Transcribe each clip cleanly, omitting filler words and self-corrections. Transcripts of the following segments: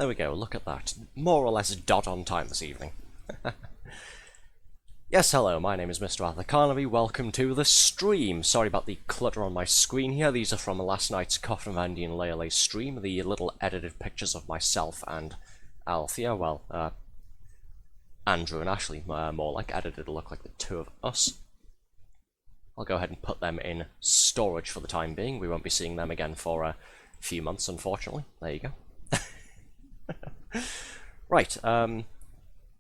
There we go, look at that. More or less dot on time this evening. Yes, hello, my name is Mr. Arthur Carnaby. Welcome to the stream. Sorry about the clutter on my screen here. These are from last night's Coffin Vandy and Leia stream. The little edited pictures of myself and Althea. Well, Andrew and Ashley, more like edited to look like the two of us. I'll go ahead and put them in storage for the time being. We won't be seeing them again for a few months, unfortunately. There you go. Right,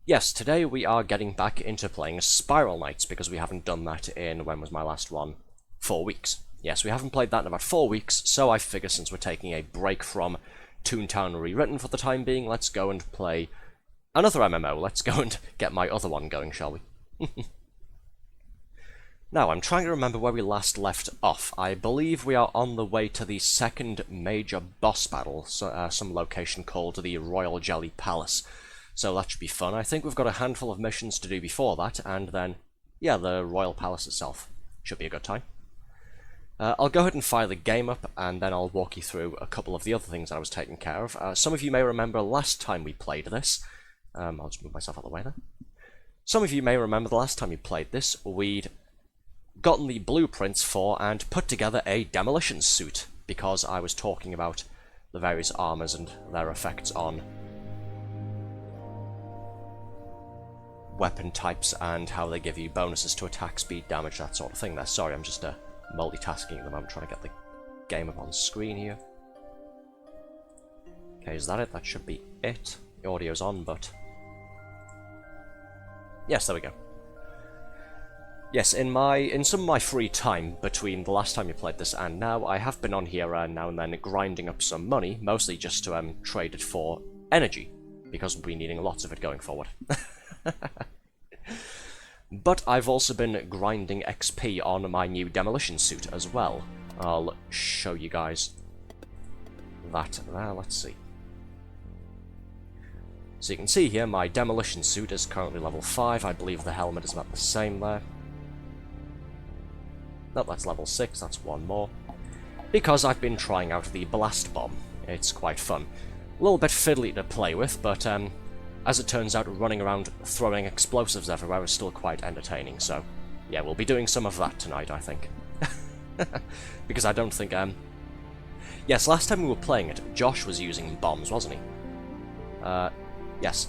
yes, today we are getting back into playing Spiral Knights, because we haven't done that in, when was my last one? 4 weeks. Yes, we haven't played that in about 4 weeks, so I figure since we're taking a break from Toontown Rewritten for the time being, let's go and play another MMO. Let's go and get my other one going, shall we? Now, I'm trying to remember where we last left off. I believe we are on the way to the second major boss battle, so, some location called the Royal Jelly Palace. So that should be fun. I think we've got a handful of missions to do before that, and then, yeah, the Royal Palace itself. Should be a good time. I'll go ahead and fire the game up, and then I'll walk you through a couple of the other things that I was taking care of. Some of you may remember last time we played this. I'll just move myself out of the way there. Some of you may remember the last time we played this, we'd gotten the blueprints for and put together a demolition suit, because I was talking about the various armors and their effects on weapon types and how they give you bonuses to attack, speed, damage, that sort of thing there. Sorry, I'm just multitasking at the moment, trying to get the game up on screen here. Okay, is that it? That should be it. The audio's on, but yes, there we go. Yes, in some of my free time between the last time you played this and now, I have been on here now and then grinding up some money, mostly just to trade it for energy, because we'll be needing lots of it going forward. But I've also been grinding XP on my new demolition suit as well. I'll show you guys that there. Let's see. So you can see here, my demolition suit is currently level 5. I believe the helmet is about the same there. No, that's level 6, that's one more. Because I've been trying out the blast bomb. It's quite fun. A little bit fiddly to play with, but as it turns out, running around throwing explosives everywhere is still quite entertaining, so yeah, we'll be doing some of that tonight, I think. Because I don't think, yes, last time we were playing it, Josh was using bombs, wasn't he? Yes.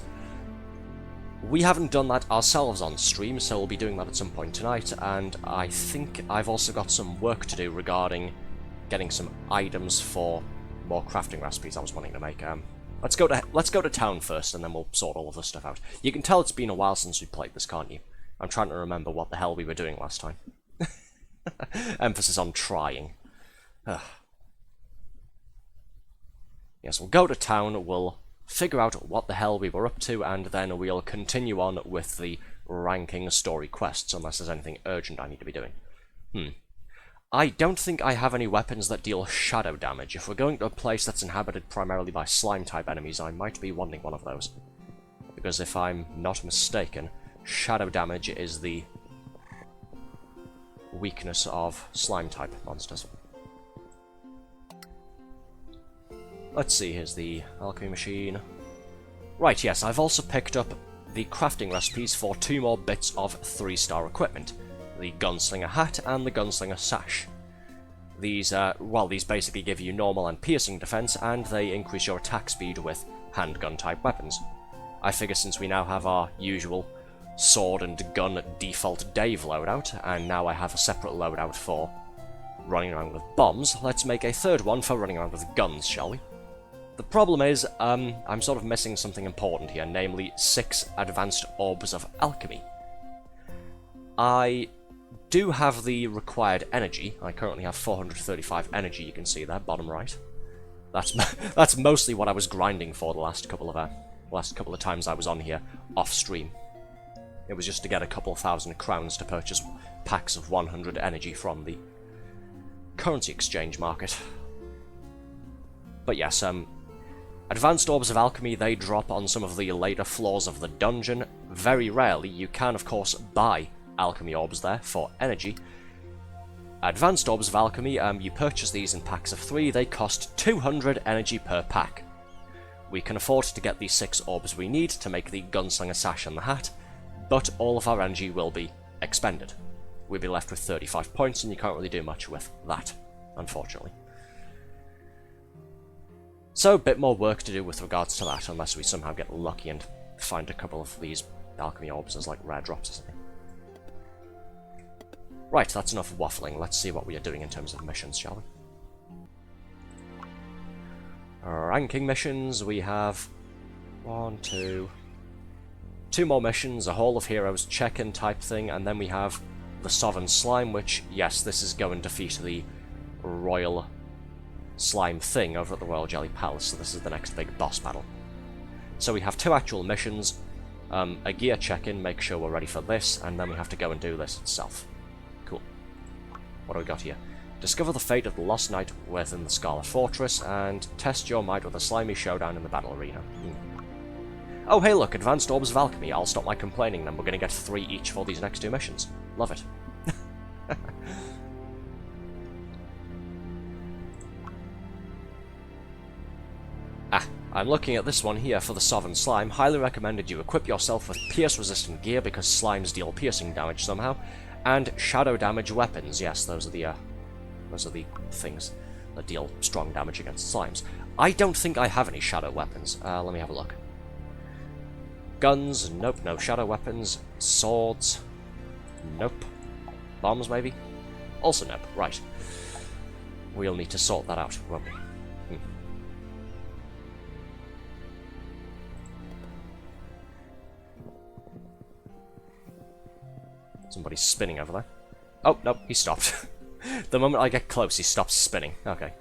We haven't done that ourselves on stream, so we'll be doing that at some point tonight, and I think I've also got some work to do regarding getting some items for more crafting recipes I was wanting to make. Let's go to town first, and then we'll sort all of this stuff out. You can tell it's been a while since we played this, can't you? I'm trying to remember what the hell we were doing last time. Emphasis on trying. Yes, we'll go to town, we'll figure out what the hell we were up to, and then we'll continue on with the ranking story quests, unless there's anything urgent I need to be doing. I don't think I have any weapons that deal shadow damage. If we're going to a place that's inhabited primarily by slime-type enemies, I might be wanting one of those. Because if I'm not mistaken, shadow damage is the weakness of slime-type monsters. Let's see, here's the alchemy machine. Right, yes, I've also picked up the crafting recipes for 2 more bits of 3-star equipment. The gunslinger hat and the gunslinger sash. These, well, these basically give you normal and piercing defense, and they increase your attack speed with handgun-type weapons. I figure since we now have our usual sword and gun default Dave loadout, and now I have a separate loadout for running around with bombs, let's make a 3rd one for running around with guns, shall we? The problem is, I'm sort of missing something important here, namely 6 advanced orbs of alchemy. I do have the required energy. I currently have 435 energy, you can see there, bottom right. That's mostly what I was grinding for the last couple of times I was on here, off stream. It was just to get a couple thousand crowns to purchase packs of 100 energy from the currency exchange market. But yes, advanced orbs of alchemy, they drop on some of the later floors of the dungeon. Very rarely. You can, of course, buy alchemy orbs there for energy. Advanced orbs of alchemy, you purchase these in packs of 3. They cost 200 energy per pack. We can afford to get the 6 orbs we need to make the gunslinger sash and the hat, but all of our energy will be expended. We'll be left with 35 points, and you can't really do much with that, unfortunately. So, a bit more work to do with regards to that, unless we somehow get lucky and find a couple of these alchemy orbs as like rare drops or something. Right, that's enough waffling. Let's see what we are doing in terms of missions, shall we? Ranking missions, we have 2 more missions, a Hall of Heroes check-in type thing, and then we have the Sovereign Slime, which, yes, this is going to defeat the Royal Slime thing over at the Royal Jelly Palace, so this is the next big boss battle. So we have 2 actual missions, a gear check-in, make sure we're ready for this, and then we have to go and do this itself. Cool. What do we got here? Discover the fate of the lost knight within the Scarlet Fortress, and test your might with a slimy showdown in the battle arena. Oh hey look, advanced orbs of alchemy. I'll stop my complaining then, we're going to get 3 each for these next 2 missions. Love it. I'm looking at this one here for the Sovereign Slime. Highly recommended you equip yourself with pierce-resistant gear because slimes deal piercing damage somehow, and shadow damage weapons. Yes, those are the things that deal strong damage against slimes. I don't think I have any shadow weapons. Let me have a look. Guns, nope, no shadow weapons. Swords, nope. Bombs, maybe? Also nope, right. We'll need to sort that out, won't we? Somebody's spinning over there. Oh, nope, he stopped. The moment I get close, he stops spinning. Okay.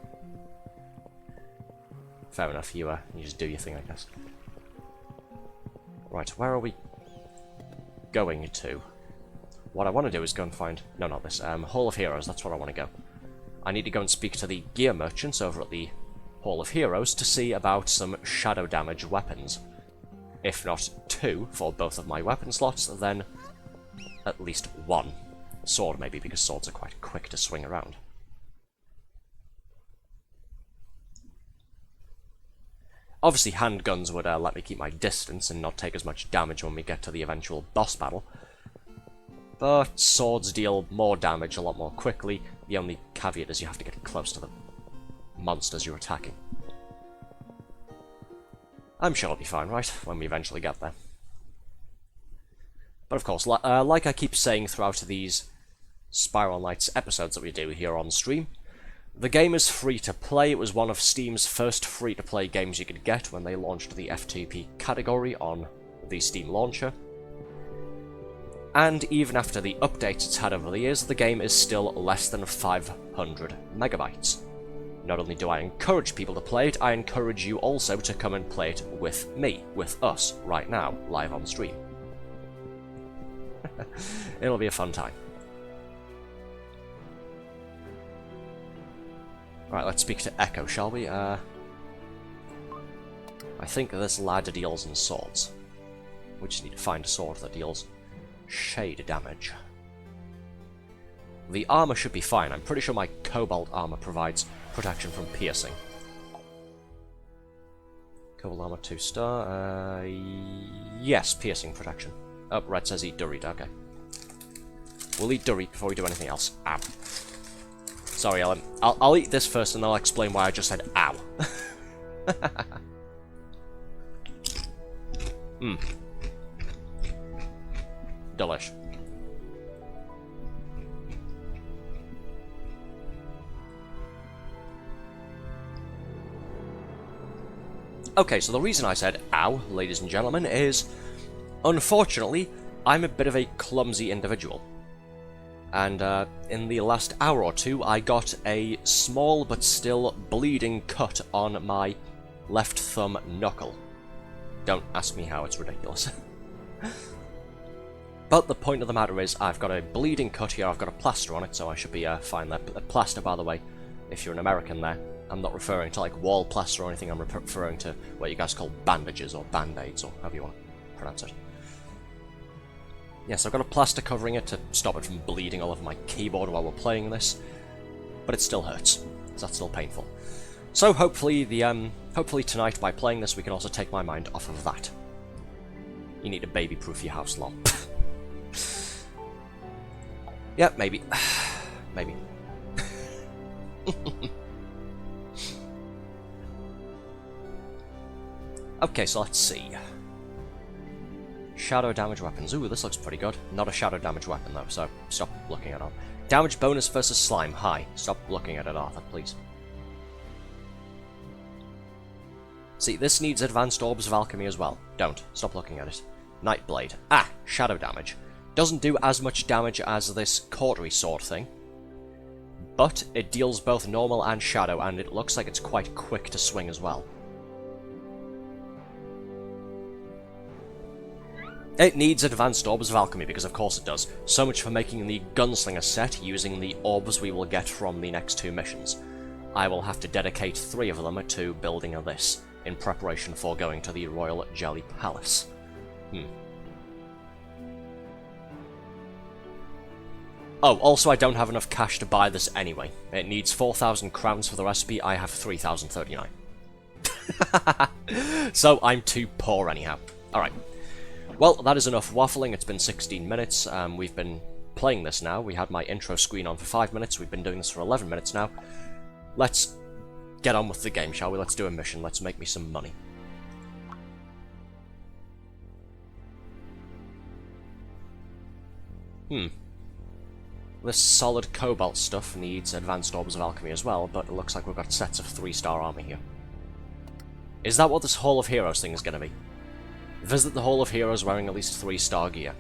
Fair enough, you just do your thing, I guess. Right, where are we going to? What I want to do is go and find... No, not this. Hall of Heroes, that's where I want to go. I need to go and speak to the gear merchants over at the Hall of Heroes to see about some shadow damage weapons. If not 2 for both of my weapon slots, then at least 1. Sword, maybe, because swords are quite quick to swing around. Obviously, handguns would let me keep my distance and not take as much damage when we get to the eventual boss battle. But swords deal more damage a lot more quickly. The only caveat is you have to get close to the monsters you're attacking. I'm sure it'll be fine, right, when we eventually get there. But of course, like I keep saying throughout these Spiral Knights episodes that we do here on stream, the game is free to play. It was one of Steam's first free-to-play games you could get when they launched the FTP category on the Steam launcher. And even after the updates it's had over the years, the game is still less than 500 megabytes. Not only do I encourage people to play it, I encourage you also to come and play it with me, with us, right now, live on stream. It'll be a fun time. Right, let's speak to Echo, shall we? I think this lad deals in swords. We just need to find a sword that deals shade damage. The armor should be fine. I'm pretty sure my cobalt armor provides protection from piercing. Cobalt armor 2-star. Yes, piercing protection. Oh, Red says eat Dorit. Okay. We'll eat Dorit before we do anything else. Ow. Sorry, Ellen. I'll eat this first and I'll explain why I just said ow. Delish. Okay, so the reason I said ow, ladies and gentlemen, is unfortunately, I'm a bit of a clumsy individual. And in the last hour or 2, I got a small but still bleeding cut on my left thumb knuckle. Don't ask me how, it's ridiculous. But the point of the matter is, I've got a bleeding cut here, I've got a plaster on it, so I should be fine there. A plaster, by the way, if you're an American there, I'm not referring to like wall plaster or anything, I'm referring to what you guys call bandages or band-aids, or however you want to pronounce it. Yes, I've got a plaster covering it to stop it from bleeding all over my keyboard while we're playing this, but it still hurts, so that's still painful. So hopefully hopefully tonight by playing this we can also take my mind off of that. You need to baby-proof your house, lol. Yep, maybe. Maybe. Okay, so let's see. Shadow damage weapons. Ooh, this looks pretty good. Not a shadow damage weapon though, so stop looking at it. Damage bonus versus slime. High. Stop looking at it, Arthur, please. See, this needs advanced orbs of alchemy as well. Don't. Stop looking at it. Nightblade. Ah, shadow damage. Doesn't do as much damage as this cautery sword thing, but it deals both normal and shadow, and it looks like it's quite quick to swing as well. It needs advanced orbs of alchemy, because of course it does. So much for making the gunslinger set using the orbs we will get from the next 2 missions. I will have to dedicate 3 of them to building this, in preparation for going to the Royal Jelly Palace. Oh, also I don't have enough cash to buy this anyway. It needs 4,000 crowns for the recipe, I have 3,039. So I'm too poor anyhow. Alright. Well, that is enough waffling. It's been 16 minutes. We've been playing this now. We had my intro screen on for 5 minutes. We've been doing this for 11 minutes now. Let's get on with the game, shall we? Let's do a mission. Let's make me some money. This solid cobalt stuff needs advanced orbs of alchemy as well, but it looks like we've got sets of 3-star armor here. Is that what this Hall of Heroes thing is going to be? Visit the Hall of Heroes wearing at least 3-star gear.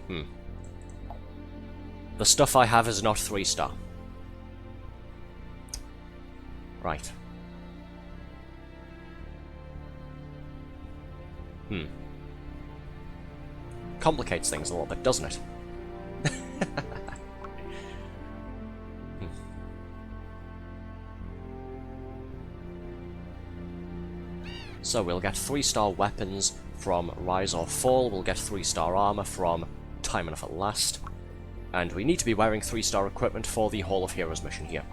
The stuff I have is not 3-star. Right. Complicates things a little bit, doesn't it? So we'll get 3-star weapons from Rise or Fall, we'll get 3-star armor from Time Enough at Last, and we need to be wearing 3-star equipment for the Hall of Heroes mission here.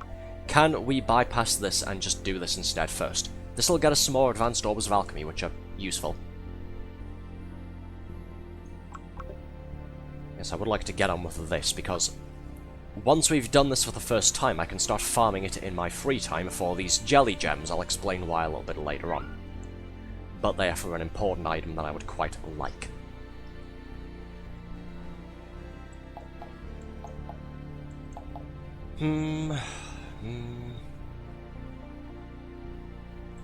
Can we bypass this and just do this instead first? This will get us some more advanced orbs of alchemy, which are useful. Yes, I would like to get on with this, because once we've done this for the first time, I can start farming it in my free time for these jelly gems. I'll explain why a little bit later on. But they are for an important item that I would quite like.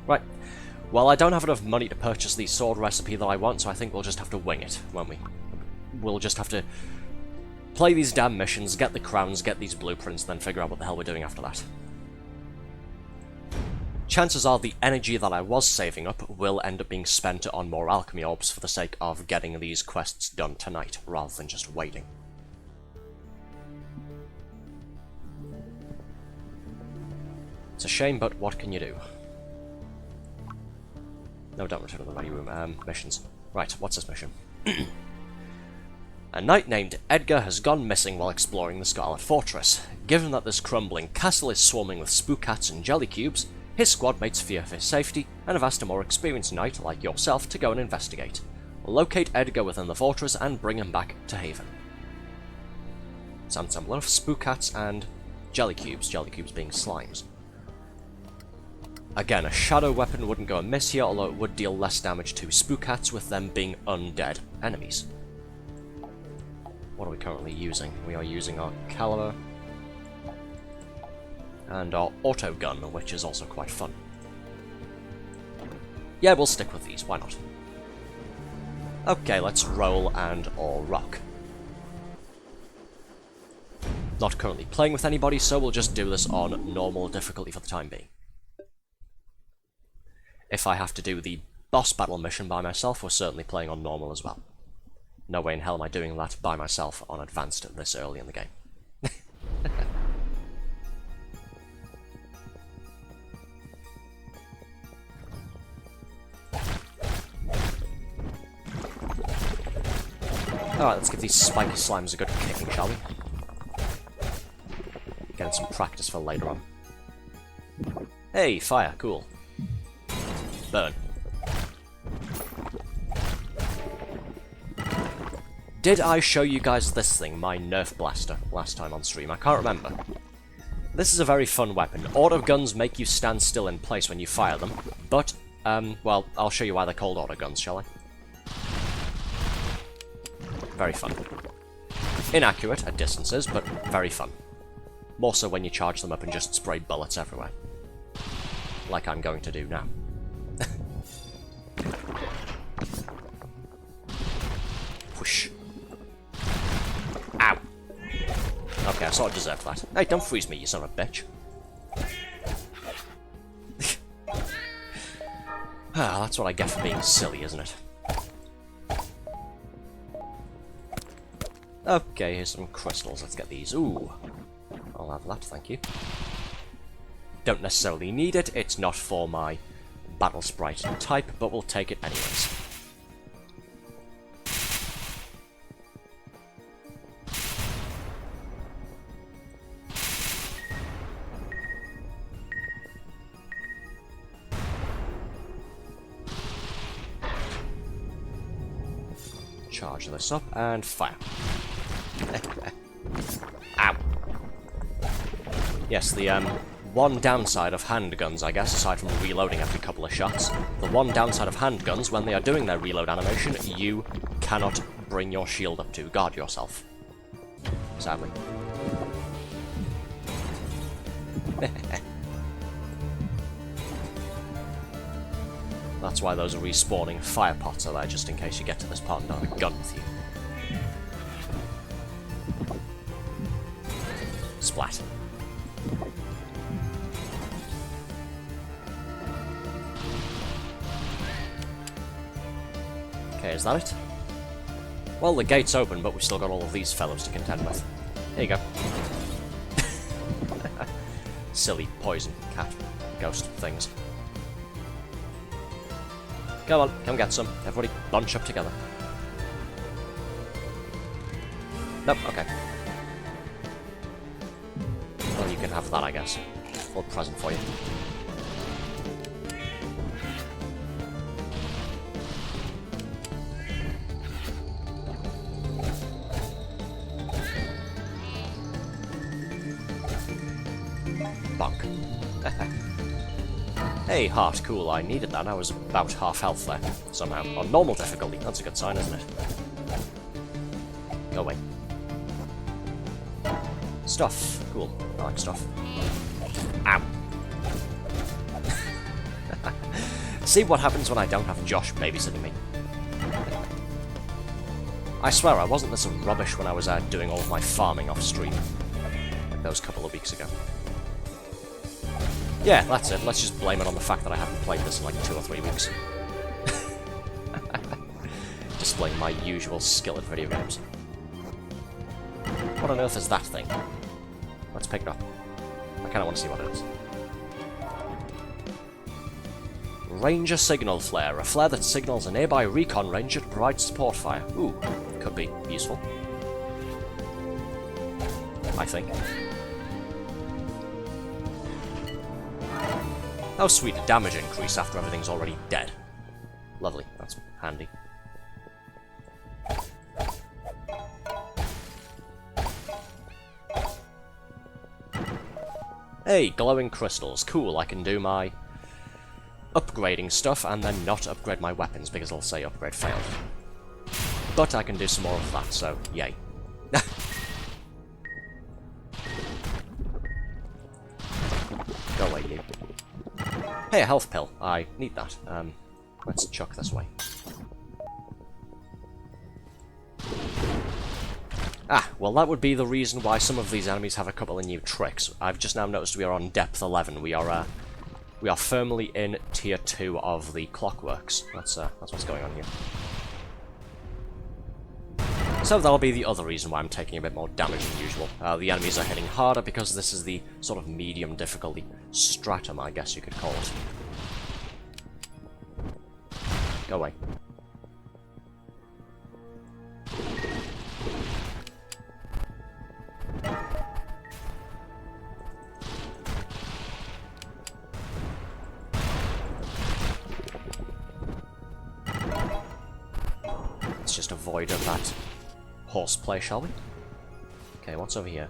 Right. Well, I don't have enough money to purchase the sword recipe that I want, so I think we'll just have to wing it, won't we? We'll just have to play these damn missions, get the crowns, get these blueprints, then figure out what the hell we're doing after that. Chances are the energy that I was saving up will end up being spent on more alchemy orbs for the sake of getting these quests done tonight, rather than just waiting. It's a shame, but what can you do? No, don't return to the ready room. Missions. Right, what's this mission? A knight named Edgar has gone missing while exploring the Scarlet Fortress. Given that this crumbling castle is swarming with spookats and jelly cubes, his squad mates fear for his safety and have asked a more experienced knight like yourself to go and investigate. Locate Edgar within the fortress and bring him back to Haven. Sounds similar. Spookats and jelly cubes being slimes. Again, a shadow weapon wouldn't go amiss here, although it would deal less damage to spookats with them being undead enemies. What are we currently using? We are using our caliber and our auto gun, which is also quite fun. Yeah, we'll stick with these, why not? Okay, let's roll and or rock. Not currently playing with anybody, so we'll just do this on normal difficulty for the time being. If I have to do the boss battle mission by myself, we're certainly playing on normal as well. No way in hell am I doing that by myself on advanced this early in the game. Alright, let's give these spiky slimes a good kicking, shall we? Getting some practice for later on. Hey, fire, cool. Burn. Did I show you guys this thing, my Nerf blaster, last time on stream? I can't remember. This is a very fun weapon. Auto guns make you stand still in place when you fire them, but, well, I'll show you why they're called auto guns, shall I? Very fun. Inaccurate at distances, but very fun. More so when you charge them up and just spray bullets everywhere. Like I'm going to do now. Whoosh. Ow. Okay, I sort of deserved that. Hey, don't freeze me, you son of a bitch. Ah, that's what I get for being silly, isn't it? Okay, here's some crystals. Let's get these. Ooh. I'll have that, thank you. Don't necessarily need it. It's not for my battle sprite type, but we'll take it anyways. Charge this up and fire. Ow. Yes, the one downside of handguns, I guess, aside from reloading every couple of shots, the one downside of handguns, when they are doing their reload animation, you cannot bring your shield up to guard yourself. Sadly. That's why those respawning fire pots are there, just in case you get to this part and don't have a gun with you. Splat. Okay, is that it? Well, the gate's open, but we've still got all of these fellows to contend with. There you go. Silly poison cat ghost things. Come on, come get some. Everybody bunch up together. Nope, okay. Well, you can have that, I guess. A little present for you. Bonk. Hey, heart, cool, I needed that. I was about half health there, somehow. On normal difficulty, that's a good sign, isn't it? Go away. Stuff. Cool. I like stuff. Ow. See what happens when I don't have Josh babysitting me. I swear, I wasn't this rubbish when I was doing all of my farming off stream. Like those couple of weeks ago. Yeah, that's it. Let's just blame it on the fact that I haven't played this in like 2 or 3 weeks. Displaying my usual skill at video games. What on earth is that thing? Let's pick it up. I kinda want to see what it is. Ranger Signal Flare. A flare that signals a nearby recon ranger to provide support fire. Ooh, could be useful. I think. Oh sweet, a damage increase after everything's already dead. Lovely, that's handy. Hey, glowing crystals. Cool, I can do my upgrading stuff and then not upgrade my weapons because it'll say upgrade failed. But I can do some more of that, so yay. Go away, you. Hey, a health pill. I need that. Let's chuck this way. Ah, well that would be the reason why some of these enemies have a couple of new tricks. I've just now noticed we are on depth 11. We are firmly in tier 2 of the clockworks. That's what's going on here. So that'll be the other reason why I'm taking a bit more damage than usual. The enemies are hitting harder because this is the sort of medium difficulty stratum, I guess you could call it. Go away. let's just avoid that horseplay, shall we? Okay, what's over here?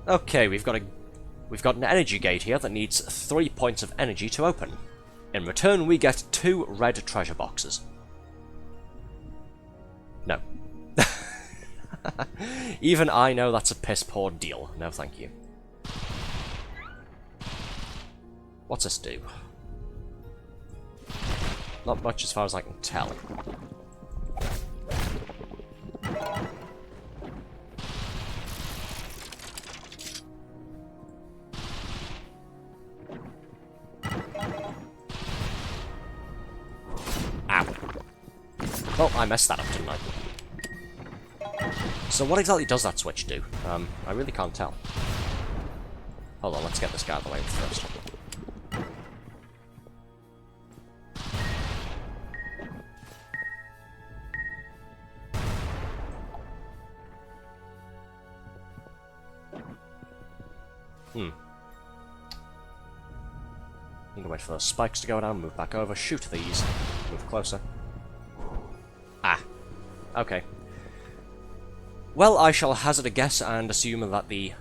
Okay, we've got an energy gate here that needs 3 points of energy to open. In return, we get 2 red treasure boxes. No. Even I know that's a piss poor deal. No, thank you. What's this do? Not much as far as I can tell. Ow. Well, I messed that up, didn't I? So what exactly does that switch do? I really can't tell. Hold on, let's get this guy out of the way first. You can wait for those spikes to go down, move back over, shoot these, move closer. Ah. Okay. Well, I shall hazard a guess and assume that the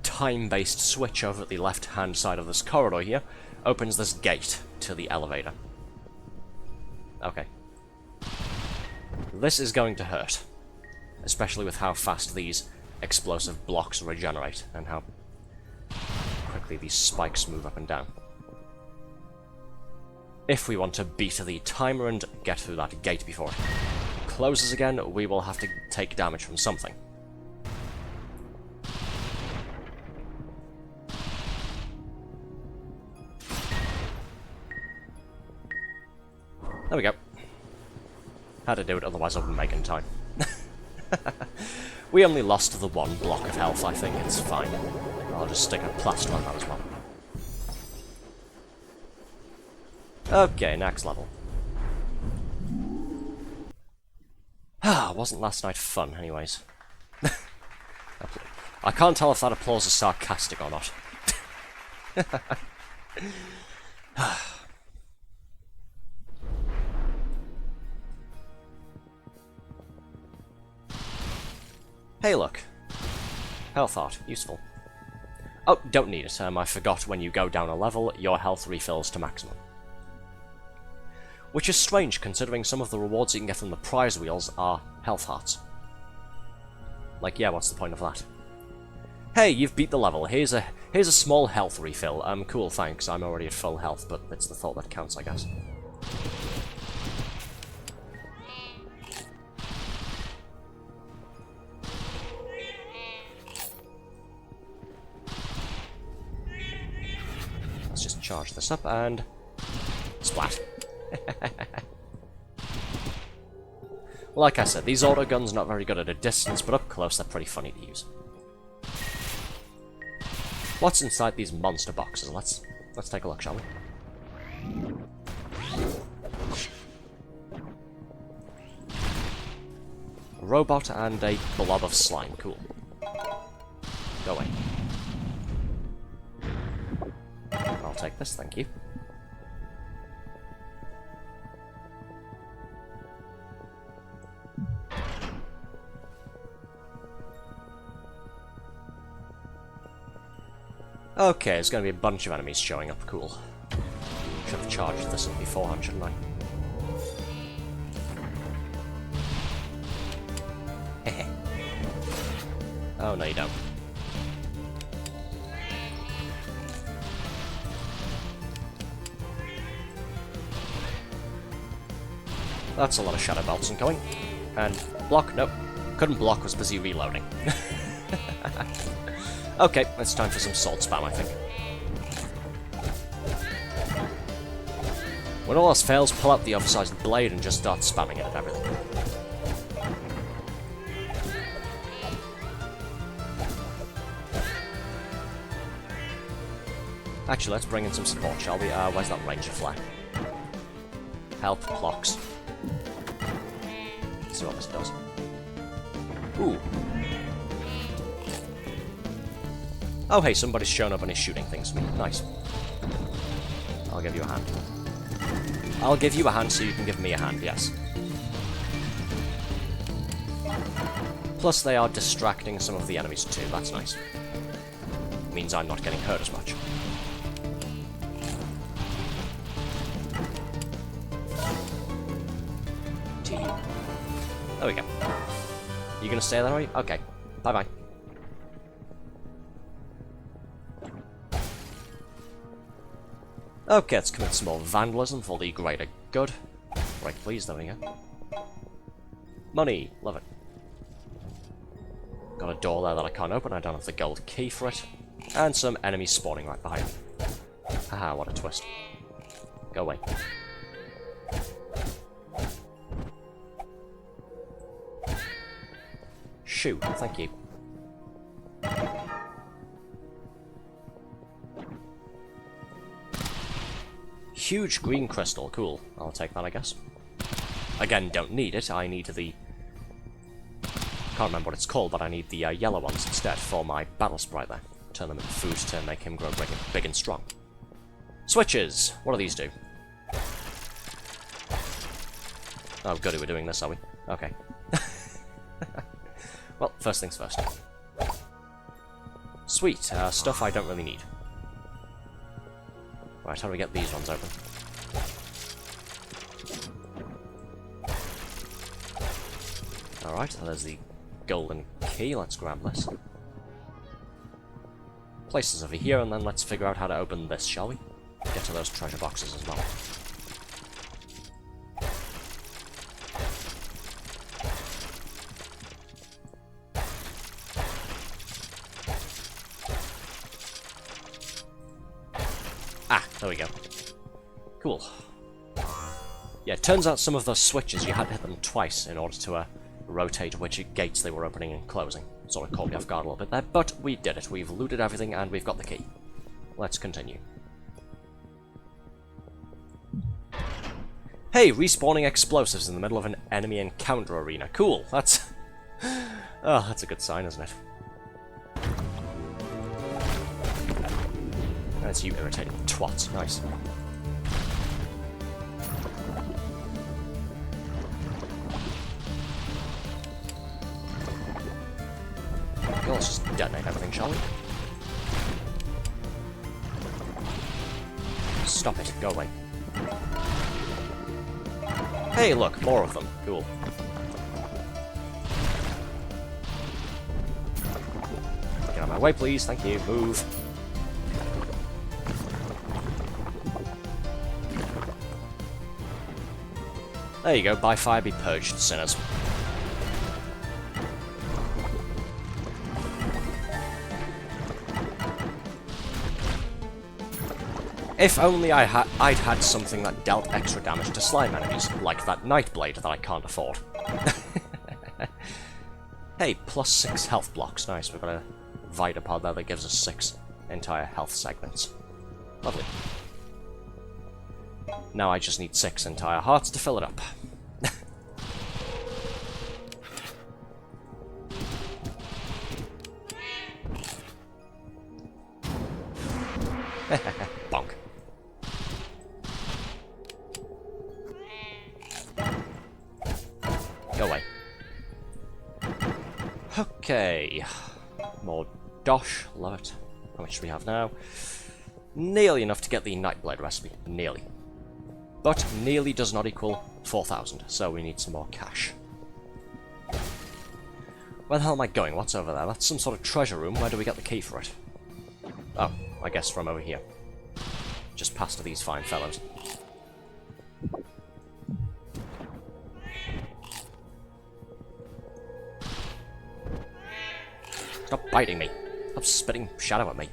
time-based switch over at the left-hand side of this corridor here opens this gate to the elevator. Okay. This is going to hurt. Especially with how fast these explosive blocks regenerate, and how quickly these spikes move up and down. If we want to beat the timer and get through that gate before it closes again, we will have to take damage from something. There we go. Had to do it, otherwise I wouldn't make it in time. We only lost the 1 block of health, I think it's fine. I'll just stick a plaster on that as well. Okay, next level. Ah, wasn't last night fun, anyways. I can't tell if that applause is sarcastic or not. Hey, look. Health art. Useful. Oh, don't need it. I forgot when you go down a level, your health refills to maximum. Which is strange, considering some of the rewards you can get from the prize wheels are health hearts. Like, yeah, what's the point of that? Hey, you've beat the level. Here's a small health refill. Cool, thanks. I'm already at full health, but it's the thought that counts, I guess. Let's just charge this up and splat. Like I said, these auto guns are not very good at a distance, but up close they're pretty funny to use. What's inside these monster boxes? Let's take a look, shall we? A robot and a blob of slime. Cool. Go away. I'll take this, thank you. Okay, there's going to be a bunch of enemies showing up. Cool. Should have charged this up beforehand, shouldn't I? Hehe. Oh, no you don't. That's a lot of shadow bolts incoming. And block, nope. Couldn't block, was busy reloading. Okay, it's time for some sword spam, I think. When all else fails, pull out the oversized blade and just start spamming it at everything. Actually, let's bring in some support, shall we? Where's that ranger flare? Help blocks. Let's see what this does. Ooh. Oh hey, somebody's shown up and is shooting things at me. Nice. I'll give you a hand. I'll give you a hand so you can give me a hand, yes. Plus they are distracting some of the enemies too, that's nice. Means I'm not getting hurt as much. There we go. You gonna stay there, are you? Okay. Bye-bye. Okay, let's commit some more vandalism for the greater good. Right, please, there we go. Money! Love it. Got a door there that I can't open, I don't have the gold key for it. And some enemies spawning right behind me. Haha, what a twist. Go away. Shoot, thank you. Huge green crystal, cool. I'll take that, I guess. Again, don't need it, I need the... Can't remember what it's called, but I need the yellow ones instead for my battle sprite there. Turn them into food to make him grow big and strong. Switches! What do these do? Oh, goody, we're doing this, are we? Okay. Well, first things first. Sweet, stuff I don't really need. Right, how do we get these ones open? Alright, there's the golden key, let's grab this. Place this over here, and then let's figure out how to open this, shall we? Get to those treasure boxes as well. Ah, there we go. Cool. Yeah, it turns out some of those switches, you had to hit them twice in order to rotate which gates they were opening and closing. Sort of caught me off guard a little bit there, but we did it. We've looted everything and we've got the key. Let's continue. Hey, respawning explosives in the middle of an enemy encounter arena. Cool, that's... oh, that's a good sign, isn't it? That's you irritating twats. Nice. Okay, let's just detonate everything, shall we? Stop it. Go away. Hey, look, more of them. Cool. Get out of my way, please. Thank you. Move. There you go. By fire be purged, sinners. If only I'd had something that dealt extra damage to slime enemies, like that Nightblade that I can't afford. Hey, plus 6 health blocks. Nice, we've got a Vitapod there that gives us 6 entire health segments. Lovely. Now I just need 6 entire hearts to fill it up. Bonk. Go away. Okay. More dosh. Love it. How much do we have now? Nearly enough to get the Nightblade recipe. Nearly. But nearly does not equal 4,000, so we need some more cash. Where the hell am I going? What's over there? That's some sort of treasure room. Where do we get the key for it? Oh, I guess from over here. Just past these fine fellows. Stop biting me. Stop spitting shadow at me.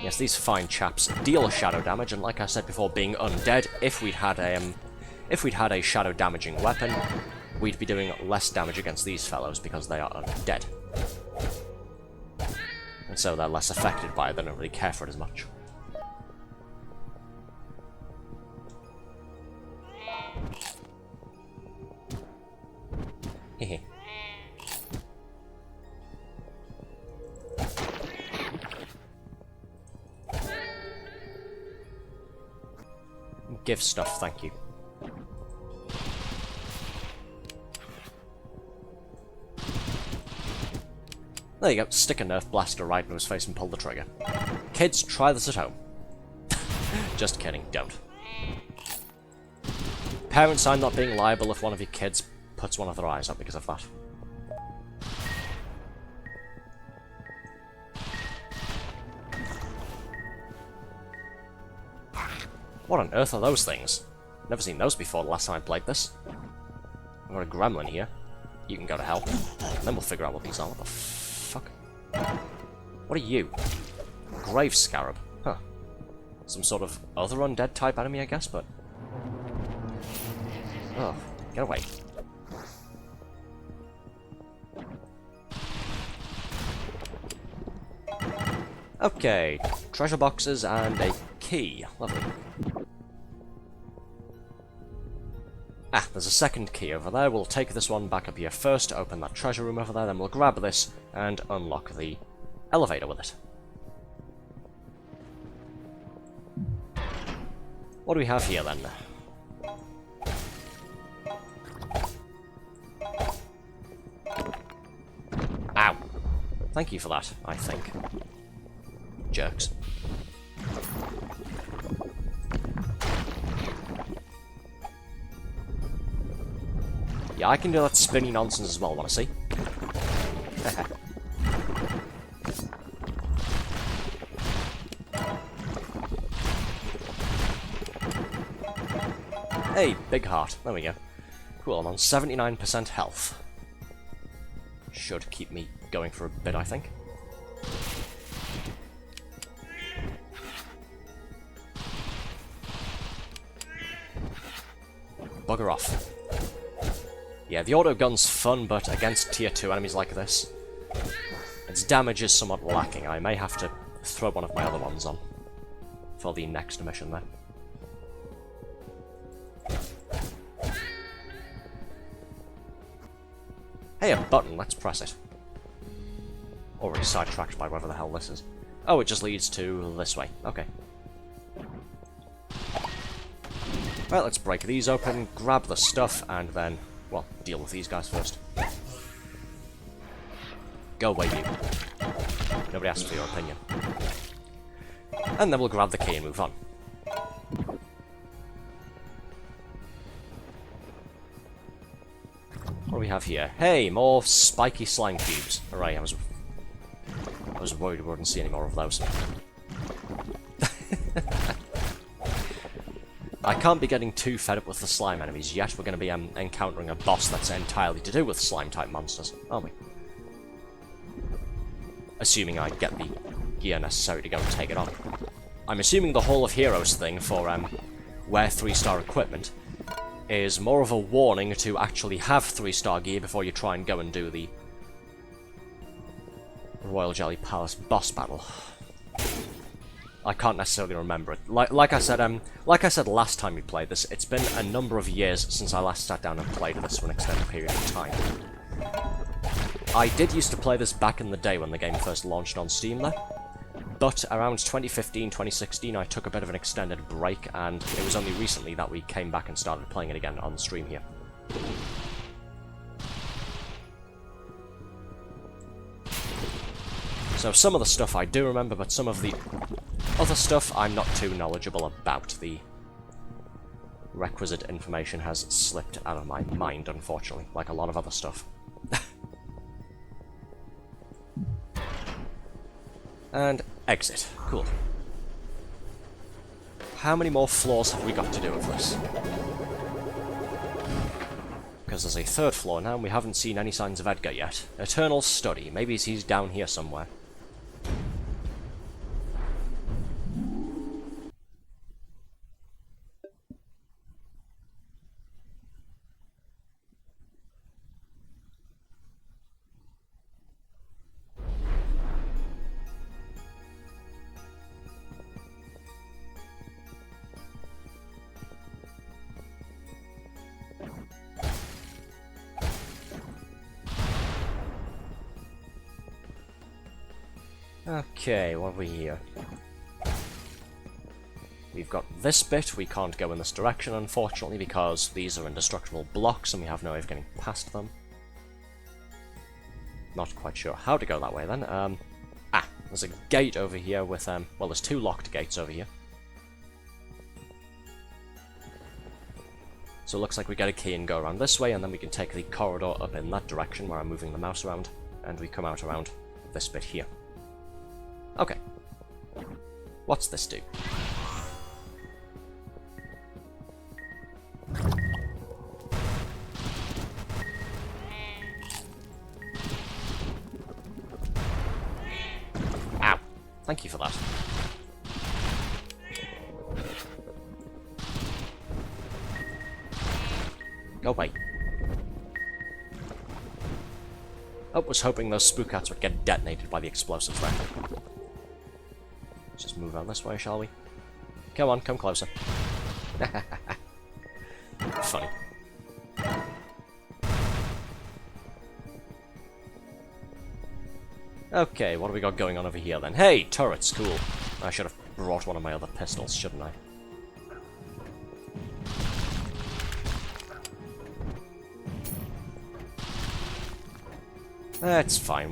Yes, these fine chaps deal shadow damage, and like I said before, being undead, if we'd had a shadow damaging weapon, we'd be doing less damage against these fellows because they are undead. And so they're less affected by it, they don't really care for it as much. Hehe. Give stuff, thank you. There you go, stick a Nerf blaster right in his face and pull the trigger. Kids, try this at home. Just kidding, don't. Parents, I'm not being liable if one of your kids puts one of their eyes out because of that. What on earth are those things? Never seen those before the last time I played this. I've got a gremlin here. You can go to hell. And then we'll figure out what these are. What the fuck? What are you? Grave Scarab. Huh. Some sort of other undead type enemy, I guess, but... Oh, get away. Okay, treasure boxes and a key. Lovely. Ah, there's a second key over there. We'll take this one back up here first to open that treasure room over there, then we'll grab this and unlock the elevator with it. What do we have here then? Ow. Thank you for that, I think. Jerks. Yeah, I can do that spinny nonsense as well, wanna see? Hey, big heart. There we go. Cool, I'm on 79% health. Should keep me going for a bit, I think. Bugger off. Yeah, the auto gun's fun, but against tier 2 enemies like this, its damage is somewhat lacking. I may have to throw one of my other ones on for the next mission there. Hey, a button, let's press it. Already sidetracked by whatever the hell this is. Oh, it just leads to this way. Okay. Right, let's break these open, grab the stuff, and then, well, deal with these guys first. Go away, you. Nobody asked for your opinion. And then we'll grab the key and move on. What do we have here? Hey, more spiky slime cubes. Alright, I was worried we wouldn't see any more of those. I can't be getting too fed up with the slime enemies yet. We're going to be encountering a boss that's entirely to do with slime-type monsters, aren't we? Assuming I get the gear necessary to go and take it on. I'm assuming the Hall of Heroes thing for wear 3-star equipment is more of a warning to actually have 3-star gear before you try and go and do the Royal Jelly Palace boss battle. I can't necessarily remember it. Like I said last time we played this, it's been a number of years since I last sat down and played this for an extended period of time. I did used to play this back in the day when the game first launched on Steam there, but around 2015-2016 I took a bit of an extended break, and it was only recently that we came back and started playing it again on the stream here. So some of the stuff I do remember, but some of the other stuff I'm not too knowledgeable about. The requisite information has slipped out of my mind, unfortunately, like a lot of other stuff. And exit. Cool. How many more floors have we got to do with this? Because there's a third floor now, and we haven't seen any signs of Edgar yet. Eternal Study. Maybe he's down here somewhere. Okay, what have we here? We've got this bit. We can't go in this direction, unfortunately, because these are indestructible blocks and we have no way of getting past them. Not quite sure how to go that way then. There's a gate over here with, well, there's two locked gates over here. So it looks like we get a key and go around this way, and then we can take the corridor up in that direction where I'm moving the mouse around, and we come out around this bit here. Okay. What's this do? Ow. Thank you for that. Go away. I was hoping those spookats would get detonated by the explosives there. Let's just move on this way, shall we? Come on, come closer. Funny. Okay, what have we got going on over here then? Hey, turrets, cool. I should have brought one of my other pistols, shouldn't I? It's fine,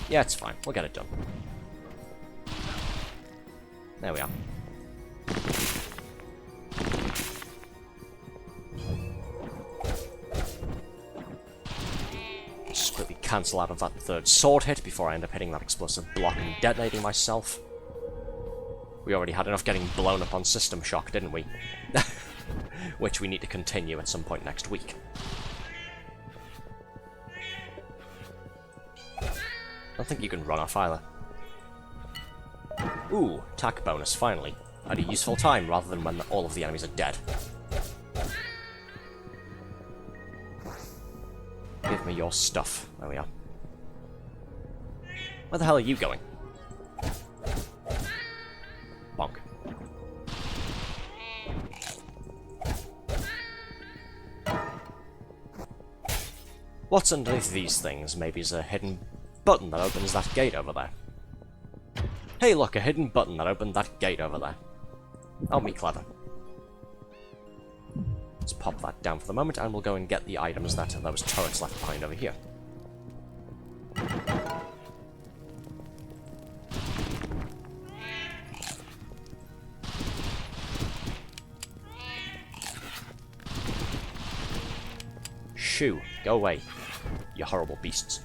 yeah, it's fine. We'll get it done. There we are. Just quickly cancel out of that third sword hit before I end up hitting that explosive block and detonating myself. We already had enough getting blown up on System Shock, didn't we? Which we need to continue at some point next week. I don't think you can run off either. Ooh, attack bonus, finally. At a useful time, rather than when all of the enemies are dead. Give me your stuff. There we are. Where the hell are you going? Bonk. What's underneath these things? Maybe it's a hidden button that opens that gate over there. Hey look, a hidden button that opened that gate over there. Oh, me clever. Let's pop that down for the moment, and we'll go and get the items that those turrets left behind over here. Shoo, go away, you horrible beasts.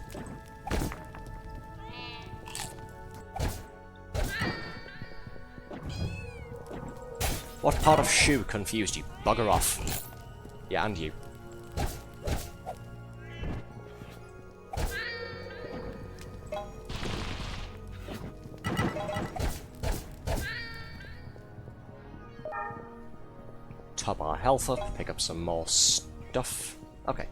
What part of shoe confused you? Bugger off. Yeah, and you. Top our health up, pick up some more stuff. Okay.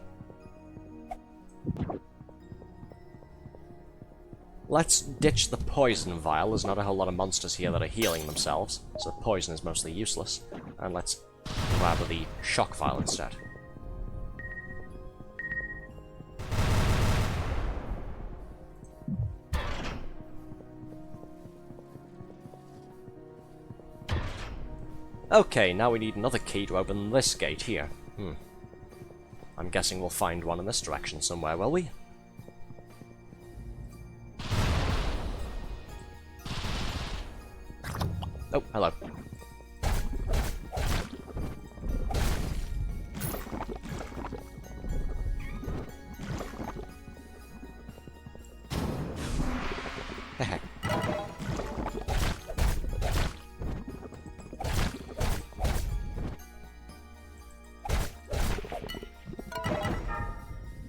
Let's ditch the poison vial. There's not a whole lot of monsters here that are healing themselves, so poison is mostly useless. And let's grab the shock vial instead. Okay, now we need another key to open this gate here. I'm guessing we'll find one in this direction somewhere, will we? Oh, hello.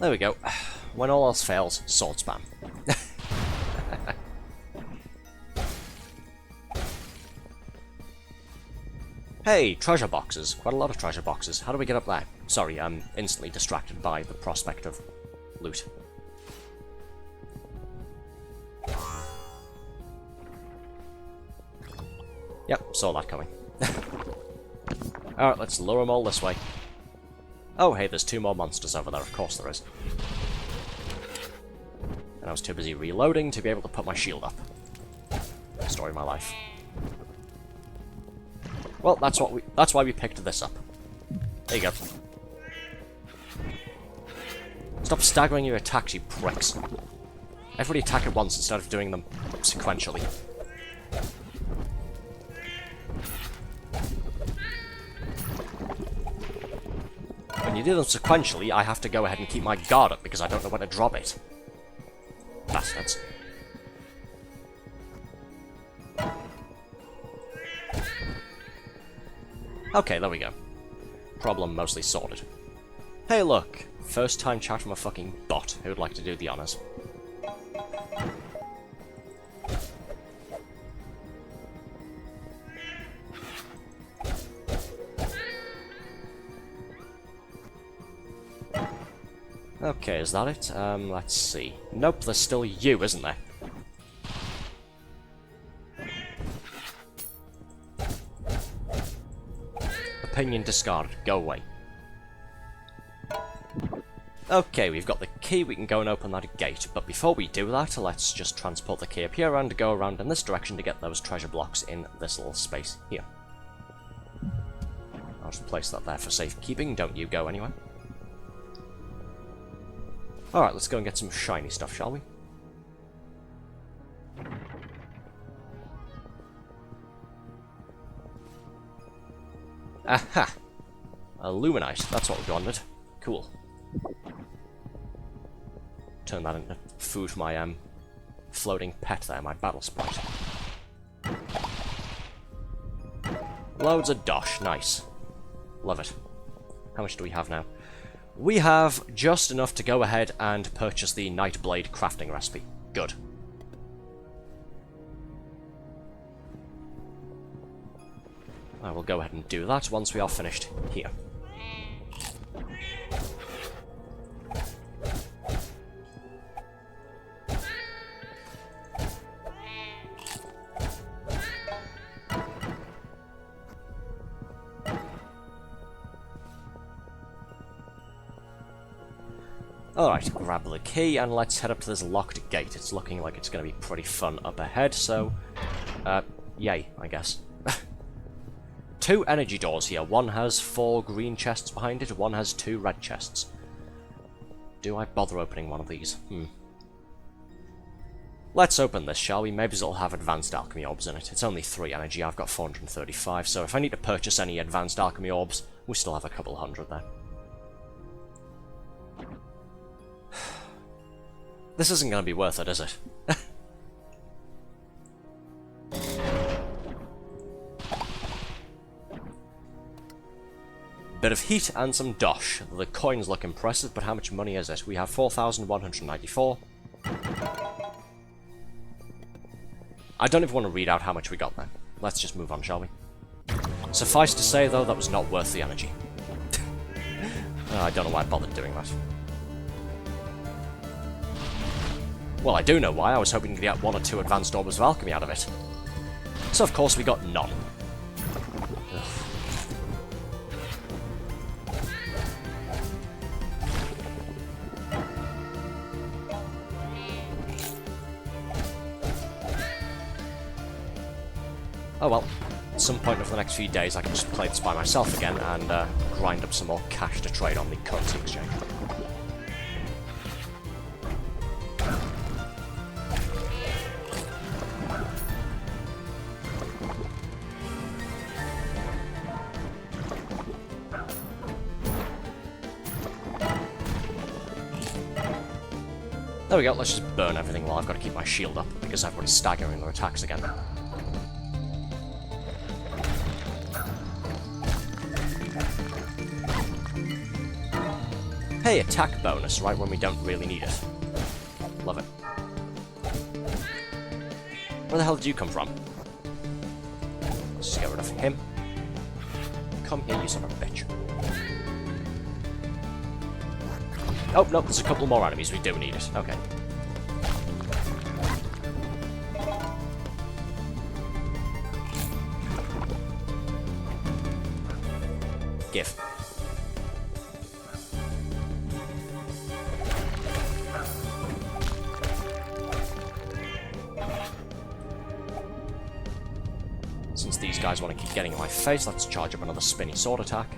There we go. When all else fails, sword spam. Hey, treasure boxes. Quite a lot of treasure boxes. How do we get up there? Sorry, I'm instantly distracted by the prospect of loot. Yep, saw that coming. Alright, let's lure them all this way. Oh, hey, there's two more monsters over there. Of course there is. And I was too busy reloading to be able to put my shield up. Story of my life. Well, that's why we picked this up. There you go. Stop Stop staggering your attacks, you pricks. Everybody attack at once instead of doing them sequentially. When you do them sequentially, I have to go ahead and keep my guard up because I don't know when to drop it. Bastards. Okay, there we go. Problem mostly sorted. Hey look! First time chat from a fucking bot who would like to do the honours. Okay, is that it? Let's see. Nope, there's still you, isn't there? Opinion discarded. Go away. Okay, we've got the key. We can go and open that gate. But before we do that, let's just transport the key up here and go around in this direction to get those treasure blocks in this little space here. I'll just place that there for safekeeping. Don't you go anywhere. Alright, let's go and get some shiny stuff, shall we? Aha! Illuminite, that's what we wanted. Cool. Turn that into food for my floating pet there, my battle sprite. Loads of dosh, nice. Love it. How much do we have now? We have just enough to go ahead and purchase the Nightblade crafting recipe. Good. I will go ahead and do that once we are finished here. Alright, grab the key and let's head up to this locked gate. It's looking like it's going to be pretty fun up ahead, so... yay, I guess. 2 energy doors here. One has 4 green chests behind it, one has 2 red chests. Do I bother opening one of these? Let's open this, shall we? Maybe it'll have advanced alchemy orbs in it. It's only 3 energy, I've got 435, so if I need to purchase any advanced alchemy orbs, we still have a couple hundred there. This isn't going to be worth it, is it? Bit of heat and some dosh. The coins look impressive, but how much money is it? We have 4,194. I don't even want to read out how much we got then. Let's just move on, shall we? Suffice to say, though, that was not worth the energy. I don't know why I bothered doing that. Well, I do know why. I was hoping to get 1 or 2 advanced orbs of alchemy out of it. So, of course, we got none. Ugh. Oh well. At some point over the next few days, I can just play this by myself again and grind up some more cash to trade on the currency exchange. There we go, let's just burn everything while I've got to keep my shield up, because everybody's staggering their attacks again. Hey, attack bonus, right when we don't really need it. Love it. Where the hell did you come from? Let's just get rid of him. Come here, you son of a bitch. Oh, no, there's a couple more enemies. We do need it. Okay. Give. Since these guys want to keep getting in my face, let's charge up another spinny sword attack.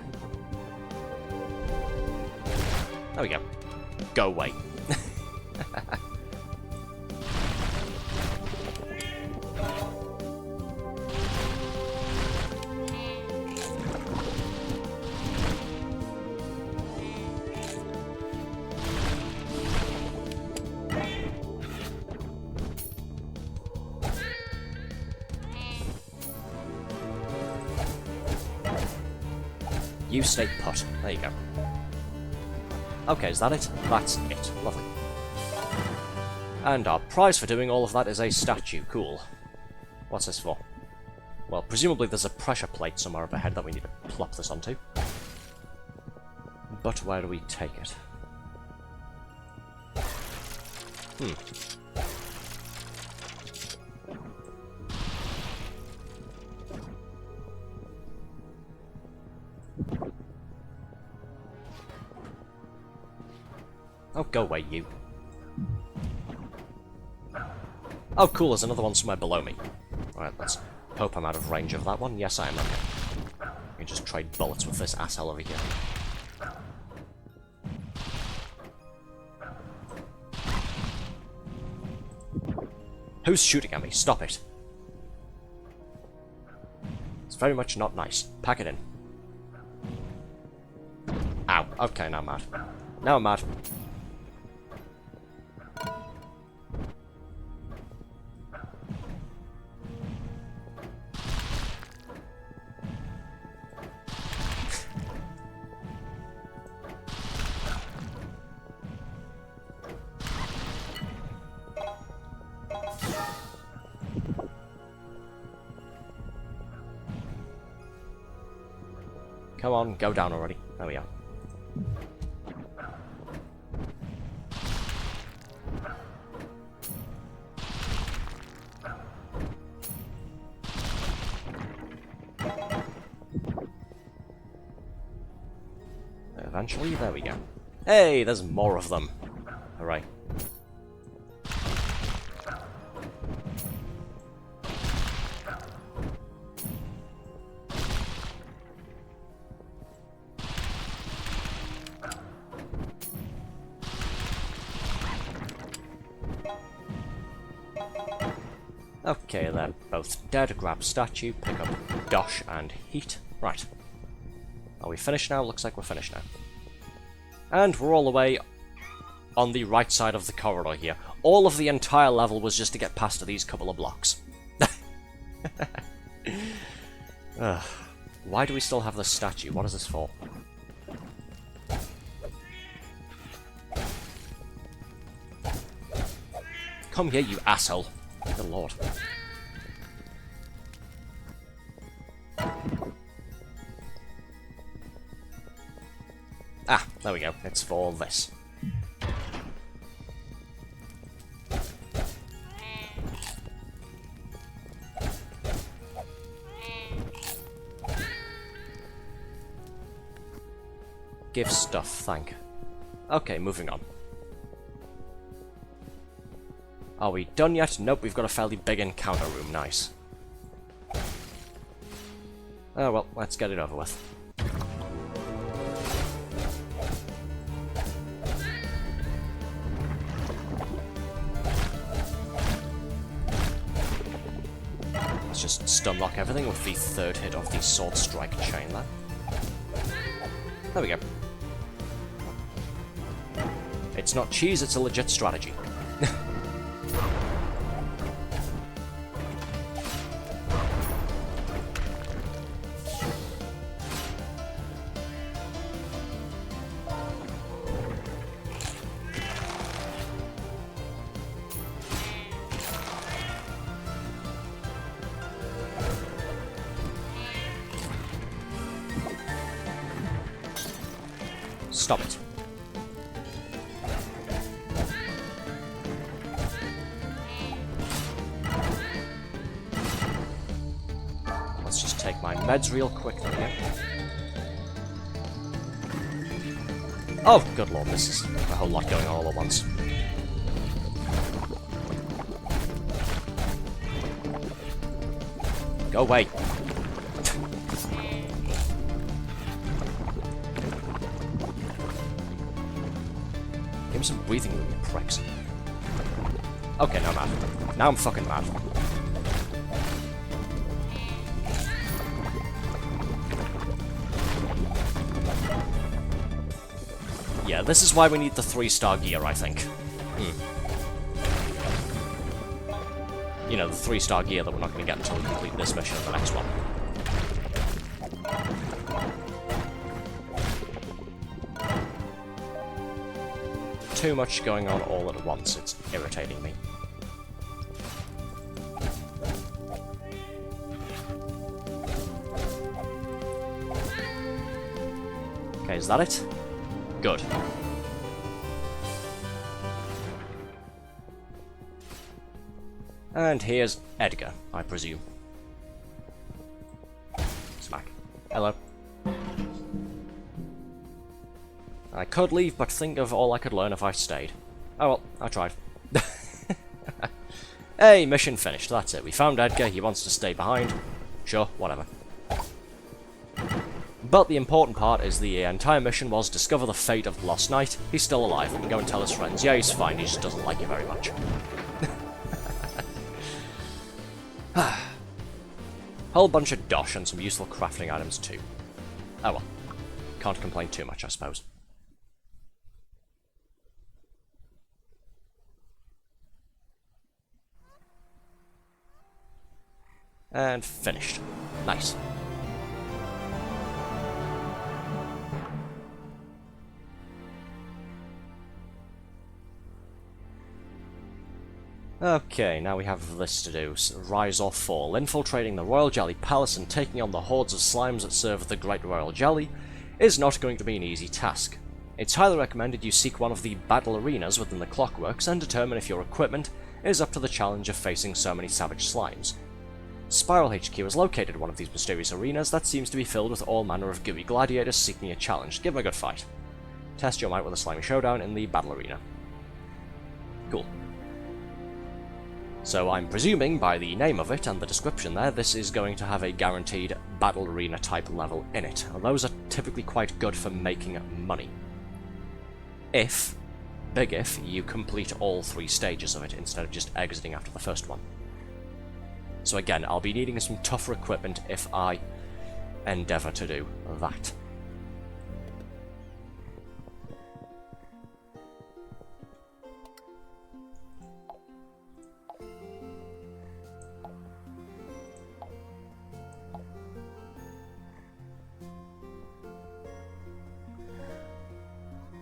There we go. Go away. You stay put. There you go. Okay, is that it? That's it. Lovely. And our prize for doing all of that is a statue. Cool. What's this for? Well, presumably there's a pressure plate somewhere up ahead that we need to plop this onto. But where do we take it? Oh, go away, you. Oh, cool, there's another one somewhere below me. Alright, let's hope I'm out of range of that one. Yes, I am. Okay. I can just trade bullets with this asshole over here. Who's shooting at me? Stop it. It's very much not nice. Pack it in. Ow. Okay, now I'm mad. Now I'm mad. Come on, go down already. There we are. Eventually, there we go. Hey, there's more of them. Hooray. Okay, they're both dead. Grab statue, pick up dosh and heat. Right. Are we finished now? Looks like we're finished now. And we're all the way on the right side of the corridor here. All of the entire level was just to get past these couple of blocks. Why do we still have the statue? What is this for? Come here, you asshole. Good lord. Ah, there we go. It's for this. Give stuff, thank. Okay, moving on. Are we done yet? Nope, we've got a fairly big encounter room. Nice. Oh well, let's get it over with. Let's just stun lock everything with the third hit of the sword strike chain there. There we go. It's not cheese, it's a legit strategy. Stop it. Let's just take my meds real quick there. Oh, good lord, this is a whole lot going on all at once. Go away. some breathing room, you pricks. Okay, now I'm mad. Now I'm fucking mad. Yeah, this is why we need the 3-star gear, I think. You know, the 3-star gear that we're not going to get until we complete this mission and the next one. Too much going on all at once, it's irritating me. Okay, is that it? Good. And here's Edgar, I presume. Smack. Hello. I could leave, but think of all I could learn if I stayed. Oh well, I tried. Hey, mission finished, that's it. We found Edgar, he wants to stay behind. Sure, whatever. But the important part is the entire mission was discover the fate of the lost knight. He's still alive, we can go and tell his friends. Yeah, he's fine, he just doesn't like you very much. Whole bunch of dosh and some useful crafting items too. Oh well. Can't complain too much, I suppose. And finished. Nice. Okay, now we have this to do. Rise or fall. Infiltrating the Royal Jelly Palace and taking on the hordes of slimes that serve the Great Royal Jelly is not going to be an easy task. It's highly recommended you seek one of the battle arenas within the Clockworks and determine if your equipment is up to the challenge of facing so many savage slimes. Spiral HQ is located in one of these mysterious arenas that seems to be filled with all manner of gooey gladiators seeking a challenge. Give them a good fight. Test your might with a slimy showdown in the battle arena. Cool. So I'm presuming, by the name of it and the description there, this is going to have a guaranteed battle arena type level in it. And those are typically quite good for making money. If, big if, you complete all 3 stages of it instead of just exiting after the first one. So again, I'll be needing some tougher equipment if I endeavour to do that.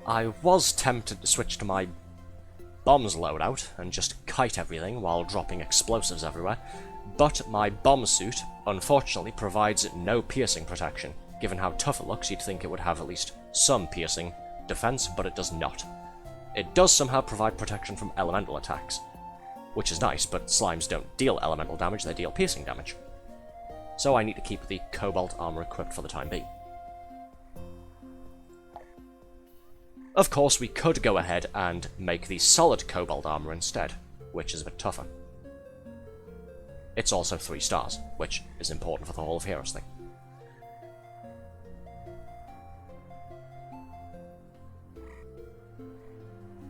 I was tempted to switch to my bombs loadout and just kite everything while dropping explosives everywhere, but my bomb suit unfortunately provides no piercing protection. Given how tough it looks, you'd think it would have at least some piercing defense, but it does not. It does somehow provide protection from elemental attacks, which is nice, but slimes don't deal elemental damage, they deal piercing damage. So I need to keep the cobalt armor equipped for the time being. Of course, we could go ahead and make the solid cobalt armor instead, which is a bit tougher. It's also 3 stars, which is important for the Hall of Heroes thing.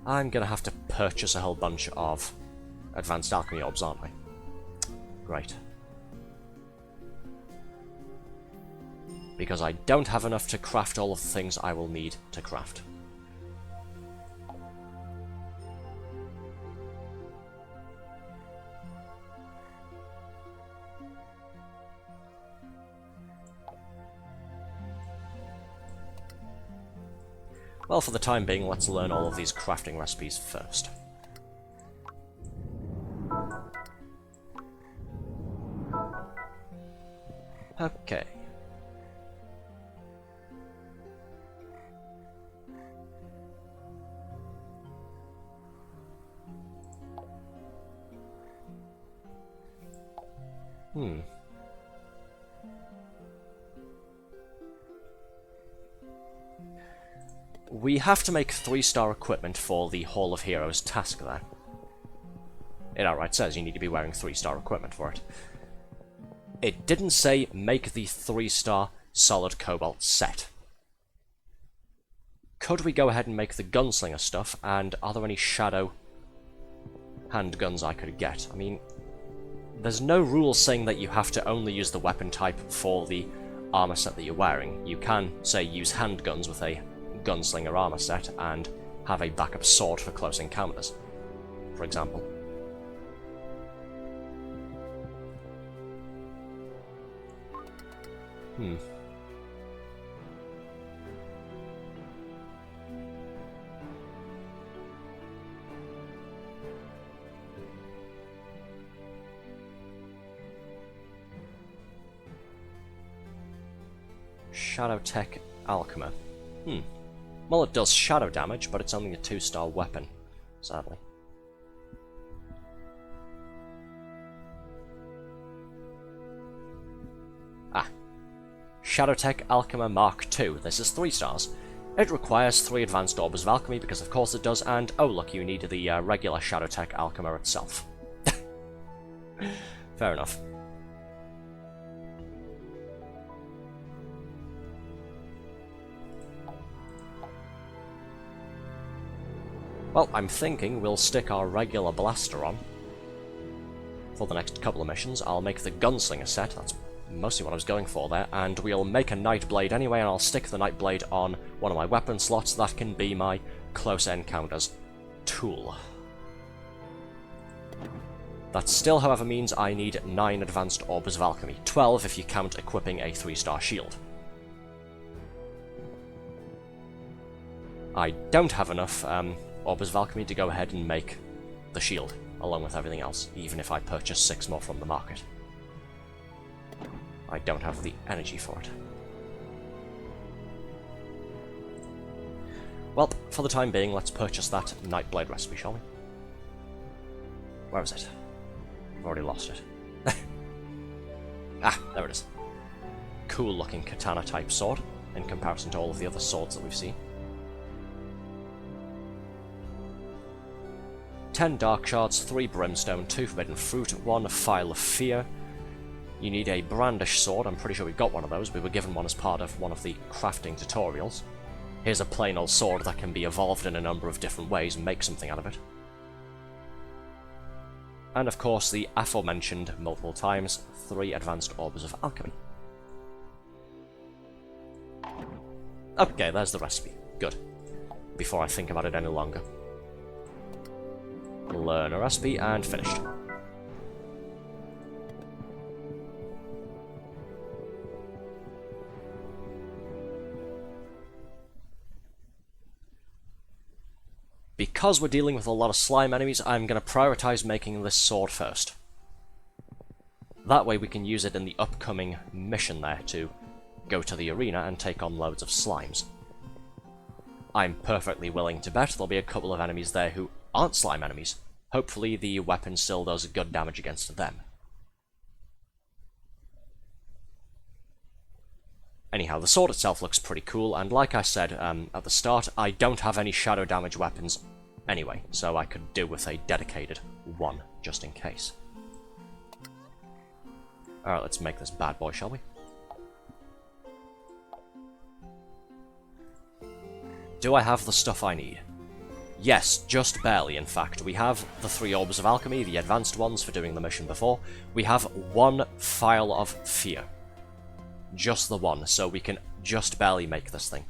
I'm gonna have to purchase a whole bunch of advanced alchemy orbs, aren't I? Great. Because I don't have enough to craft all of the things I will need to craft. Well, for the time being, let's learn all of these crafting recipes first. Okay. We have to make 3-star equipment for the Hall of Heroes task there. It outright says you need to be wearing 3-star equipment for it. It didn't say make the 3-star solid cobalt set. could we go ahead and make the gunslinger stuff, and are there any shadow handguns I could get? I mean, there's no rule saying that you have to only use the weapon type for the armor set that you're wearing. You can, say, use handguns with a gunslinger armor set and have a backup sword for close encounters, for example. Shadow Tech Alchema. Well, it does shadow damage, but it's only a 2-star weapon, sadly. Shadow Tech Alchema Mark II. This is 3 stars. It requires 3 advanced orbs of alchemy, because of course it does, and oh look, you need the regular Shadow Tech Alchema itself. Fair enough. Well, I'm thinking we'll stick our regular blaster on for the next couple of missions. I'll make the gunslinger set, that's mostly what I was going for there, and we'll make a Nightblade anyway, and I'll stick the Nightblade on one of my weapon slots. That can be my close encounters tool. That still, however, means I need 9 advanced orbs of alchemy, 12 if you count equipping a 3-star shield. I don't have enough orbs of alchemy to go ahead and make the shield, along with everything else, even if I purchase 6 more from the market. I don't have the energy for it. Well, for the time being, let's purchase that Nightblade recipe, shall we? Where is it? I've already lost it. Ah, there it is. Cool looking katana type sword, in comparison to all of the other swords that we've seen. 10 dark shards, 3 brimstone, 2 forbidden fruit, 1 phial of fear. You need a brandish sword. I'm pretty sure we've got one of those. We were given one as part of one of the crafting tutorials. Here's a plain old sword that can be evolved in a number of different ways and make something out of it. And of course the aforementioned multiple times 3 advanced orbs of alchemy. Okay, there's the recipe. Good. Before I think about it any longer. Learn a recipe and finished. Because we're dealing with a lot of slime enemies, I'm going to prioritize making this sword first. That way we can use it in the upcoming mission there to go to the arena and take on loads of slimes. I'm perfectly willing to bet there'll be a couple of enemies there who aren't slime enemies. Hopefully the weapon still does good damage against them. Anyhow, the sword itself looks pretty cool, and like I said at the start, I don't have any shadow damage weapons anyway, so I could do with a dedicated one, just in case. Alright, let's make this bad boy, shall we? Do I have the stuff I need? Yes, just barely, in fact. We have the 3 orbs of alchemy, the advanced ones for doing the mission before. We have 1 phial of fear. Just the 1, so we can just barely make this thing.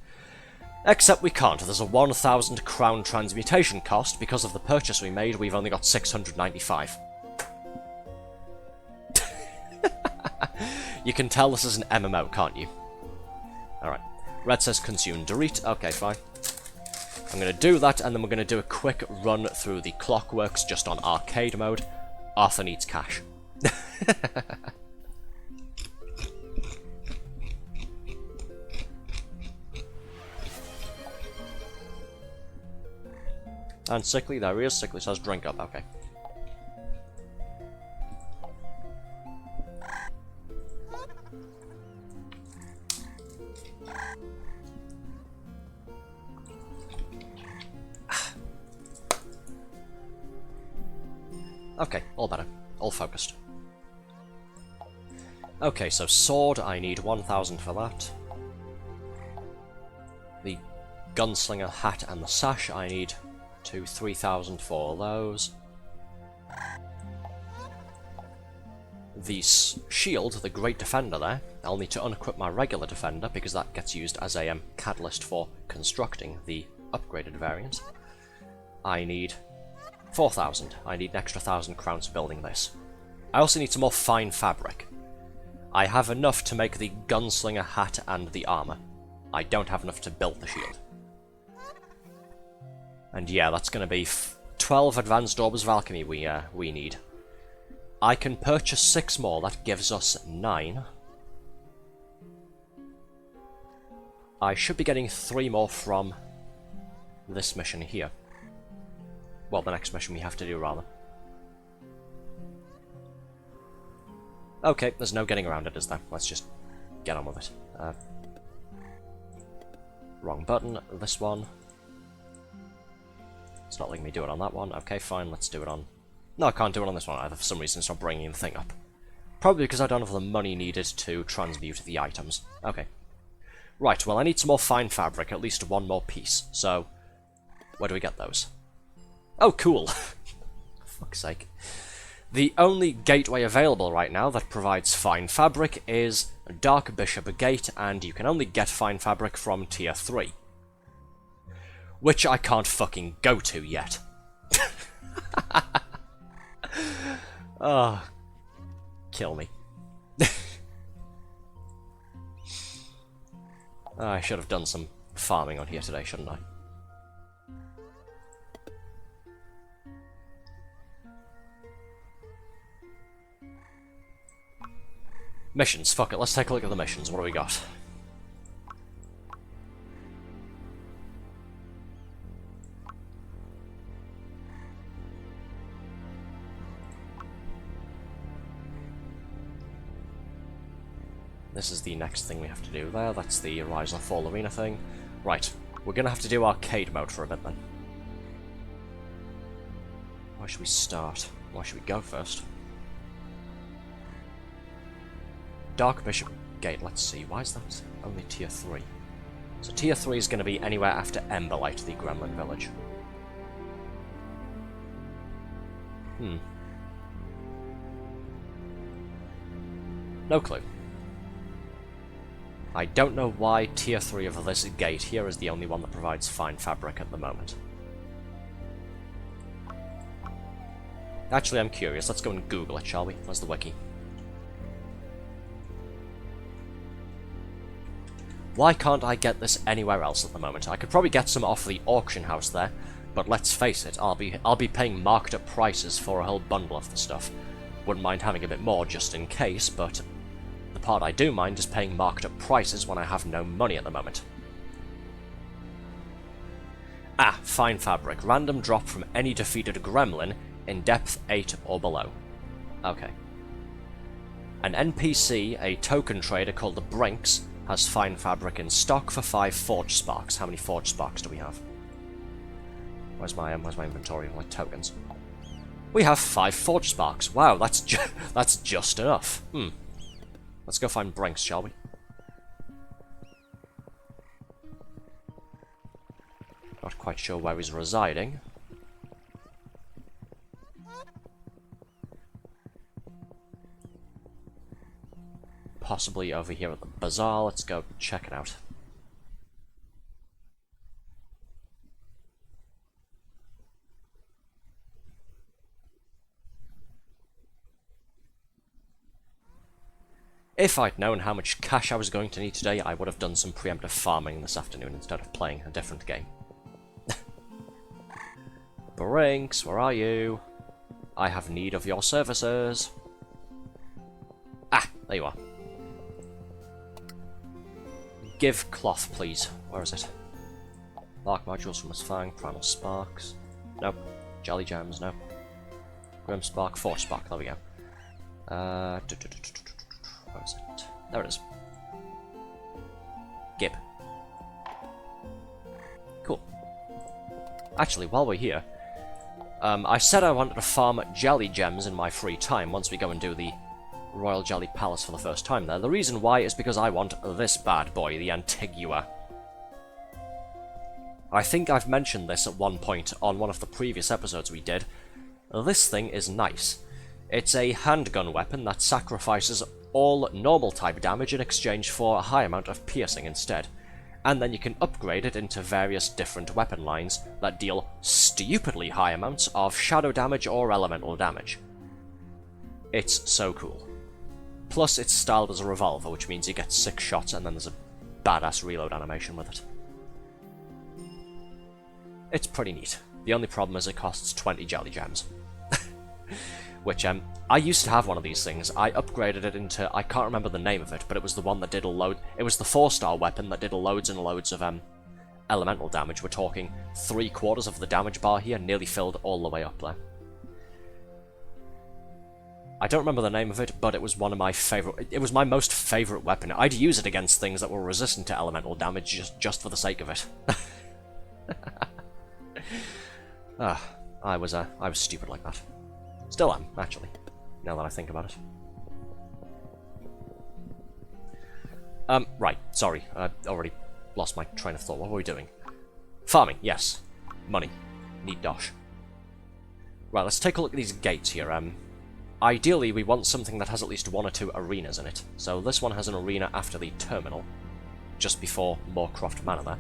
Except we can't. There's a 1,000 crown transmutation cost. Because of the purchase we made, we've only got 695. You can tell this is an MMO, can't you? Alright. Red says consume Dorit. Okay, fine. I'm going to do that, and then we're going to do a quick run through the clockworks just on arcade mode. Arthur needs cash. And Sickly, there he is. Sickly says drink up, okay. Okay, all better. All focused. Okay, so sword, I need 1,000 for that. The gunslinger hat and the sash. I need 3,000 for those. The shield, the Great Defender there, I'll need to unequip my regular Defender because that gets used as a catalyst for constructing the upgraded variant. I need 4,000. I need an extra 1,000 crowns for building this. I also need some more fine fabric. I have enough to make the gunslinger hat and the armor. I don't have enough to build the shield. And yeah, that's going to be 12 advanced orbs of alchemy we need. I can purchase 6 more, that gives us 9. I should be getting 3 more from this mission here. Well, the next mission we have to do, rather. Okay, there's no getting around it, is there? Let's just get on with it. Wrong button, this one. It's not letting me do it on that one. Okay, fine, let's do it on... No, I can't do it on this one either. For some reason it's not bringing the thing up. Probably because I don't have the money needed to transmute the items. Okay. Right, well I need some more fine fabric, at least 1 more piece. So, where do we get those? Oh, cool! Fuck's sake. The only gateway available right now that provides fine fabric is Dark Bishop Gate, and you can only get fine fabric from Tier 3. Which I can't fucking go to yet. Oh, kill me. I should have done some farming on here today, shouldn't I? Missions, fuck it, let's take a look at the missions. What do we got? This is the next thing we have to do there. That's the Rise or Fall Arena thing. Right, we're gonna have to do arcade mode for a bit then. Where should we start? Where should we go first? Dark Bishop Gate, let's see. Why is that only Tier 3? So Tier 3 is going to be anywhere after Emberlight, the Gremlin Village. No clue. I don't know why Tier 3 of this gate here is the only one that provides fine fabric at the moment. Actually, I'm curious. Let's go and Google it, shall we? Where's the wiki? Why can't I get this anywhere else at the moment? I could probably get some off the auction house there, but let's face it, I'll be paying marked up prices for a whole bundle of the stuff. Wouldn't mind having a bit more just in case, but the part I do mind is paying marked up prices when I have no money at the moment. Ah, fine fabric. Random drop from any defeated gremlin in depth 8 or below. Okay. An NPC, a token trader called the Brinks, has fine fabric in stock for 5 forge sparks. How many forge sparks do we have? Where's my inventory of like tokens? We have 5 forge sparks. Wow, that's just enough. Let's go find Brinks, shall we? Not quite sure where he's residing. Possibly over here at the bazaar. Let's go check it out. If I'd known how much cash I was going to need today, I would have done some preemptive farming this afternoon instead of playing a different game. Brinks, where are you? I have need of your services. Ah, there you are. Give cloth, please. Where is it? Lark modules from his fang, primal sparks. Nope. Jelly gems, no. Grim spark, forge spark, there we go. Where is it? There it is. Gib. Cool. Actually, while we're here, I said I wanted to farm jelly gems in my free time once we go and do the Royal Jelly Palace for the first time there. The reason why is because I want this bad boy, the Antigua. I think I've mentioned this at one point on one of the previous episodes we did. This thing is nice. It's a handgun weapon that sacrifices all normal type damage in exchange for a high amount of piercing instead. And then you can upgrade it into various different weapon lines that deal stupidly high amounts of shadow damage or elemental damage. It's so cool. Plus, it's styled as a revolver, which means you get 6 shots and then there's a badass reload animation with it. It's pretty neat. The only problem is it costs 20 jelly gems. Which, I used to have one of these things. I upgraded it into, I can't remember the name of it, but it was the one that did a load, it was the 4-star weapon that did loads and loads of, elemental damage. We're talking 3/4 of the damage bar here, nearly filled all the way up there. I don't remember the name of it, but it was one of my favourite, it was my most favourite weapon. I'd use it against things that were resistant to elemental damage just for the sake of it. I was stupid like that. Still am, actually, now that I think about it. Right, sorry, I already lost my train of thought. What were we doing? Farming, yes. Money. Need dosh. Right, let's take a look at these gates here. Ideally, we want something that has at least 1 or 2 arenas in it. So this one has an arena after the terminal, just before Moorcroft Manor there.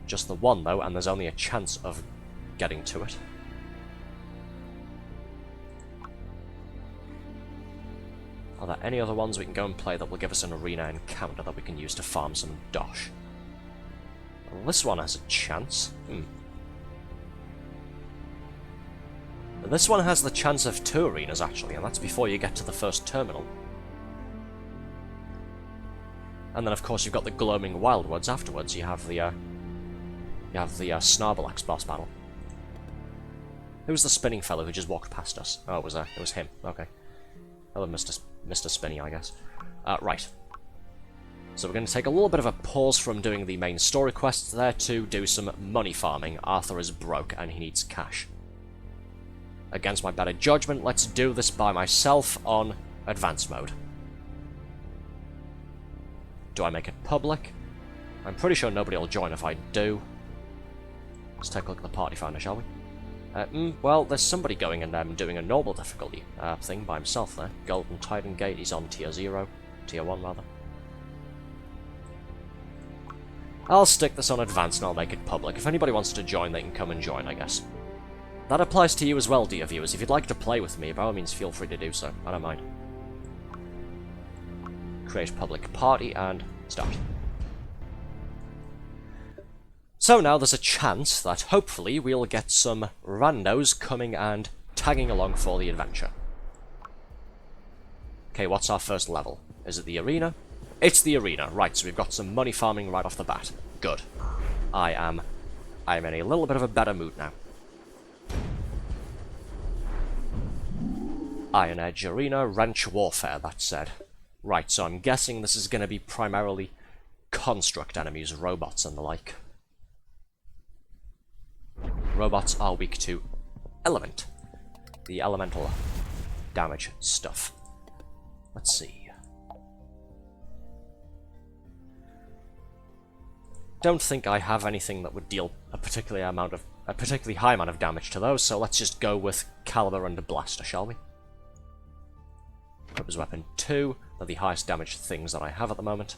Just the one, though, and there's only a chance of getting to it. Are there any other ones we can go and play that will give us an arena encounter that we can use to farm some dosh? Well, this one has a chance. This one has the chance of 2 arenas, actually, and that's before you get to the first terminal. And then, of course, you've got the Gloaming Wildwoods afterwards. You have the Snarble boss battle. Who was the spinning fellow who just walked past us? Oh, it was him. Okay. Hello, Mr. Spinny, I guess. Right. So we're going to take a little bit of a pause from doing the main story quests there to do some money farming. Arthur is broke and he needs cash. Against my better judgment, let's do this by myself on advanced mode. Do I make it public? I'm pretty sure nobody will join if I do. Let's take a look at the party finder, shall we? Well, there's somebody going and doing a normal difficulty thing by himself there. Golden Titan Gate, he's on tier 0. Tier 1, rather. I'll stick this on advanced and I'll make it public. If anybody wants to join, they can come and join, I guess. That applies to you as well, dear viewers. If you'd like to play with me, by all means, feel free to do so. I don't mind. Create public party and start. So now there's a chance that hopefully we'll get some randos coming and tagging along for the adventure. Okay, what's our first level? Is it the arena? It's the arena, right, so we've got some money farming right off the bat. Good. I'm in a little bit of a better mood now. Iron Edge Arena, Wrench Warfare, that said. Right, so I'm guessing this is going to be primarily construct enemies, robots and the like. Robots are weak to element. The elemental damage stuff. Let's see. Don't think I have anything that would deal a particularly high amount of damage to those, so let's just go with Caliber and a Blaster, shall we? Weapons Weapon 2, they're the highest damage things that I have at the moment.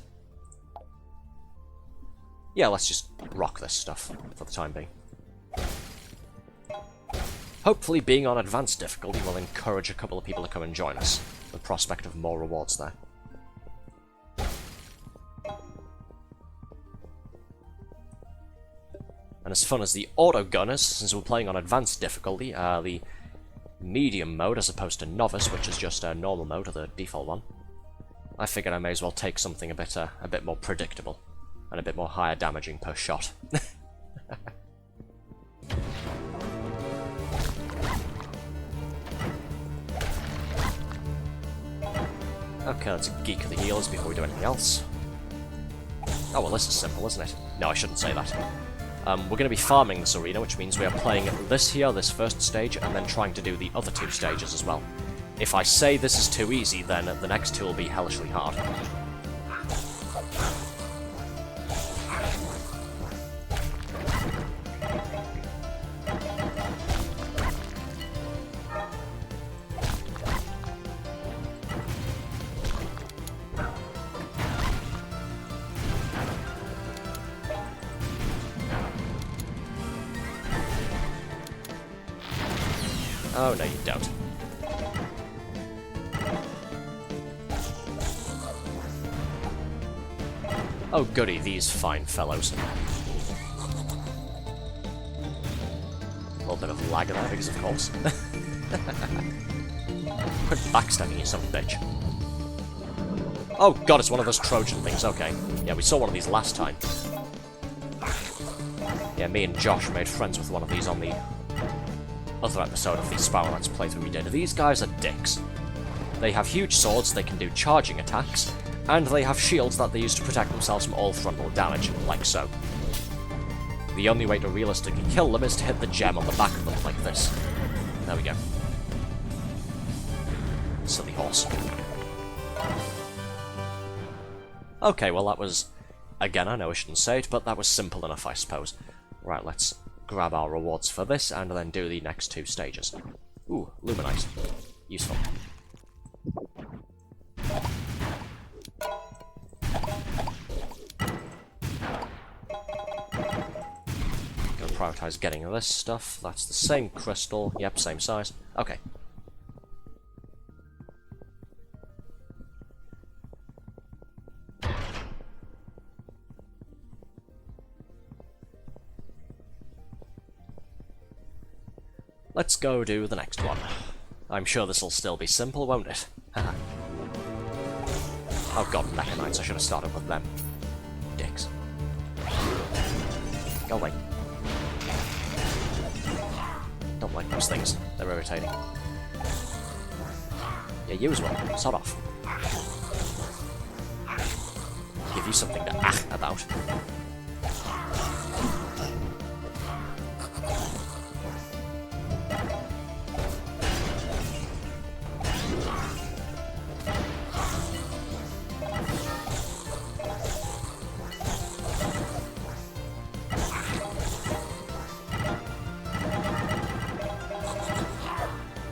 Yeah, let's just rock this stuff for the time being. Hopefully being on advanced difficulty will encourage a couple of people to come and join us. The prospect of more rewards there. And as fun as the auto gunners, since we're playing on advanced difficulty, the medium mode as opposed to novice, which is just a normal mode, or the default one, I figured I may as well take something a bit more predictable and a bit more higher damaging per shot. Okay, let's geek the heals before we do anything else. Oh, well, this is simple, isn't it? No, I shouldn't say that. We're going to be farming this arena, which means we are playing this here, this first stage, and then trying to do the other 2 stages as well. If I say this is too easy, then the next 2 will be hellishly hard. Oh, no, you don't. Oh, goody, these fine fellows. A little bit of lag there, because of course. Quit backstabbing, you son of a bitch. Oh god, it's one of those Trojan things, okay. Yeah, we saw one of these last time. Yeah, me and Josh made friends with one of these on the other episode of the Spiral Knights playthrough we did. These guys are dicks. They have huge swords, they can do charging attacks, and they have shields that they use to protect themselves from all frontal damage, like so. The only way to realistically kill them is to hit the gem on the back of them, like this. There we go. Silly horse. Okay, well that was... Again, I know I shouldn't say it, but that was simple enough, I suppose. Right, let's grab our rewards for this, and then do the next two stages. Ooh, Luminite. Useful. Gonna prioritize getting this stuff. That's the same crystal. Yep, same size. Okay. Let's go do the next one. I'm sure this'll still be simple, won't it? Oh god, Mecha Knights, I should have started with them. Dicks. Go away. Don't like those things. They're irritating. Yeah, you as well. Sod off. Give you something to about.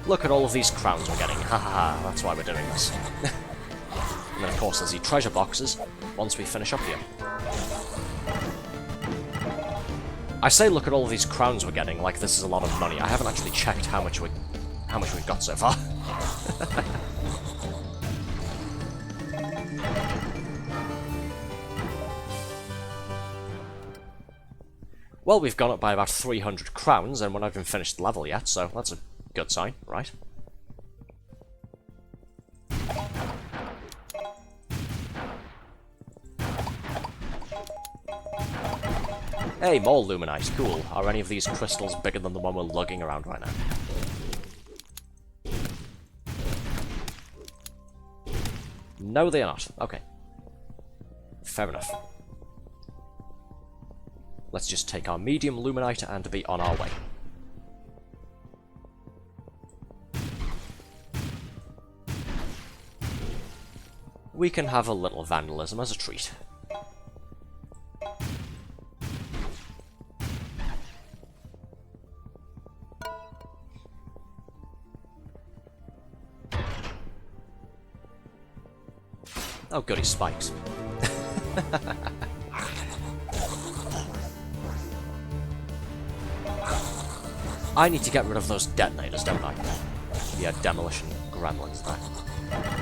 Look at all of these crowns we're getting. Haha, that's why we're doing this. And then of course there's the treasure boxes once we finish up here. I say look at all of these crowns we're getting like this is a lot of money. I haven't actually checked how much we've got so far. Well, we've gone up by about 300 crowns and we're not even finished the level yet, so that's a good sign, right? Hey, more Luminite, cool. Are any of these crystals bigger than the one we're lugging around right now? No, they are not. Okay. Fair enough. Let's just take our medium Luminite and be on our way. We can have a little vandalism as a treat. Oh goody, spikes. I need to get rid of those detonators, don't I? Yeah, demolition gremlins there.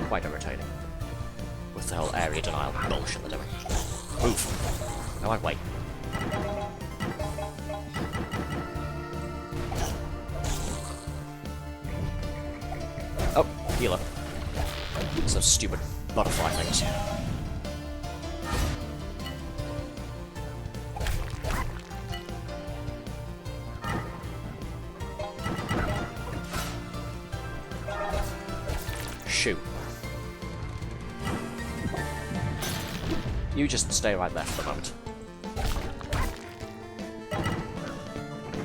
Quite irritating. With the whole area denial bullshit they're doing. Move. No, I wait. Oh, healer. So stupid butterfly things. Shoot. You just stay right there for the moment.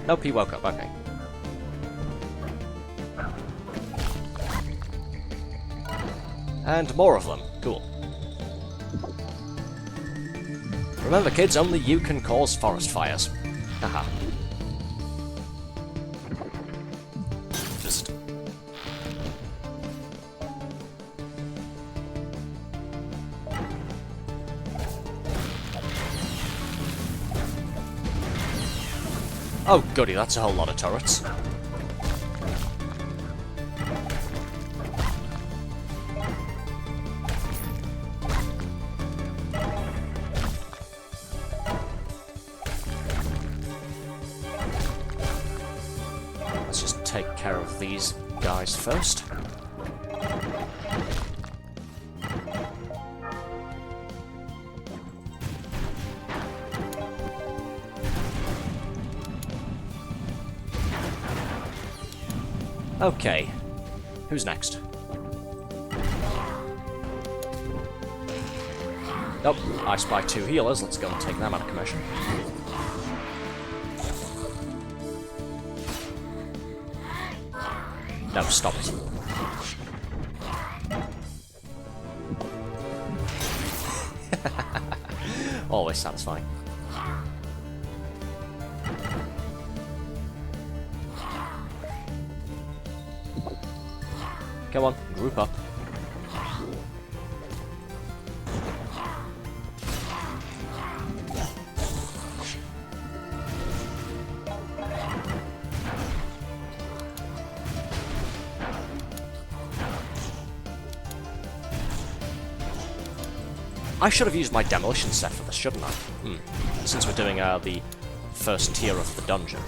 Nope, he woke up, okay. And more of them. Cool. Remember kids, only you can cause forest fires. Haha. Just... Oh goody, that's a whole lot of turrets. care of these guys first. Okay, who's next? Nope, I spy 2 healers, let's go and take them out of commission. No, stop it. Always satisfying. Come on, group up. I should have used my demolition set for this, shouldn't I? Since we're doing the first tier of the dungeon.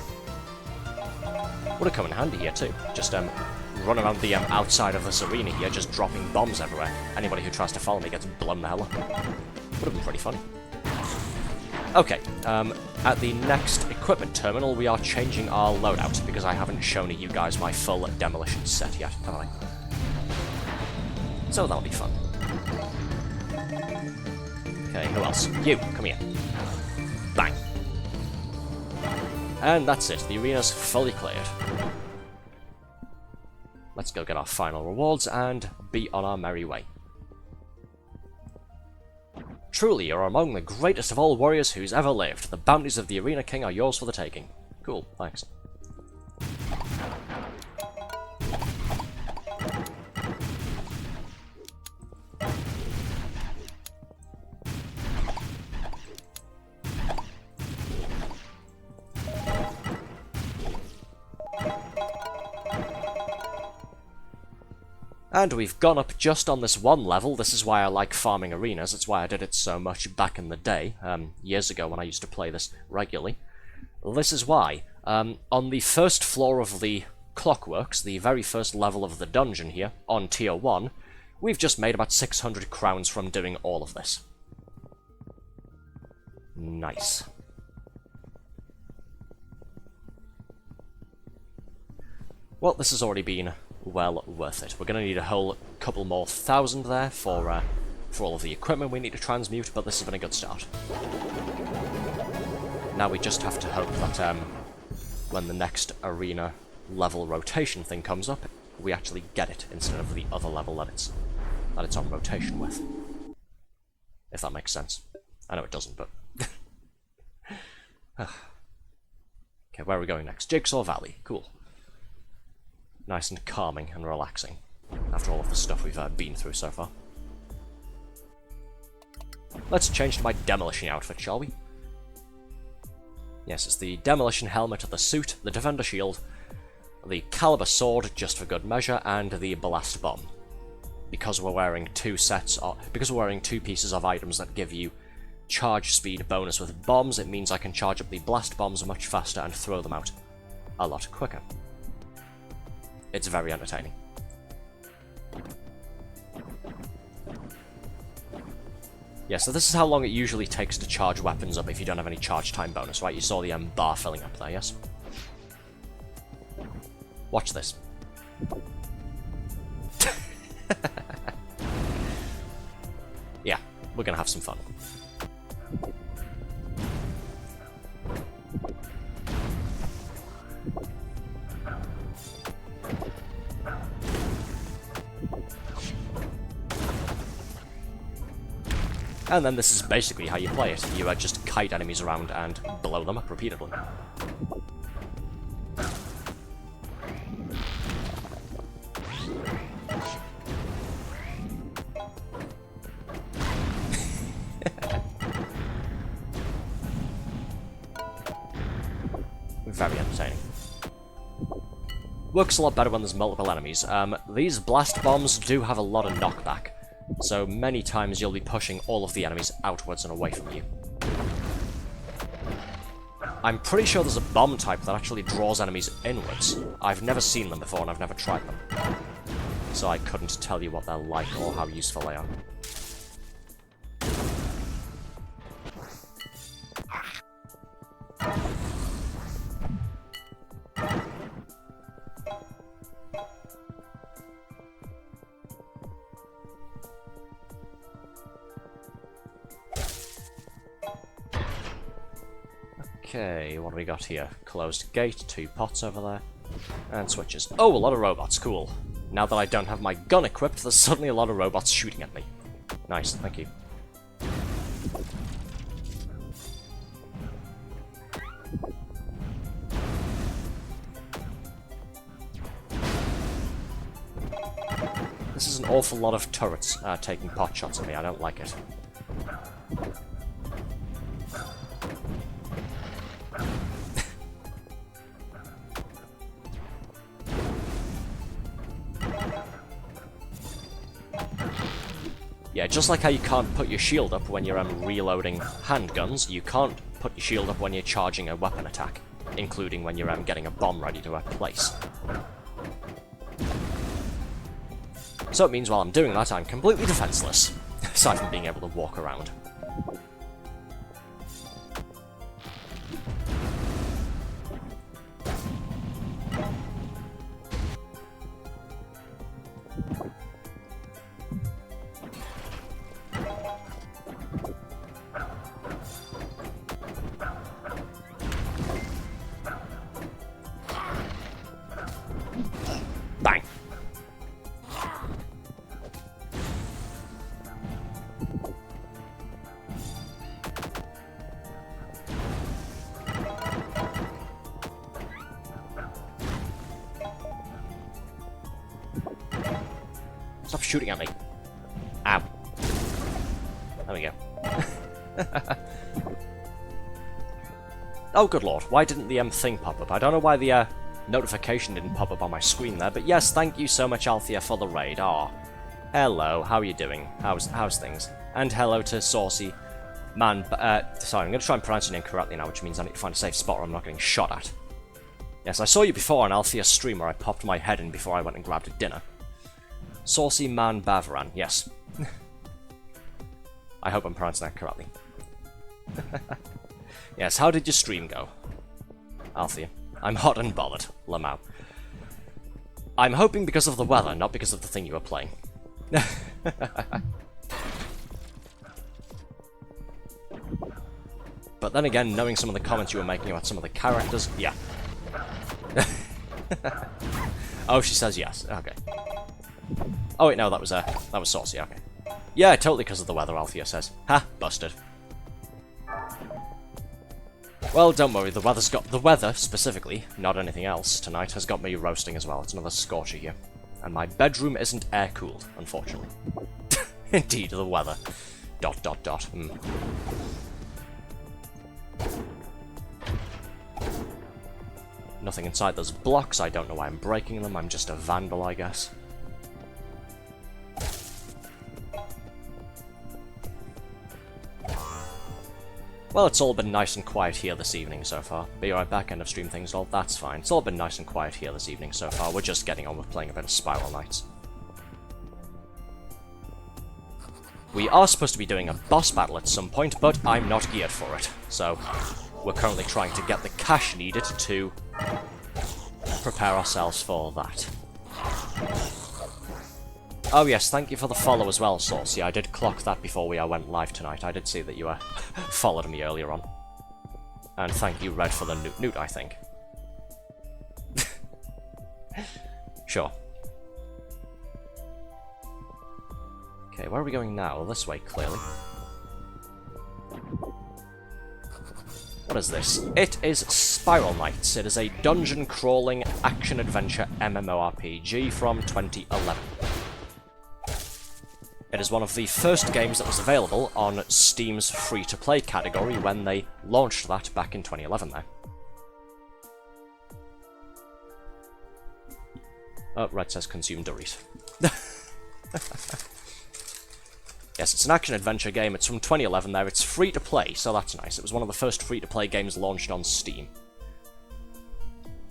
Would have come in handy here too. Just run around the outside of this arena here, just dropping bombs everywhere. Anybody who tries to follow me gets blown the hell up. Would have been pretty funny. Okay, at the next equipment terminal we are changing our loadout, because I haven't shown you guys my full demolition set yet, have I? So that'll be fun. Okay, who else? You, come here. Bang. And that's it, the arena's fully cleared. Let's go get our final rewards and be on our merry way. Truly, you're among the greatest of all warriors who's ever lived. The bounties of the Arena King are yours for the taking. Cool, thanks. And we've gone up just on this one level. This is why I like farming arenas. It's why I did it so much back in the day, years ago when I used to play this regularly. This is why. On the first floor of the Clockworks, the very first level of the dungeon here, on Tier 1, we've just made about 600 crowns from doing all of this. Nice. Well, this has already been well worth it. We're going to need a whole couple more thousand there for all of the equipment we need to transmute, but this has been a good start. Now we just have to hope that when the next arena level rotation thing comes up, we actually get it instead of the other level that it's on rotation with. If that makes sense. I know it doesn't, but... Okay, where are we going next? Jigsaw Valley. Cool. Nice and calming and relaxing, after all of the stuff we've been through so far. Let's change to my demolition outfit, shall we? Yes, it's the demolition helmet, the suit, the defender shield, the caliber sword, just for good measure, and the blast bomb. Because we're wearing two pieces of items that give you charge speed bonus with bombs, it means I can charge up the blast bombs much faster and throw them out a lot quicker. It's very entertaining. Yeah, so this is how long it usually takes to charge weapons up if you don't have any charge time bonus, right? You saw the bar filling up there, yes? Watch this. Yeah, we're gonna have some fun. And then this is basically how you play it. You just kite enemies around and blow them up repeatedly. Very entertaining. Works a lot better when there's multiple enemies. These blast bombs do have a lot of knockback. So many times you'll be pushing all of the enemies outwards and away from you. I'm pretty sure there's a bomb type that actually draws enemies inwards. I've never seen them before and I've never tried them. So I couldn't tell you what they're like or how useful they are. Okay, what do we got here? Closed gate, 2 pots over there, and switches. Oh, a lot of robots, cool. Now that I don't have my gun equipped, there's suddenly a lot of robots shooting at me. Nice, thank you. This is an awful lot of turrets taking pot shots at me, I don't like it. Yeah, just like how you can't put your shield up when you're reloading handguns, you can't put your shield up when you're charging a weapon attack, including when you're getting a bomb ready to place. So it means while I'm doing that, I'm completely defenseless, aside from being able to walk around. Bang! Stop shooting at me. Ow. There we go. Oh, good lord. Why didn't the thing pop up? I don't know why the notification didn't pop up on my screen there, but yes, thank you so much, Althea, for the raid. Ah, hello, how are you doing? How's things? And hello to Saucy Man. Sorry, I'm going to try and pronounce your name correctly now, which means I need to find a safe spot where I'm not getting shot at. Yes, I saw you before on Althea's stream where I popped my head in before I went and grabbed a dinner. Saucy Man Bavaran, yes. I hope I'm pronouncing that correctly. Yes, how did your stream go? Althea. I'm hot and bothered. Lamau. I'm hoping because of the weather, not because of the thing you were playing. But then again, knowing some of the comments you were making about some of the characters, yeah. Oh, she says yes. Okay. Oh wait, no, that was Saucy. Okay. Yeah, totally because of the weather, Althea says. Ha, busted. Well, don't worry, the weather, specifically, not anything else, tonight has got me roasting as well. It's another scorcher here. And my bedroom isn't air-cooled, unfortunately. Indeed, the weather. ... Nothing inside those blocks, I don't know why I'm breaking them, I'm just a vandal, I guess. Well, it's all been nice and quiet here this evening so far. Be right back, end of stream things, all that's fine. It's all been nice and quiet here this evening so far. We're just getting on with playing a bit of Spiral Knights. We are supposed to be doing a boss battle at some point, but I'm not geared for it. So, we're currently trying to get the cash needed to prepare ourselves for that. Oh yes, thank you for the follow as well, Saucy. I did clock that before we went live tonight. I did see that you followed me earlier on. And thank you, Red, for the newt, I think. Sure. Okay, where are we going now? This way, clearly. What is this? It is Spiral Knights. It is a dungeon-crawling action-adventure MMORPG from 2011. It is one of the first games that was available on Steam's free-to-play category when they launched that back in 2011 there. Oh, Red says consume Dorit. Yes, it's an action-adventure game. It's from 2011 there. It's free to play, so that's nice. It was one of the first free-to-play games launched on Steam.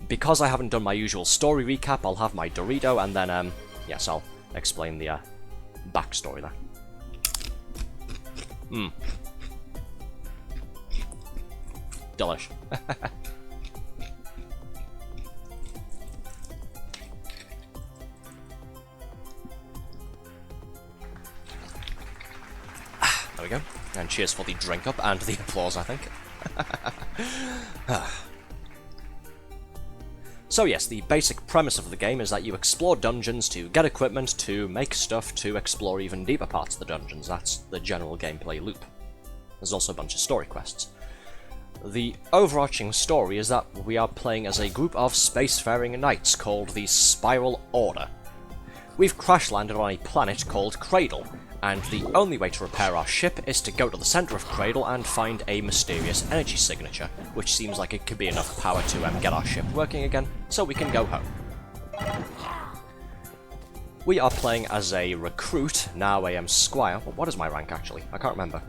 Because I haven't done my usual story recap, I'll have my Dorito, and then, yes, I'll explain the, backstory there. Delish. There we go. And cheers for the drink up and the applause, I think. So yes, the basic premise of the game is that you explore dungeons to get equipment, to make stuff, to explore even deeper parts of the dungeons. That's the general gameplay loop. There's also a bunch of story quests. The overarching story is that we are playing as a group of spacefaring knights called the Spiral Order. We've crash-landed on a planet called Cradle, and the only way to repair our ship is to go to the center of Cradle and find a mysterious energy signature, which seems like it could be enough power to get our ship working again, so we can go home. We are playing as a recruit, now a squire. What is my rank actually? I can't remember.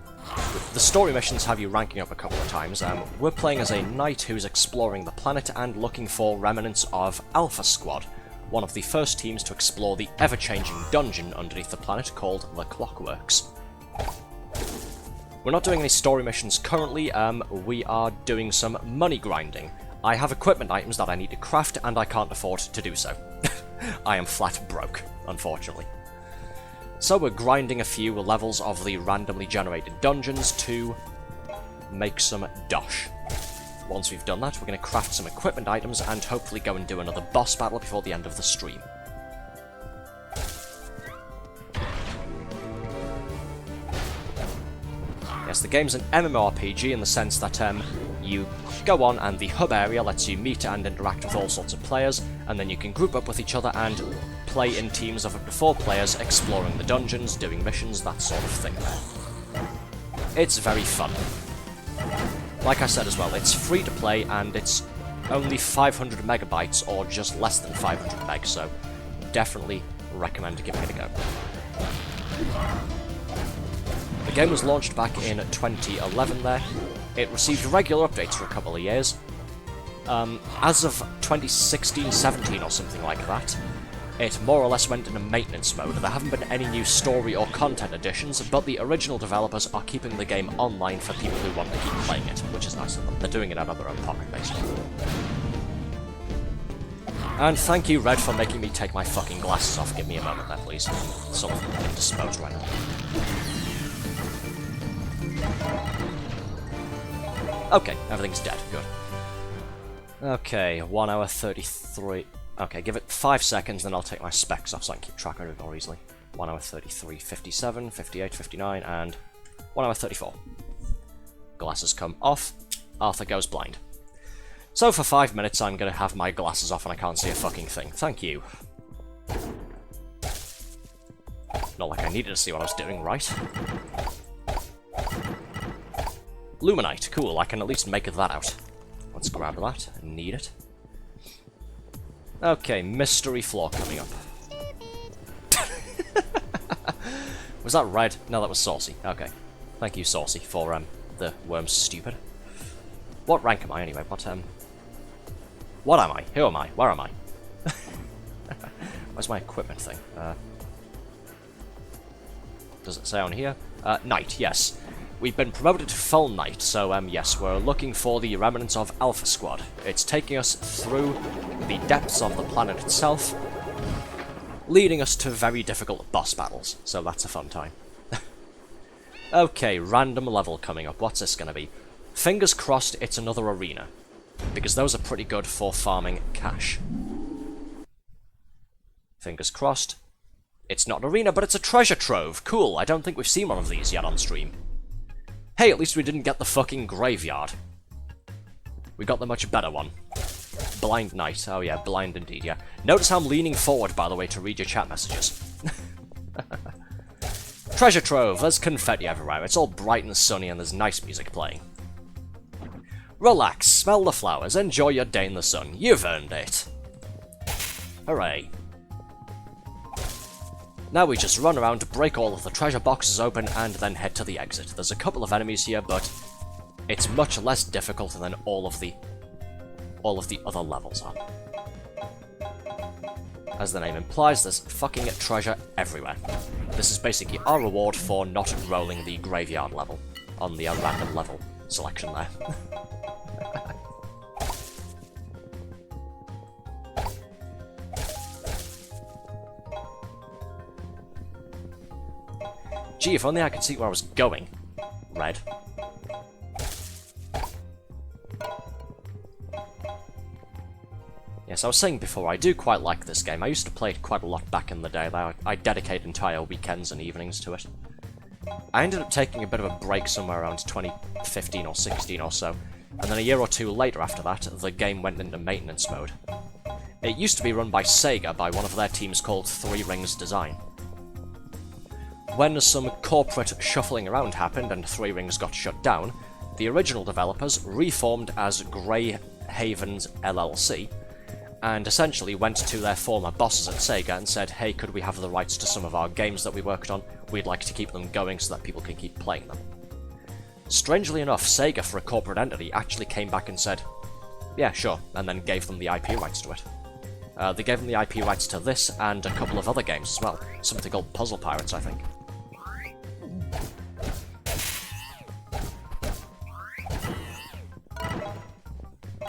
The story missions have you ranking up a couple of times. We're playing as a knight who's exploring the planet and looking for remnants of Alpha Squad, one of the first teams to explore the ever-changing dungeon underneath the planet called the Clockworks. We're not doing any story missions currently, we are doing some money grinding. I have equipment items that I need to craft, and I can't afford to do so. I am flat broke, unfortunately. So we're grinding a few levels of the randomly generated dungeons to make some dosh. Once we've done that, we're going to craft some equipment items and hopefully go and do another boss battle before the end of the stream. Yes, the game's an MMORPG in the sense that you go on and the hub area lets you meet and interact with all sorts of players, and then you can group up with each other and play in teams of up to 4 players, exploring the dungeons, doing missions, that sort of thing. It's very fun. Like I said as well, it's free to play and it's only 500 megabytes or just less than 500 megs, so definitely recommend giving it a go. The game was launched back in 2011 there. It received regular updates for a couple of years. As of 2016-17 or something like that, it more or less went into maintenance mode. There haven't been any new story or content additions, but the original developers are keeping the game online for people who want to keep playing it, which is nice of them. They're doing it out of their own pocket, basically. And thank you, Red, for making me take my fucking glasses off. Give me a moment there, please. Some of them are indisposed right now. Okay, everything's dead. Good. Okay, 1 hour 33... Okay, give it 5 seconds, then I'll take my specs off so I can keep track of it more easily. 1 hour 33, 57, 58, 59, and 1 hour 34. Glasses come off. Arthur goes blind. So for 5 minutes I'm gonna have my glasses off and I can't see a fucking thing. Thank you. Not like I needed to see what I was doing, right? Luminite, cool, I can at least make that out. Let's grab that, need it. Okay, mystery floor coming up. Was that Red? No, that was Saucy. Okay. Thank you, Saucy, for, the worm's stupid. What rank am I, anyway? What am I? Who am I? Where am I? Where's my equipment thing? Does it say on here? Knight, yes. We've been promoted to full knight, so, yes, we're looking for the remnants of Alpha Squad. It's taking us through the depths of the planet itself, leading us to very difficult boss battles, so that's a fun time. Okay, random level coming up. What's this gonna be? Fingers crossed it's another arena, because those are pretty good for farming cash. Fingers crossed. It's not an arena, but it's a treasure trove. Cool, I don't think we've seen one of these yet on stream. Hey, at least we didn't get the fucking graveyard. We got the much better one. Blind Knight. Oh yeah, blind indeed, yeah. Notice how I'm leaning forward, by the way, to read your chat messages. Treasure trove. There's confetti everywhere. It's all bright and sunny and there's nice music playing. Relax, smell the flowers, enjoy your day in the sun. You've earned it. Hooray. Now we just run around, break all of the treasure boxes open, and then head to the exit. There's a couple of enemies here, but it's much less difficult than all of the other levels are. As the name implies, there's fucking treasure everywhere. This is basically our reward for not rolling the graveyard level on the random level selection there. Gee, if only I could see where I was going. Red. Yes, I was saying before, I do quite like this game. I used to play it quite a lot back in the day. I dedicate entire weekends and evenings to it. I ended up taking a bit of a break somewhere around 2015 or 16 or so, and then a year or two later after that, the game went into maintenance mode. It used to be run by Sega by one of their teams called 3 Rings Design. When some corporate shuffling around happened and 3 Rings got shut down, the original developers reformed as Grey Havens LLC, and essentially went to their former bosses at Sega and said, hey, could we have the rights to some of our games that we worked on? We'd like to keep them going so that people can keep playing them. Strangely enough, Sega, for a corporate entity, actually came back and said, yeah, sure, and then gave them the IP rights to it. They gave them the IP rights to this and a couple of other games as well, something called Puzzle Pirates, I think.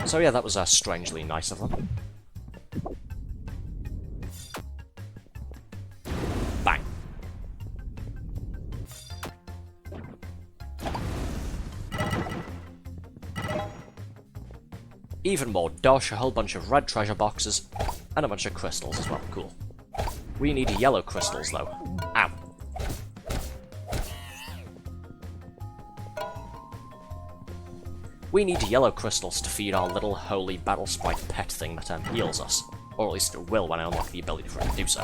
So yeah, that was strangely nice of them. Bang. Even more dosh, a whole bunch of red treasure boxes, and a bunch of crystals as well. Cool. We need yellow crystals though. Ow. We need yellow crystals to feed our little holy battle sprite pet thing that heals us. Or at least it will when I unlock the ability for it to do so.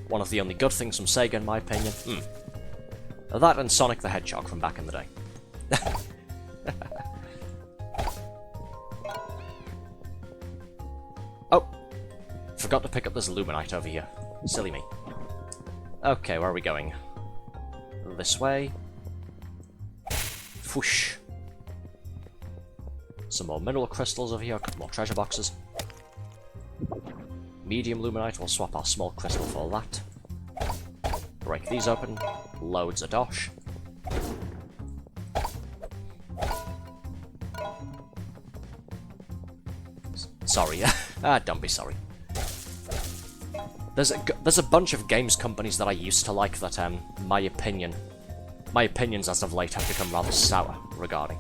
One of the only good things from Sega, in my opinion. That and Sonic the Hedgehog from back in the day. Oh! Forgot to pick up this Luminite over here. Silly me. Okay, where are we going? This way. Whoosh. Some more mineral crystals over here, a couple more treasure boxes. Medium Luminite, we'll swap our small crystal for that. Break these open. Loads of dosh. Sorry. Don't be sorry. There's a bunch of games companies that I used to like that my opinions as of late have become rather sour regarding.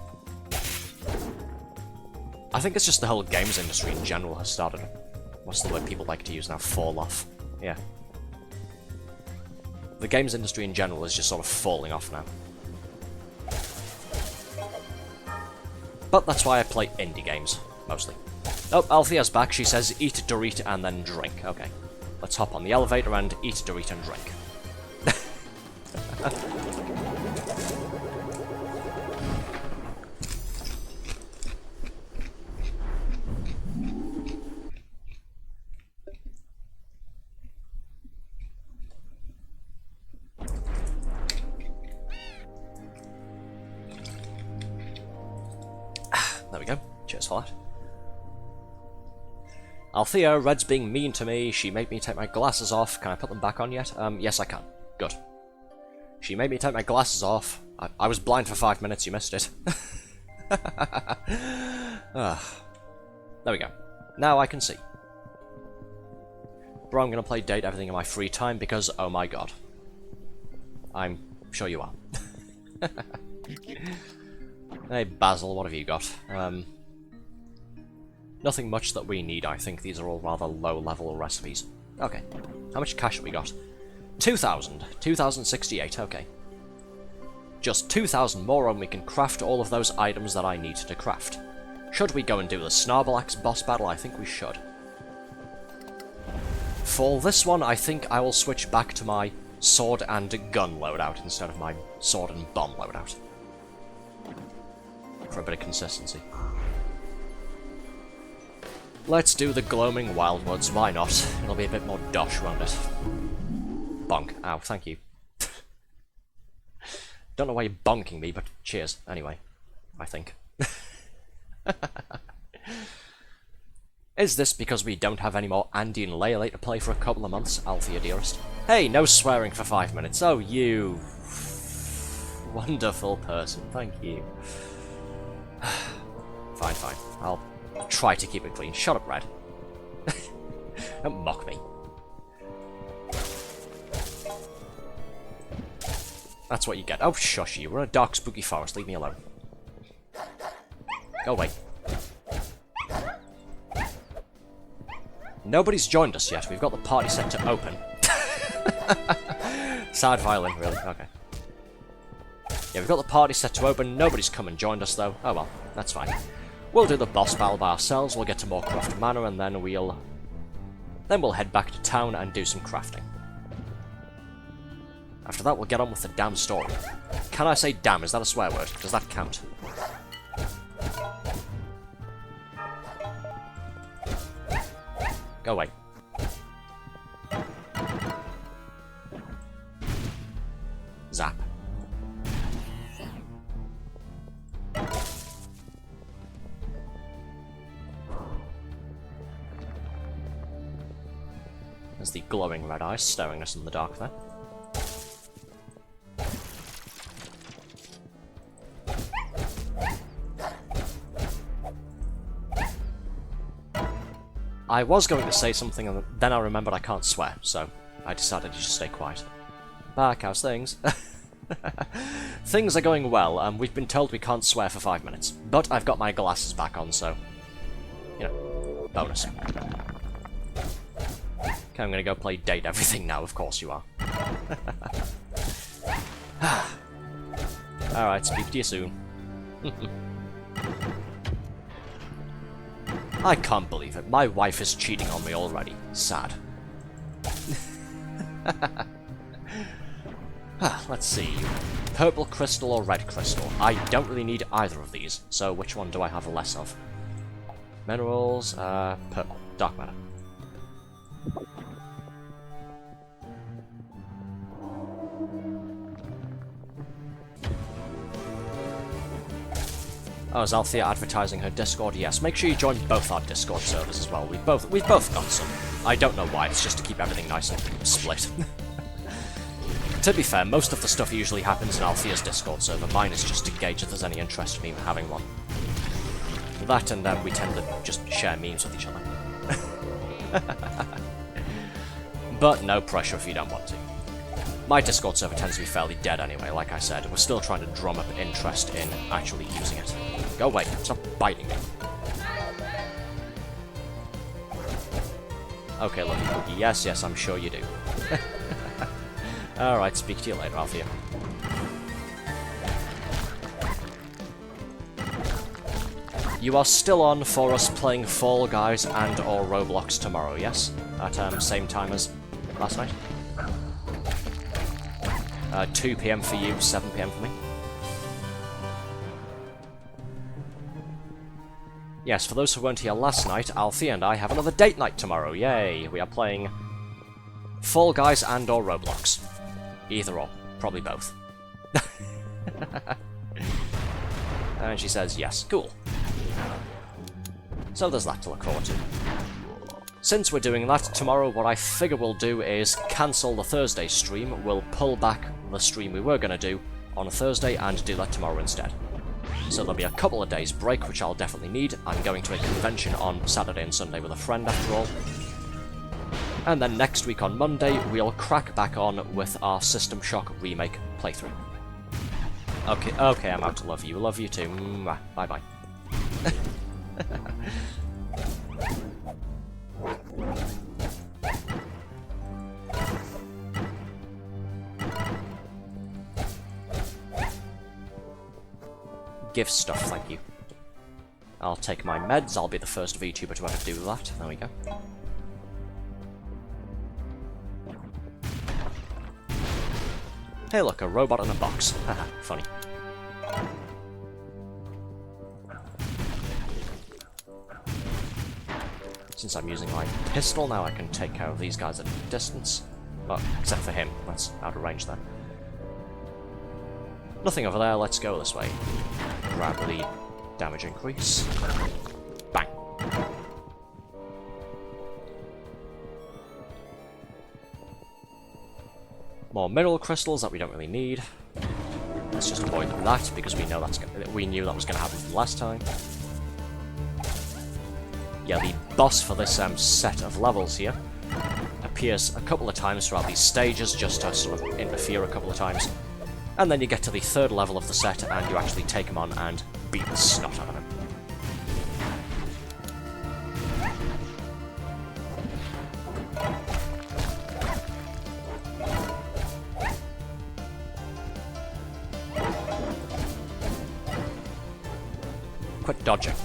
I think it's just the whole games industry in general has started, what's the word people like to use now, fall off. Yeah. The games industry in general is just sort of falling off now. But that's why I play indie games, mostly. Oh, Althea's back. She says eat, Dorit, and then drink. Okay. Let's hop on the elevator and eat, Dorit, and drink. There we go. Cheers for that. Althea, Red's being mean to me. She made me take my glasses off. Can I put them back on yet? Yes, I can. Good. She made me take my glasses off. I was blind for 5 minutes. You missed it. There we go. Now I can see. Bro, I'm gonna play Date Everything in my free time because, oh my god. I'm sure you are. Hey, Basil, what have you got? Nothing much that we need, I think. These are all rather low-level recipes. Okay. How much cash have we got? 2,000. 2,068, okay. Just 2,000 more and we can craft all of those items that I need to craft. Should we go and do the Snarble boss battle? I think we should. For this one, I think I will switch back to my sword and gun loadout instead of my sword and bomb loadout. For a bit of consistency. Let's do the gloaming wildwoods, why not? It'll be a bit more dosh, won't it? Bonk. Ow, thank you. Don't know why you're bonking me, but cheers, anyway. I think. Is this because we don't have any more Andy and Leia to play for a couple of months, Althea dearest? Hey, no swearing for 5 minutes. Oh, you wonderful person. Thank you. Fine, fine. I'll try to keep it clean. Shut up, Red. Don't mock me. That's what you get. Oh, shush you. We're in a dark, spooky forest. Leave me alone. Go away. Nobody's joined us yet. We've got the party set to open. Sad violin, really. Okay. Yeah, we've got the party set to open. Nobody's come and joined us, though. Oh well, that's fine. We'll do the boss battle by ourselves. We'll get to Moorcroft Manor, and then we'll head back to town and do some crafting. After that, we'll get on with the damn story. Can I say damn? Is that a swear word? Does that count? Go away. Zap. There's the glowing red eyes staring us in the dark there. I was going to say something, and then I remembered I can't swear, so I decided to just stay quiet. Back, how's things? Things are going well, we've been told we can't swear for 5 minutes. But I've got my glasses back on, so, you know, bonus. Okay, I'm gonna go play Date Everything now, of course you are. Alright, speak to you soon. I can't believe it. My wife is cheating on me already. Sad. Let's see. Purple crystal or red crystal? I don't really need either of these, so which one do I have less of? Minerals, purple. Dark matter. Oh, is Althea advertising her Discord? Yes. Make sure you join both our Discord servers as well. We've both got some. I don't know why, it's just to keep everything nice and split. To be fair, most of the stuff usually happens in Althea's Discord server. Mine is just to gauge if there's any interest in me having one. That and we tend to just share memes with each other. But no pressure if you don't want to. My Discord server tends to be fairly dead anyway, like I said. We're still trying to drum up interest in actually using it. Go away, stop biting me. Okay, Lucky Cookie, yes, yes, I'm sure you do. Alright, speak to you later, Althea. You are still on for us playing Fall Guys and or Roblox tomorrow, yes? At same time as last night? 2 PM for you, 7 PM for me. Yes, for those who weren't here last night, Althea and I have another date night tomorrow, yay! We are playing Fall Guys and or Roblox. Either or, probably both. And she says yes, cool. So there's that to look forward to. Since we're doing that, tomorrow what I figure we'll do is cancel the Thursday stream, we'll pull back the stream we were going to do on a Thursday and do that tomorrow instead. So there'll be a couple of days break, which I'll definitely need. I'm going to a convention on Saturday and Sunday with a friend after all. And then next week on Monday, we'll crack back on with our System Shock Remake playthrough. Okay, I'm out to love you. Love you too. Mwah. Bye-bye. Give stuff, thank you. I'll take my meds, I'll be the first VTuber to ever do that. There we go. Hey look, a robot in a box. Haha, funny. Since I'm using my pistol now, I can take care of these guys at a distance. Well, except for him. That's out of range then. Nothing over there, let's go this way. Grab the damage increase. Bang. More mineral crystals that we don't really need. Let's just avoid that because we know we knew that was going to happen from last time. Yeah, the boss for this set of levels here appears a couple of times throughout these stages, just to sort of interfere a couple of times. And then you get to the third level of the set and you actually take him on and beat the snot out of him. Quit dodging.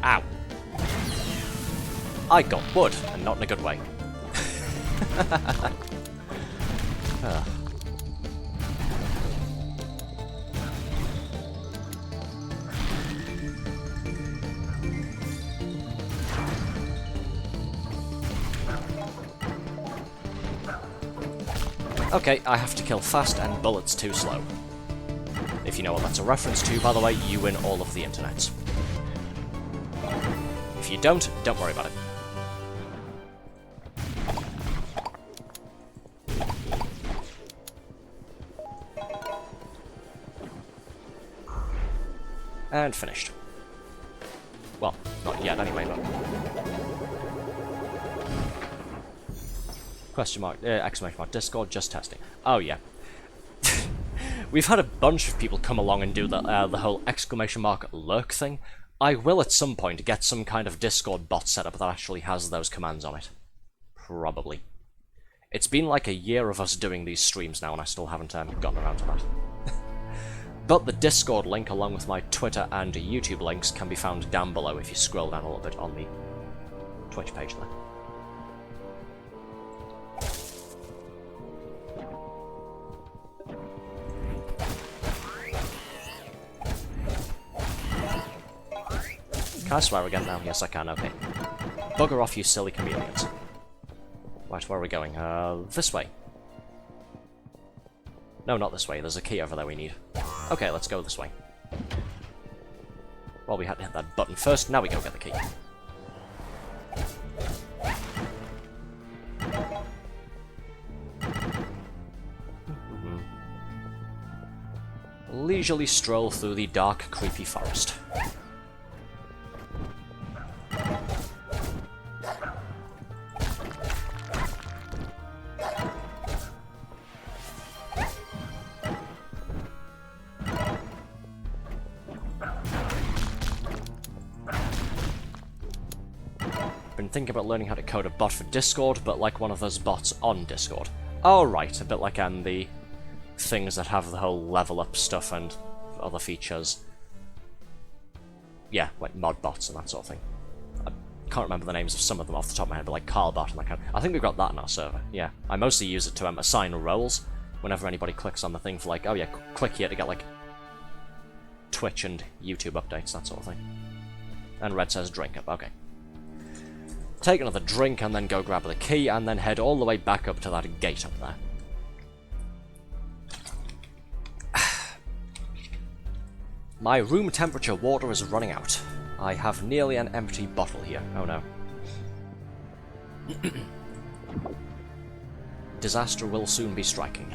Ow. I got wood, and not in a good way. Okay, I have to kill fast and bullets too slow. If you know what that's a reference to, by the way, you win all of the internets. If you don't worry about it. And finished. Well, not yet anyway, but... Question mark, exclamation mark, Discord, just testing. Oh yeah. We've had a bunch of people come along and do the whole exclamation mark lurk thing. I will at some point get some kind of Discord bot set up that actually has those commands on it. Probably. It's been like a year of us doing these streams now and I still haven't gotten around to that. But the Discord link along with my Twitter and YouTube links can be found down below if you scroll down a little bit on the Twitch page there. Can I swear again now? Yes, I can, okay. Bugger off, you silly chameleons. Right, where are we going? This way. No, not this way. There's a key over there we need. Okay, let's go this way. Well, we had to hit that button first, now we go get the key. Leisurely stroll through the dark, creepy forest. Been thinking about learning how to code a bot for Discord, but like one of those bots on Discord. Oh right, a bit like the things that have the whole level up stuff and other features. Yeah, like mod bots and that sort of thing. I can't remember the names of some of them off the top of my head, but like Carlbot and that kind of... I think we've got that in our server, yeah. I mostly use it to assign roles whenever anybody clicks on the thing for like, oh yeah, click here to get like Twitch and YouTube updates, that sort of thing. And Red says drink up, okay. Take another drink and then go grab the key and then head all the way back up to that gate up there. My room temperature water is running out. I have nearly an empty bottle here. Oh no. Disaster will soon be striking.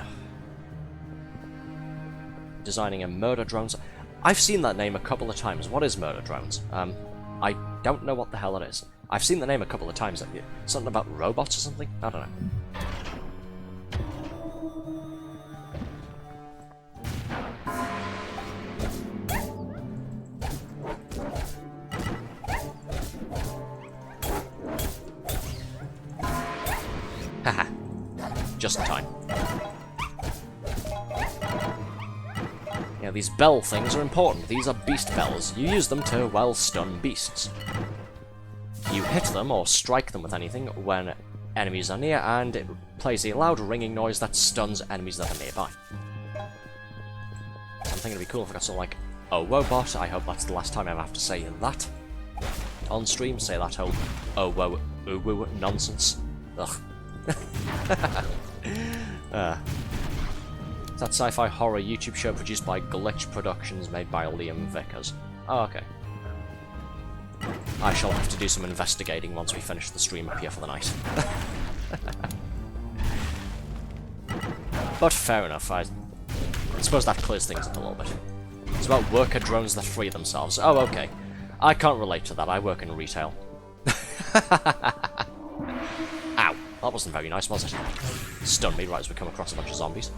Designing a murder drones. I've seen that name a couple of times. What is murder drones? I don't know what the hell it is. I've seen the name a couple of times. Something about robots or something? I don't know. Haha. Just in time. Yeah, these bell things are important. These are beast bells. You use them to, well, stun beasts. You hit them or strike them with anything when enemies are near, and it plays a loud ringing noise that stuns enemies that are nearby. I'm thinking it'd be cool if I got something like, oh, Wobot. I hope that's the last time I ever have to say that on stream. Say that whole oh, whoa, ooh, woo nonsense. Ugh. It's that sci-fi horror YouTube show produced by Glitch Productions, made by Liam Vickers. Oh, okay. I shall have to do some investigating once we finish the stream up here for the night. But fair enough, I suppose that clears things up a little bit. It's about worker drones that free themselves. Oh, okay. I can't relate to that, I work in retail. Ow, that wasn't very nice, was it? Stunned me right as we come across a bunch of zombies.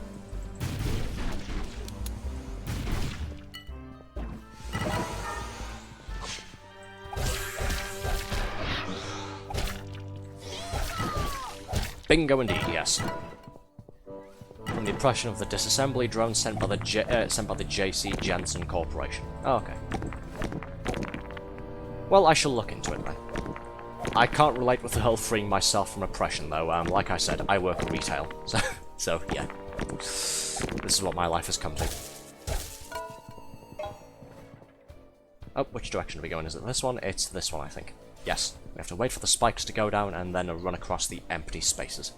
Bingo indeed, yes. From the impression of the disassembly drone sent by the J.C. Jensen Corporation. Oh, okay. Well, I shall look into it then. I can't relate with the whole freeing myself from oppression, though. Like I said, I work in retail, so yeah. This is what my life has come to. Oh, which direction are we going? Is it this one? It's this one, I think. Yes. We have to wait for the spikes to go down and then run across the empty spaces.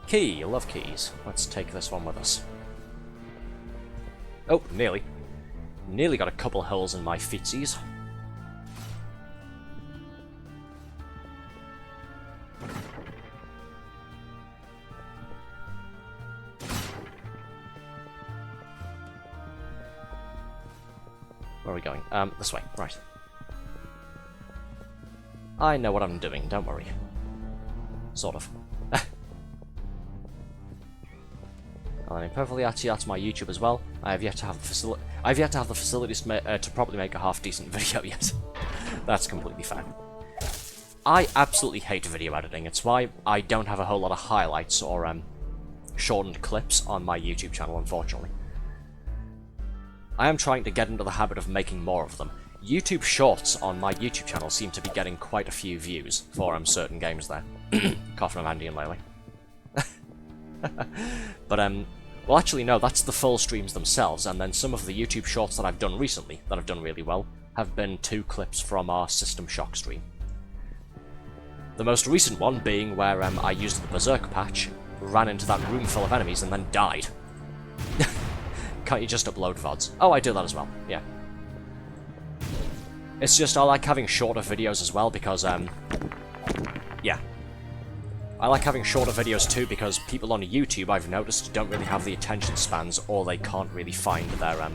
Key! Love keys. Let's take this one with us. Oh, nearly. Nearly got a couple holes in my feetsies. Where are we going? This way. Right. I know what I'm doing, don't worry. Sort of. I mean, perfectly actually, that's my YouTube as well. I have yet to have the facilities to properly make a half-decent video yet. That's completely fine. I absolutely hate video editing. It's why I don't have a whole lot of highlights or shortened clips on my YouTube channel, unfortunately. I am trying to get into the habit of making more of them. YouTube Shorts on my YouTube channel seem to be getting quite a few views for certain games there. Coughing of Andy and Laley. But, well actually no, that's the full streams themselves, and then some of the YouTube Shorts that I've done recently, that have done really well, have been 2 clips from our System Shock stream. The most recent one being where I used the Berserk patch, ran into that room full of enemies, and then died. Can't you just upload VODs? Oh, I do that as well, yeah. It's just I like having shorter videos as well because, yeah. I like having shorter videos too because people on YouTube, I've noticed, don't really have the attention spans, or they can't really find their,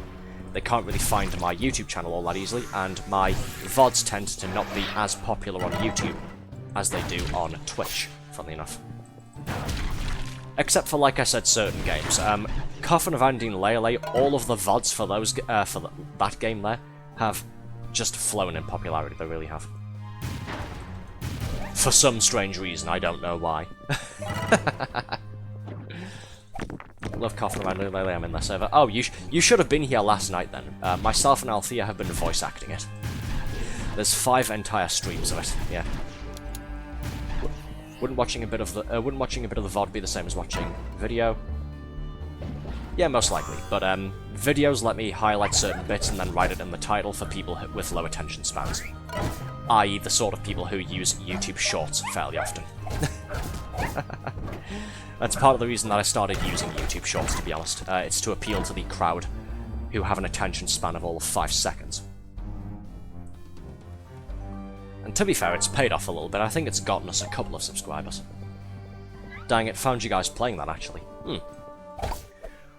they can't really find my YouTube channel all that easily, and my VODs tend to not be as popular on YouTube as they do on Twitch, funnily enough. Except for, like I said, certain games. Coffin of Andy and Lele, all of the VODs for those that game there have just flown in popularity, they really have. For some strange reason, I don't know why. Love Coffin of Andy and Lele, I'm in their server. Oh, you should have been here last night then. Myself and Althea have been voice acting it. There's 5 entire streams of it, yeah. Wouldn't watching a bit of the VOD be the same as watching video? Yeah, most likely. But videos let me highlight certain bits and then write it in the title for people with low attention spans, i.e., the sort of people who use YouTube Shorts fairly often. That's part of the reason that I started using YouTube Shorts, to be honest. It's to appeal to the crowd who have an attention span of all of 5 seconds. And to be fair, it's paid off a little bit. I think it's gotten us a couple of subscribers. Dang it, found you guys playing that, actually.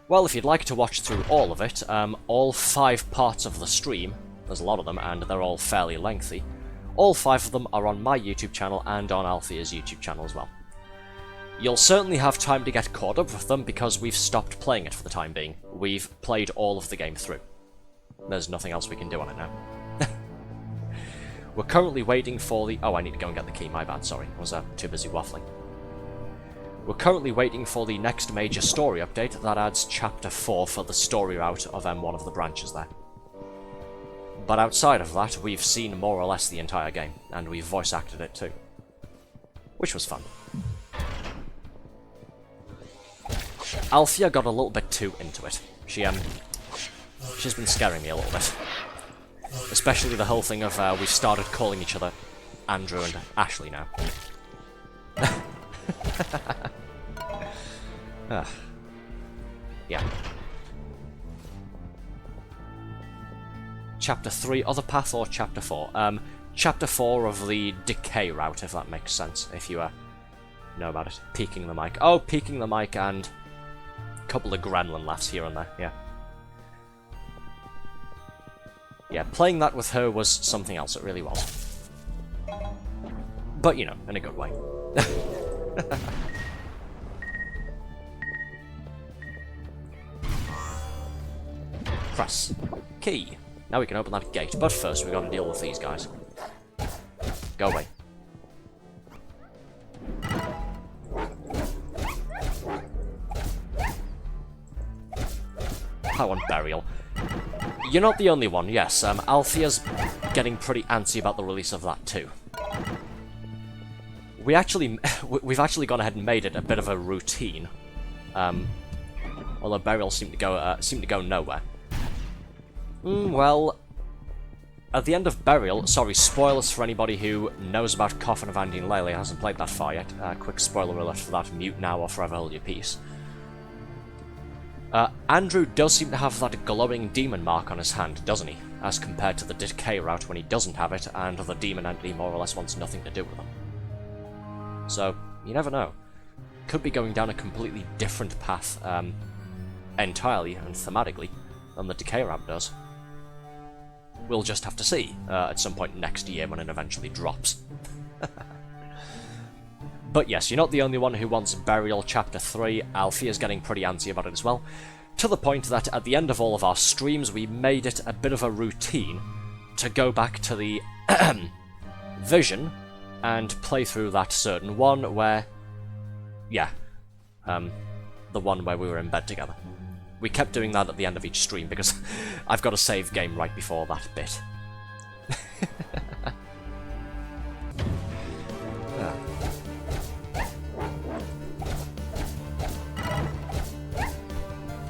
Well, if you'd like to watch through all of it, all 5 parts of the stream, there's a lot of them, and they're all fairly lengthy, all 5 of them are on my YouTube channel and on Althea's YouTube channel as well. You'll certainly have time to get caught up with them, because we've stopped playing it for the time being. We've played all of the game through. There's nothing else we can do on it now. We're currently waiting for the... Oh, I need to go and get the key, my bad, sorry. I was too busy waffling. We're currently waiting for the next major story update that adds Chapter 4 for the story route of one of the branches there. But outside of that, we've seen more or less the entire game, and we've voice acted it too. Which was fun. Althea got a little bit too into it. She's been scaring me a little bit. Especially the whole thing of we started calling each other Andrew and Ashley now. Yeah. Chapter 3, other path, or Chapter 4? Chapter 4 of the decay route, if that makes sense, if you know about it. Peeking the mic. Oh, peeking the mic and a couple of gremlin laughs here and there, yeah. Yeah, playing that with her was something else, it really was. But, you know, in a good way. Press. Key. Now we can open that gate, but first we gotta deal with these guys. Go away. I want burial. You're not the only one, yes. Althea's getting pretty antsy about the release of that too. We've actually gone ahead and made it a bit of a routine. Although burial seemed to go nowhere. Well, at the end of Burial, sorry, spoilers for anybody who knows about Coffin of Andy and Lele, hasn't played that far yet. Quick spoiler alert for that, mute now or forever hold your peace. Andrew does seem to have that glowing demon mark on his hand, doesn't he? As compared to the decay route when he doesn't have it, and the demon entity more or less wants nothing to do with him. So, you never know. Could be going down a completely different path, entirely and thematically, than the decay route does. We'll just have to see at some point next year when it eventually drops. But yes, you're not the only one who wants Burial Chapter 3. Althea's getting pretty antsy about it as well. To the point that at the end of all of our streams, we made it a bit of a routine to go back to the vision and play through that certain one where... yeah. The one where we were in bed together. We kept doing that at the end of each stream because I've got a save game right before that bit.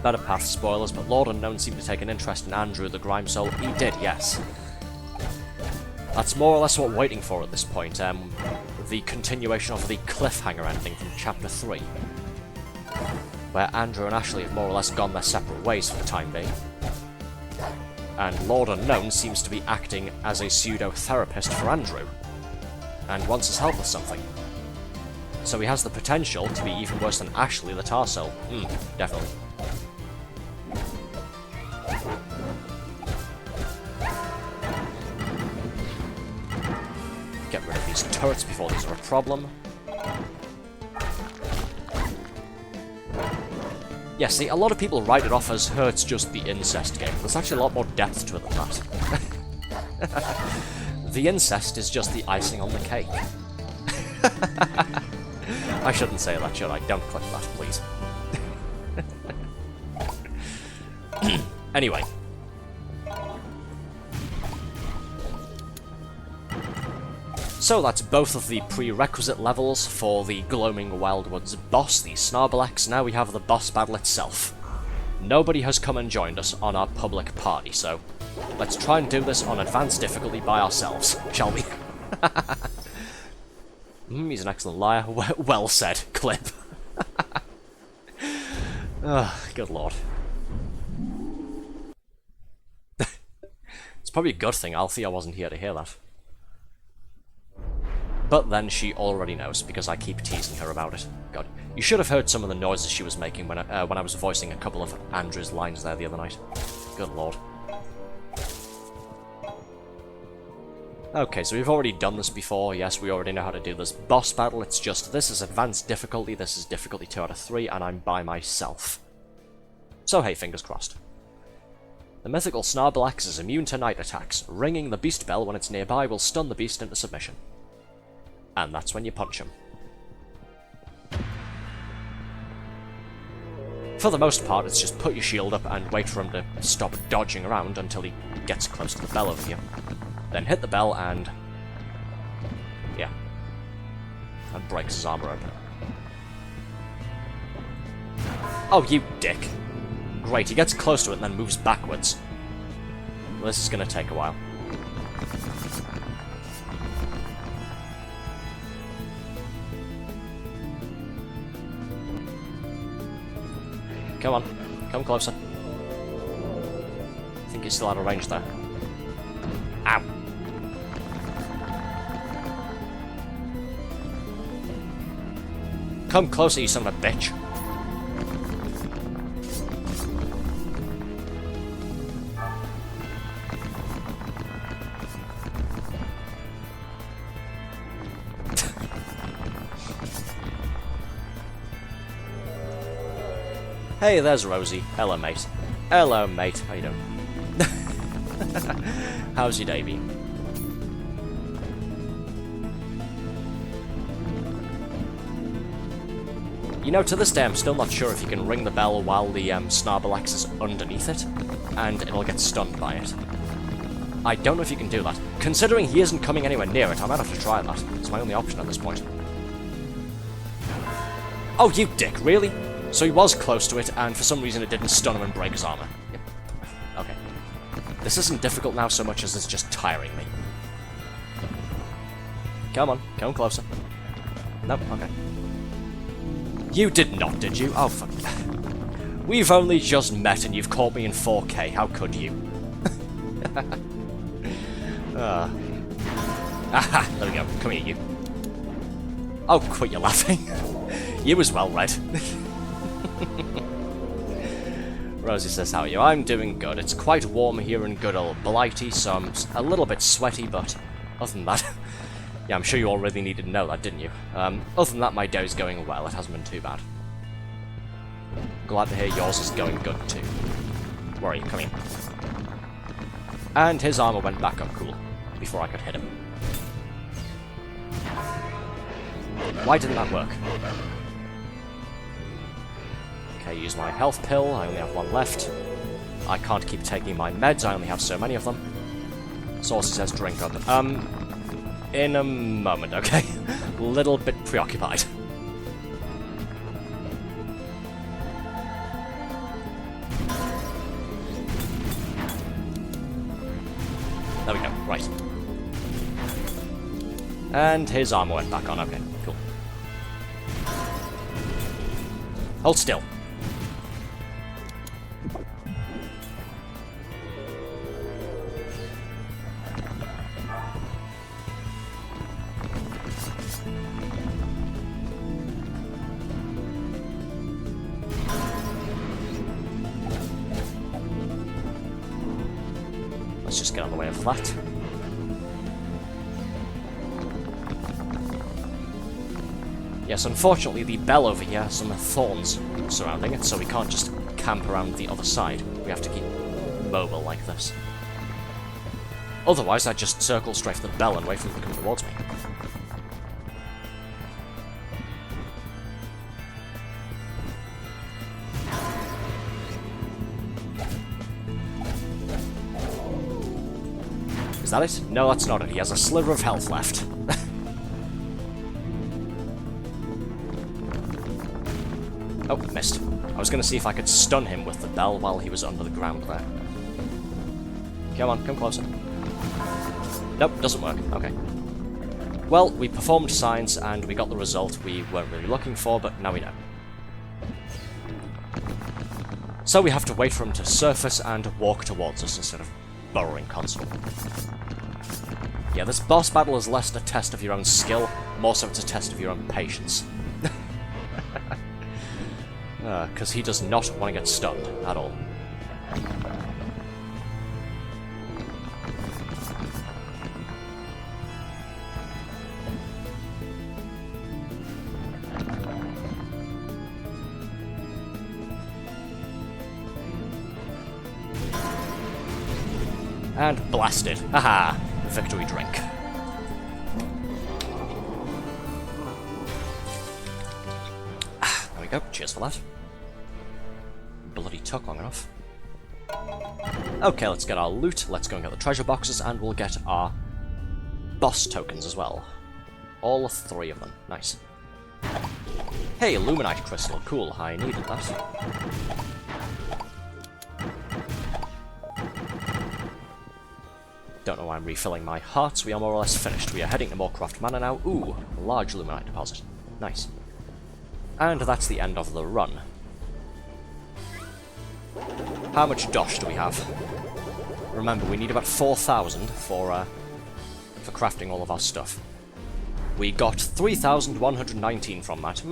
Better path spoilers, but Lord Unknown seemed to take an interest in Andrew the Grime Soul. He did, yes. That's more or less what we're waiting for at this point. The continuation of the cliffhanger ending from Chapter 3. Where Andrew and Ashley have more or less gone their separate ways for the time being. And Lord Unknown seems to be acting as a pseudo-therapist for Andrew, and wants his help with something. So he has the potential to be even worse than Ashley the Tarsel. Definitely. Get rid of these turrets before these are a problem. Yeah, see, a lot of people write it off as Hurt's just the incest game. There's actually a lot more depth to it than that. The incest is just the icing on the cake. I shouldn't say that, should I? Don't click that, please. Anyway. So that's both of the prerequisite levels for the Gloaming Wildwoods boss, the Snarbilax. Now we have the boss battle itself. Nobody has come and joined us on our public party, so let's try and do this on advanced difficulty by ourselves, shall we? He's an excellent liar. Well said, Clip. Oh, good lord. It's probably a good thing Althea wasn't here to hear that. But then she already knows, because I keep teasing her about it. God, you should have heard some of the noises she was making when I was voicing a couple of Andrew's lines there the other night. Good lord. Okay, so we've already done this before. Yes, we already know how to do this boss battle. It's just, this is advanced difficulty, this is difficulty 2 out of 3, and I'm by myself. So hey, fingers crossed. The mythical Snarbilax is immune to night attacks. Ringing the beast bell when it's nearby will stun the beast into submission. And that's when you punch him. For the most part, it's just put your shield up and wait for him to stop dodging around until he gets close to the bell over here. Then hit the bell and... yeah. And breaks his armor open. Oh, you dick. Great, he gets close to it and then moves backwards. Well, this is gonna take a while. Come on, come closer. I think he's still out of range there. Ow! Come closer, you son of a bitch. Hey, there's Rosie. Hello, mate. Hello, mate. How you doing? How's your day been? You know, to this day, I'm still not sure if you can ring the bell while the Snarbilax is underneath it, and it'll get stunned by it. I don't know if you can do that. Considering he isn't coming anywhere near it, I might have to try that. It's my only option at this point. Oh, you dick, really? So he was close to it, and for some reason it didn't stun him and break his armor. Yep. Okay. This isn't difficult now so much as it's just tiring me. Come on, come closer. Nope, okay. You did not, did you? Oh, fuck. We've only just met and you've caught me in 4K. How could you? Aha, there we go. Come here, you. Oh, quit your laughing. You was well read. Rosie says, how are you? I'm doing good. It's quite warm here in good old Blighty, so I'm a little bit sweaty, but other than that... yeah, I'm sure you all really needed to know that, didn't you? Other than that, my day's going well. It hasn't been too bad. Glad to hear yours is going good, too. Where are you? Come here. And his armor went back up, cool. Before I could hit him. Why didn't that work? Okay, use my health pill. I only have one left. I can't keep taking my meds. I only have so many of them. Saucy says drink up. In a moment, okay? Little bit preoccupied. There we go, right. And his armor went back on, okay, cool. Hold still. Let's just get on the way of that. Yes, unfortunately the bell over here has some thorns surrounding it, so we can't just camp around the other side. We have to keep mobile like this. Otherwise, I'd just circle straight for the bell and wait for it to come towards me. Is that it? No, that's not it. He has a sliver of health left. Oh, missed. I was going to see if I could stun him with the bell while he was under the ground there. Come on, come closer. Nope, doesn't work. Okay. Well, we performed science and we got the result we weren't really looking for, but now we know. So we have to wait for him to surface and walk towards us instead of burrowing constantly. Yeah, this boss battle is less a test of your own skill, more so it's a test of your own patience. Because he does not want to get stunned at all. And blasted. Haha! Victory drink. There we go. Cheers for that. took long enough. Okay, let's get our loot, let's go and get the treasure boxes, and we'll get our boss tokens as well. All 3 of them. Nice. Hey, Luminite Crystal. Cool, I needed that. Don't know why I'm refilling my hearts. We are more or less finished. We are heading to Moorcroft Manor now. Ooh, a large Luminite deposit. Nice. And that's the end of the run. How much dosh do we have? Remember, we need about 4,000 for crafting all of our stuff. We got 3,119 from that.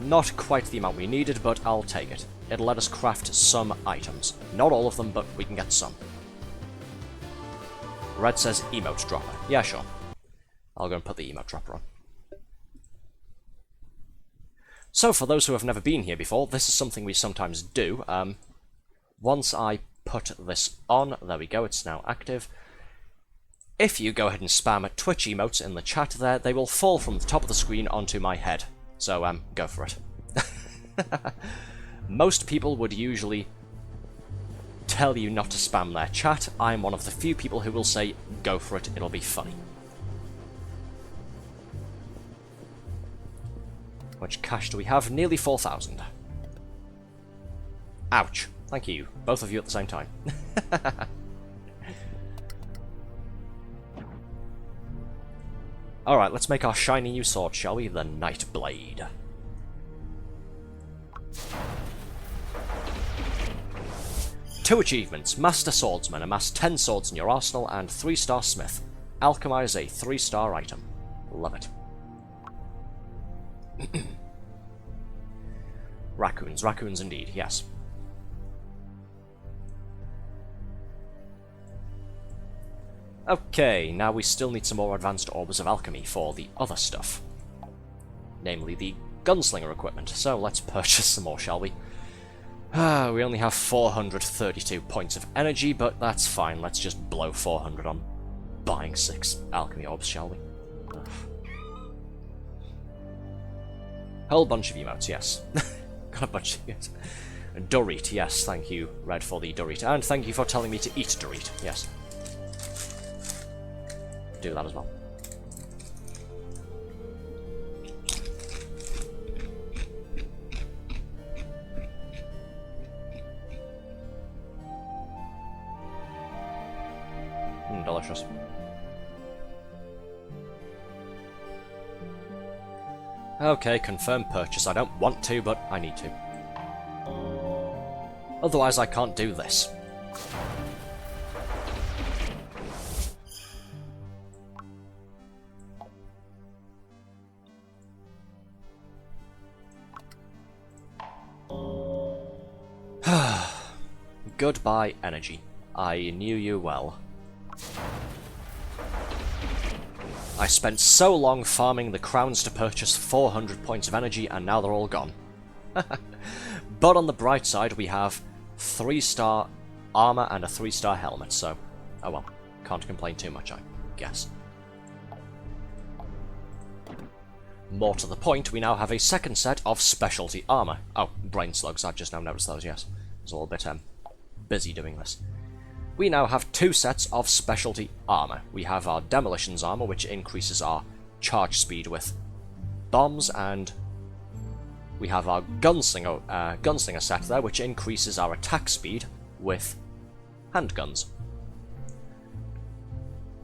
Not quite the amount we needed, but I'll take it. It'll let us craft some items. Not all of them, but we can get some. Red says emote dropper. Yeah, sure. I'll go and put the emote dropper on. So, for those who have never been here before, this is something we sometimes do. Once I put this on, there we go, it's now active. If you go ahead and spam Twitch emotes in the chat there, they will fall from the top of the screen onto my head. So, go for it. Most people would usually tell you not to spam their chat. I'm one of the few people who will say, go for it, it'll be funny. How much cash do we have? Nearly 4,000. Ouch. Thank you. Both of you at the same time. Alright, let's make our shiny new sword, shall we? The Night Blade. Two achievements. Master Swordsman. Amass 10 swords in your arsenal, and 3-star Smith. Alchemize a 3-star item. Love it. Raccoons. Raccoons indeed, yes. Okay, now we still need some more advanced orbs of alchemy for the other stuff. Namely the gunslinger equipment. So let's purchase some more, shall we? We only have 432 points of energy, but that's fine. Let's just blow 400 on buying 6 alchemy orbs, shall we? Ugh. Whole bunch of emotes, yes. Got a bunch of emotes. Dorit, yes, thank you, Red, for the Dorit. And thank you for telling me to eat Dorit, yes. Do that as well. Delicious. Okay, confirm purchase. I don't want to, but I need to. Otherwise I can't do this. Goodbye, energy. I knew you well. I spent so long farming the crowns to purchase 400 points of energy, and now they're all gone. But on the bright side, we have 3-star armor and a 3-star helmet, so, oh well, can't complain too much, I guess. More to the point, we now have a second set of specialty armor. Oh, brain slugs, I've just now noticed those, yes. I was a little bit busy doing this. We now have 2 sets of specialty armor. We have our demolitions armor, which increases our charge speed with bombs, and we have our gunslinger set there, which increases our attack speed with handguns.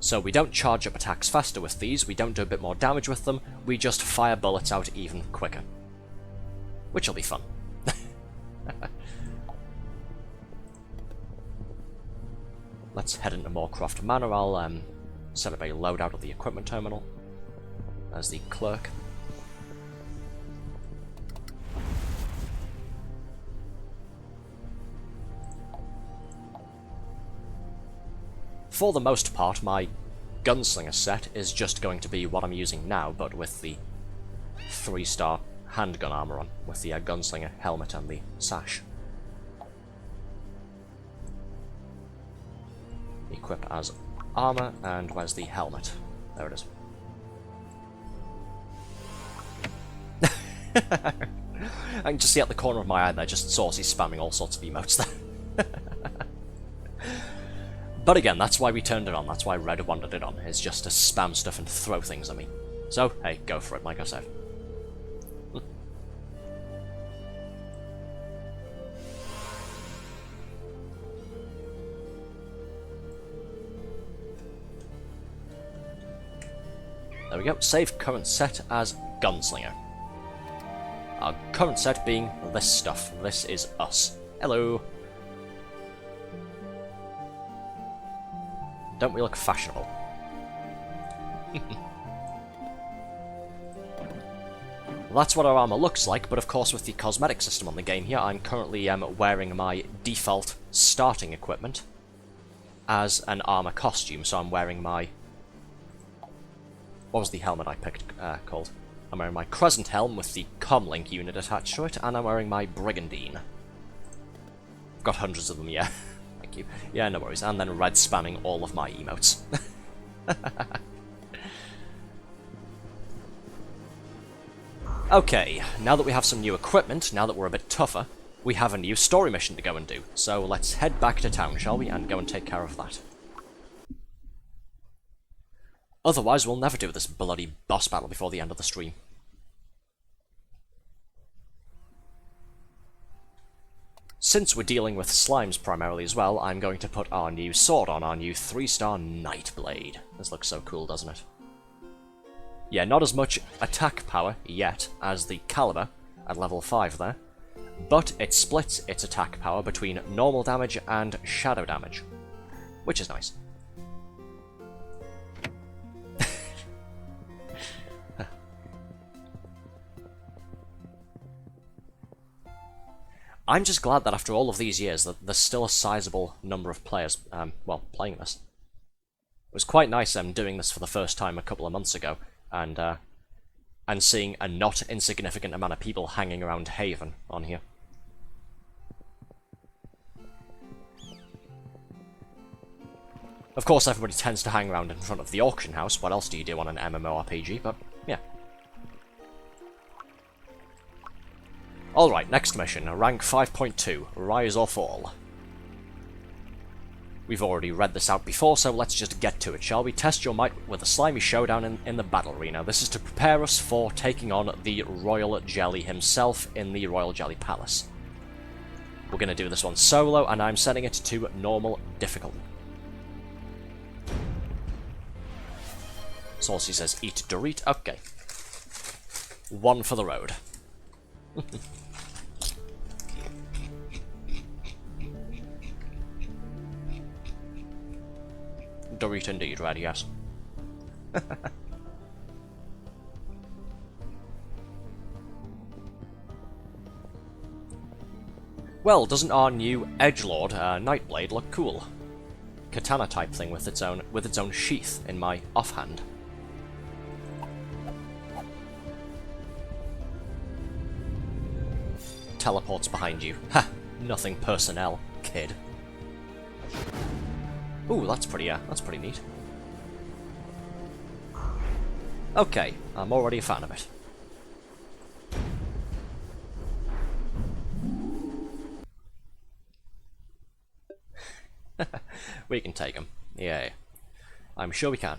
So we don't charge up attacks faster with these, we don't do a bit more damage with them, we just fire bullets out even quicker. Which will be fun. Let's head into Moorcroft Manor. I'll set up a loadout of the equipment terminal as the clerk. For the most part, my gunslinger set is just going to be what I'm using now, but with the 3-star handgun armor on, with the gunslinger helmet and the sash. Equip as armor, and where's the helmet? There it is. I can just see at the corner of my eye there, just Saucy spamming all sorts of emotes there. But again, that's why we turned it on, that's why Red wanted it on, is just to spam stuff and throw things at me. So, hey, go for it, like I said. There we go, save current set as Gunslinger. Our current set being this stuff. This is us. Hello! Don't we look fashionable? Well, that's what our armor looks like, but of course with the cosmetic system on the game here, I'm currently wearing my default starting equipment as an armor costume, so I'm wearing my... What was the helmet I picked called? I'm wearing my Crescent helm with the comlink unit attached to it, and I'm wearing my Brigandine. I've got hundreds of them, yeah. Thank you. Yeah, no worries. And then Red spamming all of my emotes. Okay, now that we have some new equipment, now that we're a bit tougher, we have a new story mission to go and do. So let's head back to town, shall we, and go and take care of that. Otherwise, we'll never do this bloody boss battle before the end of the stream. Since we're dealing with slimes primarily as well, I'm going to put our new sword on, our new 3-star Nightblade. This looks so cool, doesn't it? Yeah, not as much attack power yet as the Caliber at level 5 there, but it splits its attack power between normal damage and shadow damage, which is nice. I'm just glad that after all of these years that there's still a sizable number of players, well, playing this. It was quite nice doing this for the first time a couple of months ago, and seeing a not insignificant amount of people hanging around Haven on here. Of course, everybody tends to hang around in front of the auction house. What else do you do on an MMORPG? But, yeah. Alright, next mission, rank 5.2, Rise or Fall. We've already read this out before, so let's just get to it, shall we? Test your might with a slimy showdown in the battle arena. This is to prepare us for taking on the Royal Jelly himself in the Royal Jelly Palace. We're going to do this one solo, and I'm setting it to normal difficulty. Saucy says, eat Dorit. Okay. One for the road. Dorit indeed, Red, yes. Well, doesn't our new edgelord Nightblade look cool? Katana type thing with its own sheath in my offhand. Teleports behind you. Ha! Nothing personnel, kid. Ooh, that's pretty neat. Okay, I'm already a fan of it. We can take him. Yay. I'm sure we can.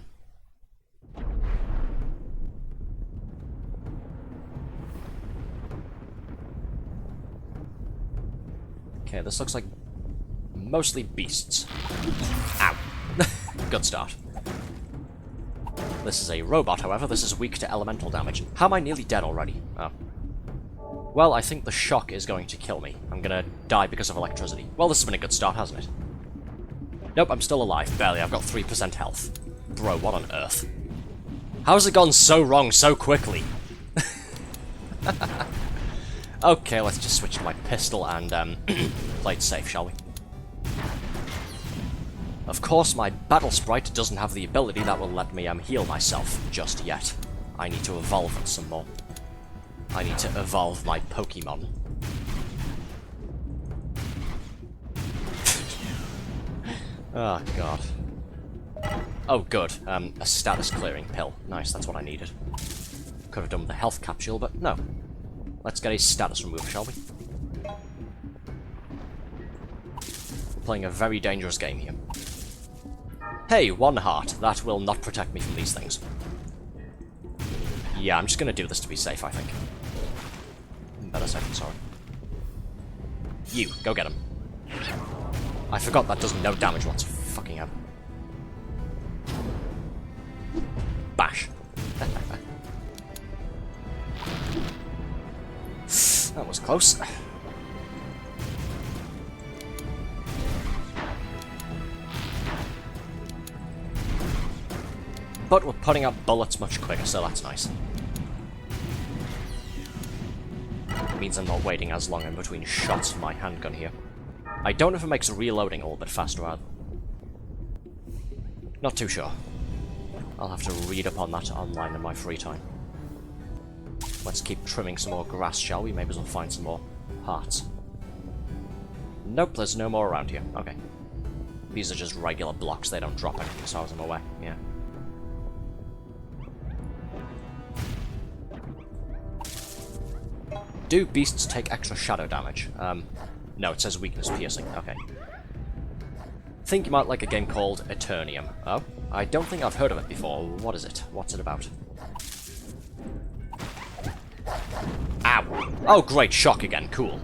Okay, this looks like mostly beasts. Ow. Good start. This is a robot, however. This is weak to elemental damage. How am I nearly dead already? Oh. Well, I think the shock is going to kill me. I'm gonna die because of electricity. Well, this has been a good start, hasn't it? Nope, I'm still alive. Barely. I've got 3% health. Bro, what on earth? How's it gone so wrong so quickly? Okay, let's just switch to my pistol and play it safe, shall we? Of course, my battle sprite doesn't have the ability that will let me heal myself just yet. I need to evolve it some more. I need to evolve my Pokemon. Oh, God. Oh, good. A status clearing pill. Nice, that's what I needed. Could have done with a health capsule, but no. Let's get a status remove, shall we? We're playing a very dangerous game here. Hey, 1 heart. That will not protect me from these things. Yeah, I'm just gonna do this to be safe, I think. Better safe than sorry. You, go get him. I forgot that does no damage once. Fucking hell. Bash. That was close. But we're putting out bullets much quicker, so that's nice. It means I'm not waiting as long in between shots of my handgun here. I don't know if it makes reloading a little bit faster either. Not too sure. I'll have to read up on that online in my free time. Let's keep trimming some more grass, shall we? Maybe we'll find some more hearts. Nope, there's no more around here. Okay. These are just regular blocks, they don't drop anything as far as I'm aware. Yeah. Do beasts take extra shadow damage? No, it says weakness piercing. Okay. Think you might like a game called Eternium. Oh? I don't think I've heard of it before. What is it? What's it about? Ow! Oh, great, shock again. Cool.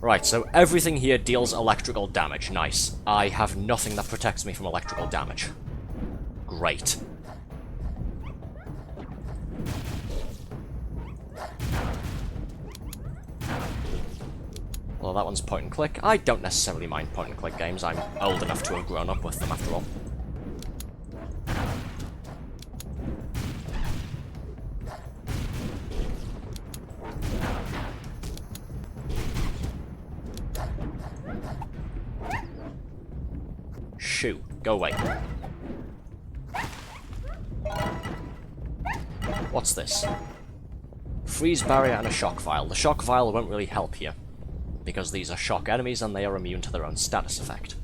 Right, so everything here deals electrical damage. Nice. I have nothing that protects me from electrical damage. Great. Well, that one's point and click. I don't necessarily mind point and click games. I'm old enough to have grown up with them after all. Shoo, go away. What's this? Freeze barrier and a shock vial. The shock vial won't really help here, because these are shock enemies and they are immune to their own status effect.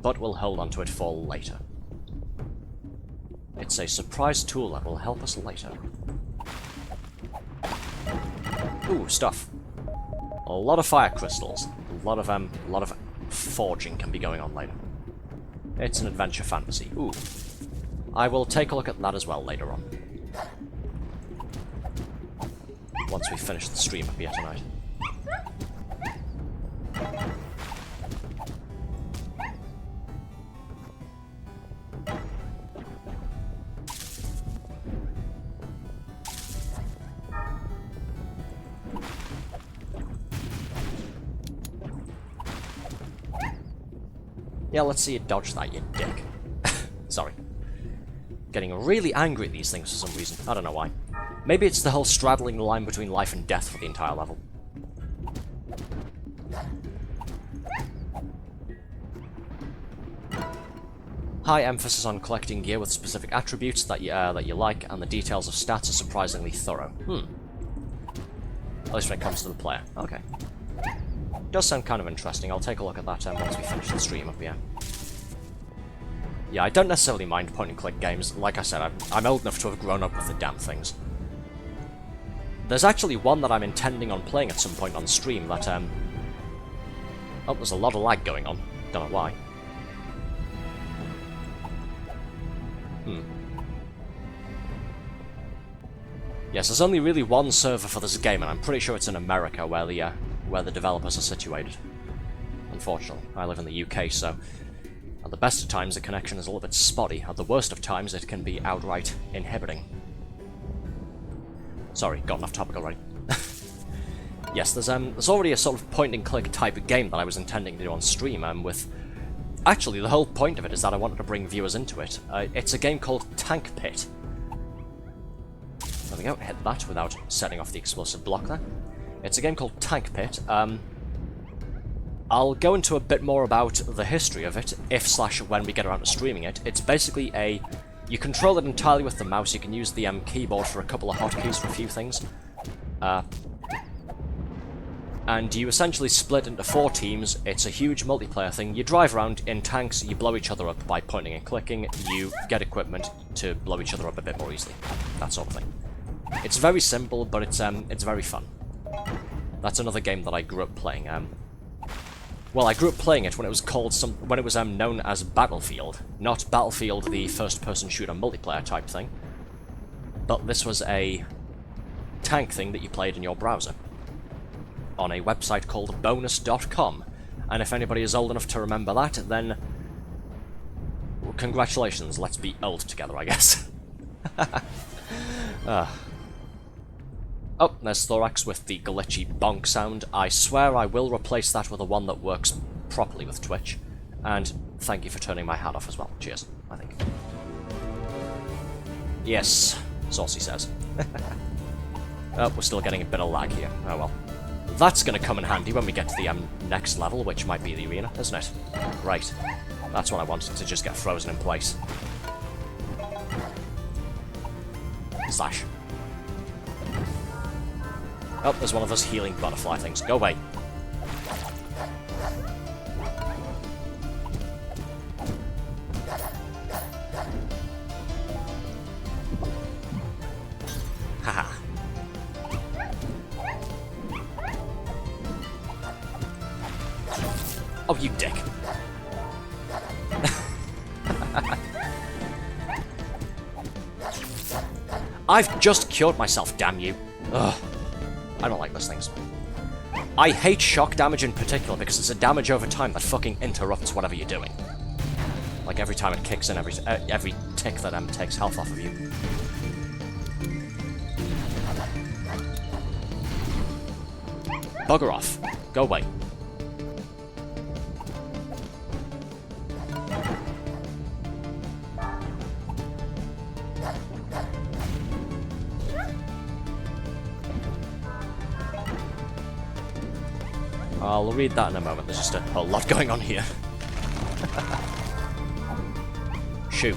But we'll hold on to it for later. It's a surprise tool that will help us later. Ooh, stuff. A lot of fire crystals. A lot of forging can be going on later. It's an adventure fantasy. Ooh. I will take a look at that as well later on. Once we finish the stream up here tonight. Yeah, let's see you dodge that, you dick. Sorry. Getting really angry at these things for some reason. I don't know why. Maybe it's the whole straddling the line between life and death for the entire level. High emphasis on collecting gear with specific attributes that you like, and the details of stats are surprisingly thorough. At least when it comes to the player. Okay. Does sound kind of interesting. I'll take a look at that once we finish the stream up here. Yeah, I don't necessarily mind point-and-click games. Like I said, I'm old enough to have grown up with the damn things. There's actually one that I'm intending on playing at some point on stream that, oh, there's a lot of lag going on. Don't know why. Yes, there's only really one server for this game, and I'm pretty sure it's in America where the developers are situated. Unfortunately, I live in the UK, so at the best of times the connection is a little bit spotty. At the worst of times it can be outright inhibiting. Sorry, gotten off topic already. Yes, there's already a sort of point-and-click type of game that I was intending to do on stream, with... Actually, the whole point of it is that I wanted to bring viewers into it. It's a game called Tank Pit. There we go, hit that without setting off the explosive block there. It's a game called Tank Pit. I'll go into a bit more about the history of it, if/when we get around to streaming it. It's basically a... You control it entirely with the mouse, you can use the keyboard for a couple of hotkeys for a few things. And you essentially split into 4 teams. It's a huge multiplayer thing. You drive around in tanks, you blow each other up by pointing and clicking, you get equipment to blow each other up a bit more easily. That sort of thing. It's very simple, but it's very fun. That's another game that I grew up playing. Well, I grew up playing it when it was called when it was known as Battlefield, not Battlefield, the first-person shooter multiplayer type thing. But this was a tank thing that you played in your browser on a website called bonus.com. And if anybody is old enough to remember that, then well, congratulations. Let's be old together, I guess. Oh, there's Thorax with the glitchy bonk sound. I swear I will replace that with a one that works properly with Twitch. And thank you for turning my hat off as well. Cheers, I think. Yes, Saucy says. Oh, we're still getting a bit of lag here. Oh well. That's gonna come in handy when we get to the next level, which might be the arena, isn't it? Right. That's what I wanted, to just get frozen in place. Slash. Oh, there's one of those healing butterfly things. Go away. Haha. Oh, you dick. I've just cured myself, damn you. Ugh. I don't like those things. I hate shock damage in particular because it's a damage over time that fucking interrupts whatever you're doing. Like every time it kicks in, every tick that takes health off of you. Bugger off. Go away. I'll read that in a moment, there's just a whole lot going on here. Shoot.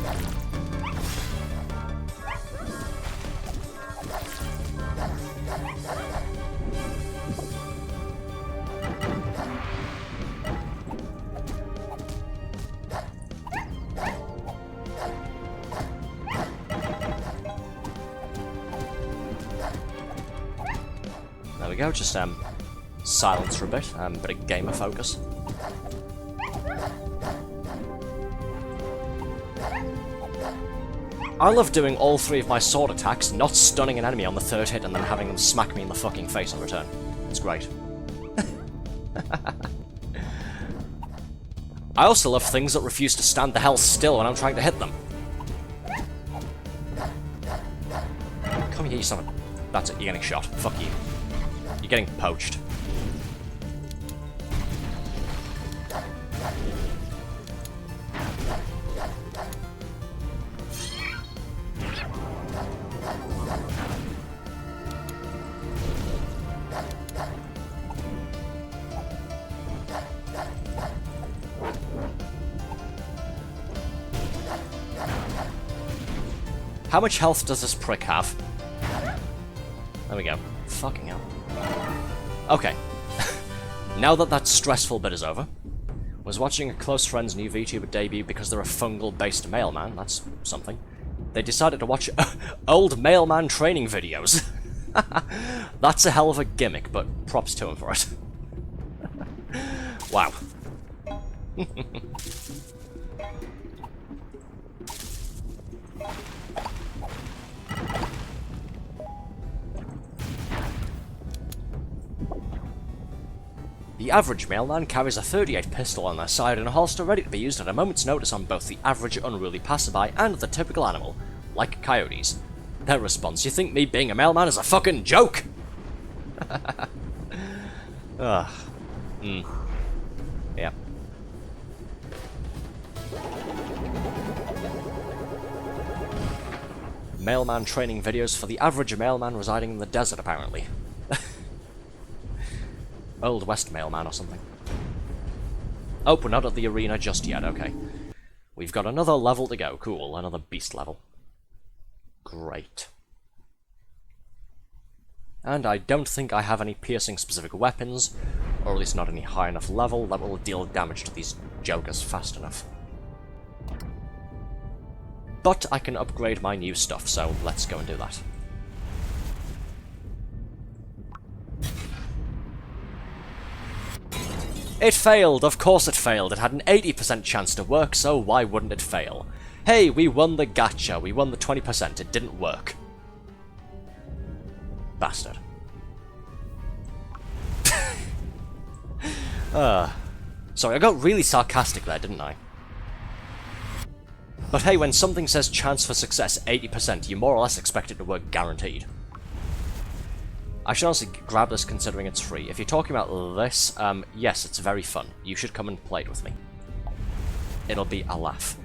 There we go, just silence for a bit, bit of gamer focus. I love doing all three of my sword attacks, not stunning an enemy on the third hit and then having them smack me in the fucking face in return. It's great. I also love things that refuse to stand the hell still when I'm trying to hit them. Come here, you son of... That's it, you're getting shot. Fuck you. You're getting poached. How much health does this prick have? There we go. Fucking hell. Okay. Now that that stressful bit is over, was watching a close friend's new VTuber debut because they're a fungal-based mailman, that's something. They decided to watch old mailman training videos. That's a hell of a gimmick, but props to him for it. Wow. The average mailman carries a .38 pistol on their side and a holster ready to be used at a moment's notice on both the average unruly passerby and the typical animal, like coyotes. Their response, you think me being a mailman is a fucking joke? Ugh. Yeah. Mailman training videos for the average mailman residing in the desert, apparently. Old West mailman or something. Oh, we're not at the arena just yet, okay. We've got another level to go. Cool, another beast level. Great. And I don't think I have any piercing-specific weapons, or at least not any high enough level that will deal damage to these jokers fast enough. But I can upgrade my new stuff, so let's go and do that. It failed! Of course it failed! It had an 80% chance to work, so why wouldn't it fail? Hey, we won the gacha, we won the 20%, it didn't work. Bastard. Sorry, I got really sarcastic there, didn't I? But hey, when something says chance for success 80%, you more or less expect it to work guaranteed. I should honestly grab this considering it's free. If you're talking about this, yes, it's very fun. You should come and play it with me. It'll be a laugh.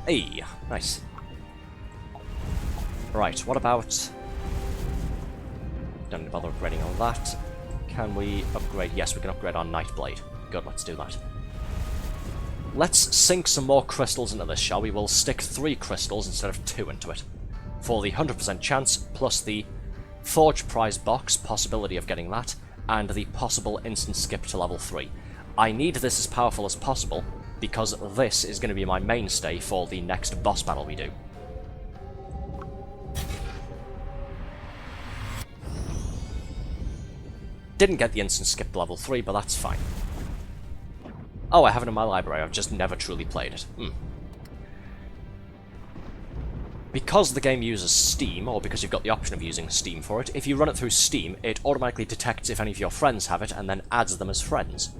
Hey, nice. Right, what about... Don't need to bother upgrading all that. Can we upgrade? Yes, we can upgrade our Nightblade. Good, let's do that. Let's sink some more crystals into this, shall we? We'll stick 3 crystals instead of 2 into it. For the 100% chance, plus the Forge Prize box, possibility of getting that, and the possible instant skip to level 3. I need this as powerful as possible, because this is going to be my mainstay for the next boss battle we do. Didn't get the instant skip to level 3, but that's fine. Oh, I have it in my library, I've just never truly played it. Because the game uses Steam, or because you've got the option of using Steam for it, if you run it through Steam, it automatically detects if any of your friends have it, and then adds them as friends.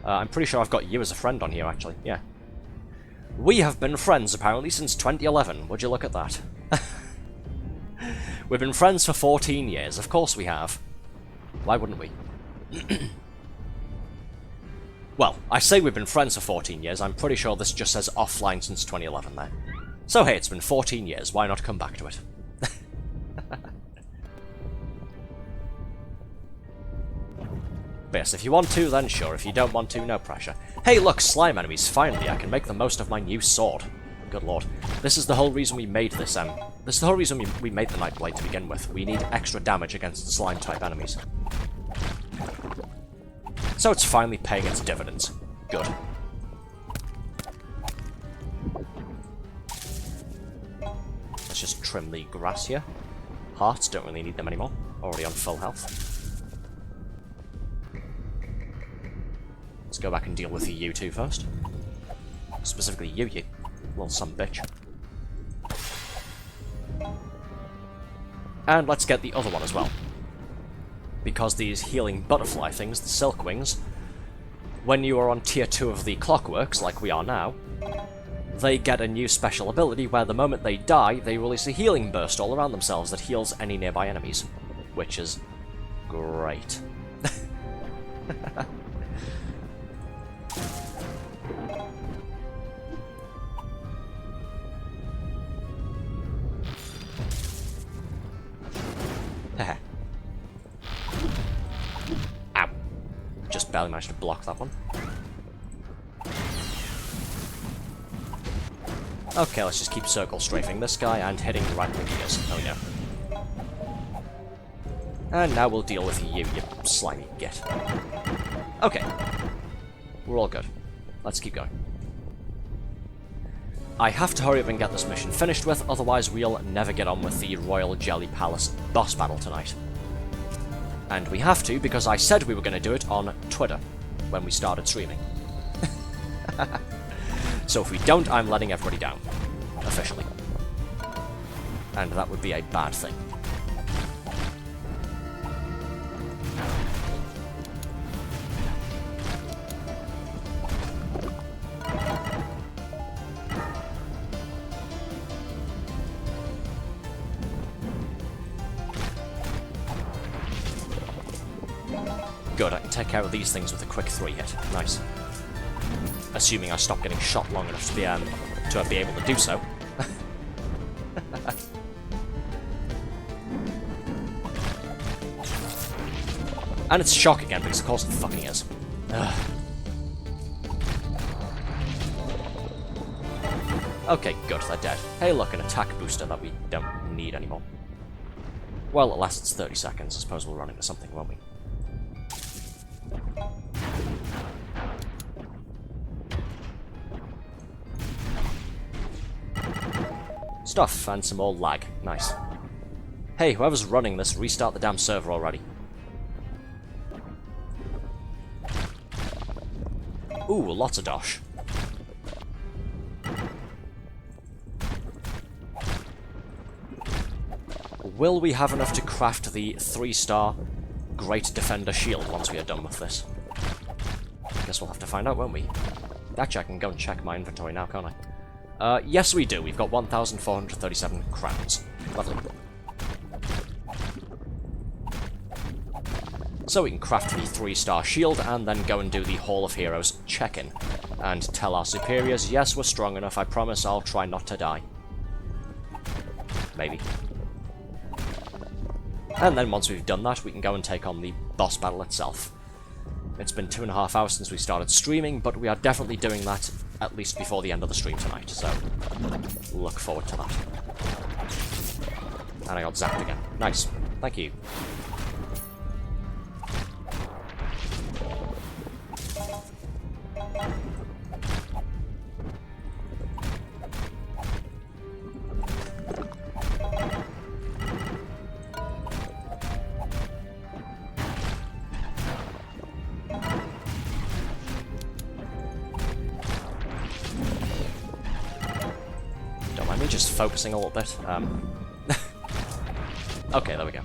I'm pretty sure I've got you as a friend on here, actually, yeah. We have been friends, apparently, since 2011. Would you look at that? We've been friends for 14 years, of course we have. Why wouldn't we? Well, I say we've been friends for 14 years, I'm pretty sure this just says offline since 2011 there. So hey, it's been 14 years, why not come back to it? But yes, if you want to, then sure, if you don't want to, no pressure. Hey look, slime enemies, finally, I can make the most of my new sword. Good lord. This is the whole reason we made this, this is the whole reason we made the Nightblade to begin with. We need extra damage against slime-type enemies. So it's finally paying its dividends. Good. Let's just trim the grass here. Hearts, don't really need them anymore. Already on full health. Let's go back and deal with you two first. Specifically you little son of a bitch. And let's get the other one as well. Because these healing butterfly things, the silk wings, when you are on tier 2 of the clockworks, like we are now, they get a new special ability where the moment they die, they release a healing burst all around themselves that heals any nearby enemies. Which is great. Ow. Just barely managed to block that one. Okay, let's just keep circle strafing this guy and hitting right where he is. Oh no. And now we'll deal with you slimy git. Okay. We're all good. Let's keep going. I have to hurry up and get this mission finished with, otherwise we'll never get on with the Royal Jelly Palace boss battle tonight. And we have to, because I said we were going to do it on Twitter when we started streaming. So if we don't, I'm letting everybody down. Officially. And that would be a bad thing. Good, I can take care of these things with a quick 3-hit. Nice. Assuming I stop getting shot long enough to be able to do so. And it's shock again, because of course it fucking is. Ugh. Okay, good, they're dead. Hey look, an attack booster that we don't need anymore. Well, it lasts 30 seconds. I suppose we'll run into something, won't we? Let's stuff, and some more lag. Nice. Hey, whoever's running this, restart the damn server already. Ooh, lots of dosh. Will we have enough to craft the 3-star Great Defender Shield once we are done with this? Guess we'll have to find out, won't we? Actually, I can go and check my inventory now, can't I? Yes we do. We've got 1,437 crowns. Lovely. So we can craft the 3-star shield and then go and do the Hall of Heroes check-in. And tell our superiors, yes, we're strong enough, I promise I'll try not to die. Maybe. And then once we've done that, we can go and take on the boss battle itself. It's been 2.5 hours since we started streaming, but we are definitely doing that at least before the end of the stream tonight, so look forward to that. And I got zapped again. Nice. Thank you. Just focusing a little bit. Okay, there we go.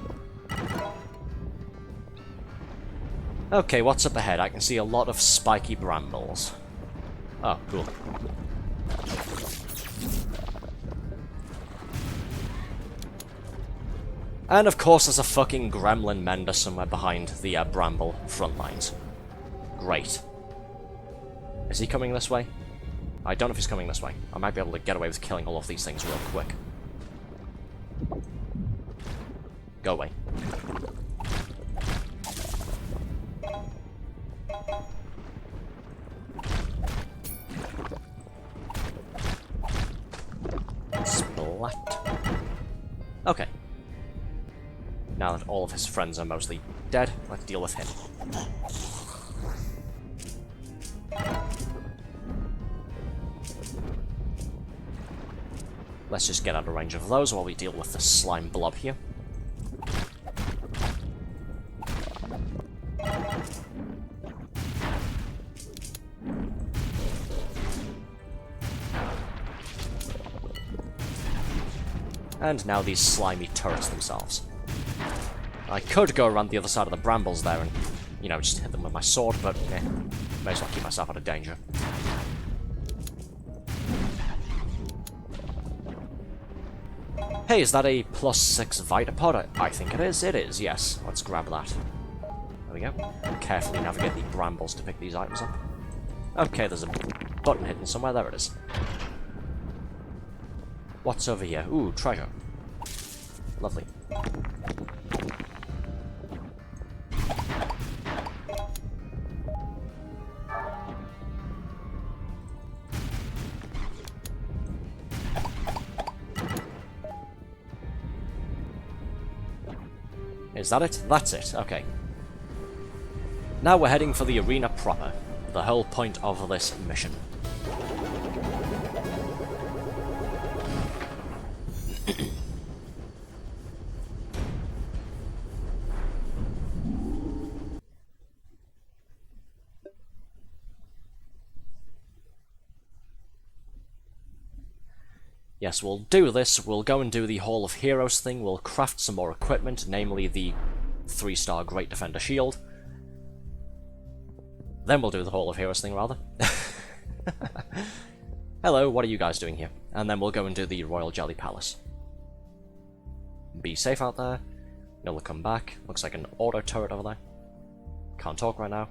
Okay, what's up ahead? I can see a lot of spiky brambles. Oh, cool. And of course there's a fucking gremlin mender somewhere behind the bramble front lines. Great. Is he coming this way? I don't know if he's coming this way. I might be able to get away with killing all of these things real quick. Go away. Splat. Okay. Now that all of his friends are mostly dead, let's deal with him. Let's just get out of range of those while we deal with the slime blob here. And now these slimy turrets themselves. I could go around the other side of the brambles there and, you know, just hit them with my sword, but may as well keep myself out of danger. Hey, is that a +6 Vitapod? I think it is. It is, yes. Let's grab that. There we go. Carefully navigate the brambles to pick these items up. Okay, there's a button hidden somewhere. There it is. What's over here? Ooh, treasure. Lovely. Is that it? That's it, okay. Now we're heading for the arena proper, the whole point of this mission. Yes, we'll do this, we'll go and do the Hall of Heroes thing, we'll craft some more equipment, namely the 3-star Great Defender Shield. Then we'll do the Hall of Heroes thing, rather. Hello, what are you guys doing here? And then we'll go and do the Royal Jelly Palace. Be safe out there. You'll come back. Looks like an auto turret over there. Can't talk right now.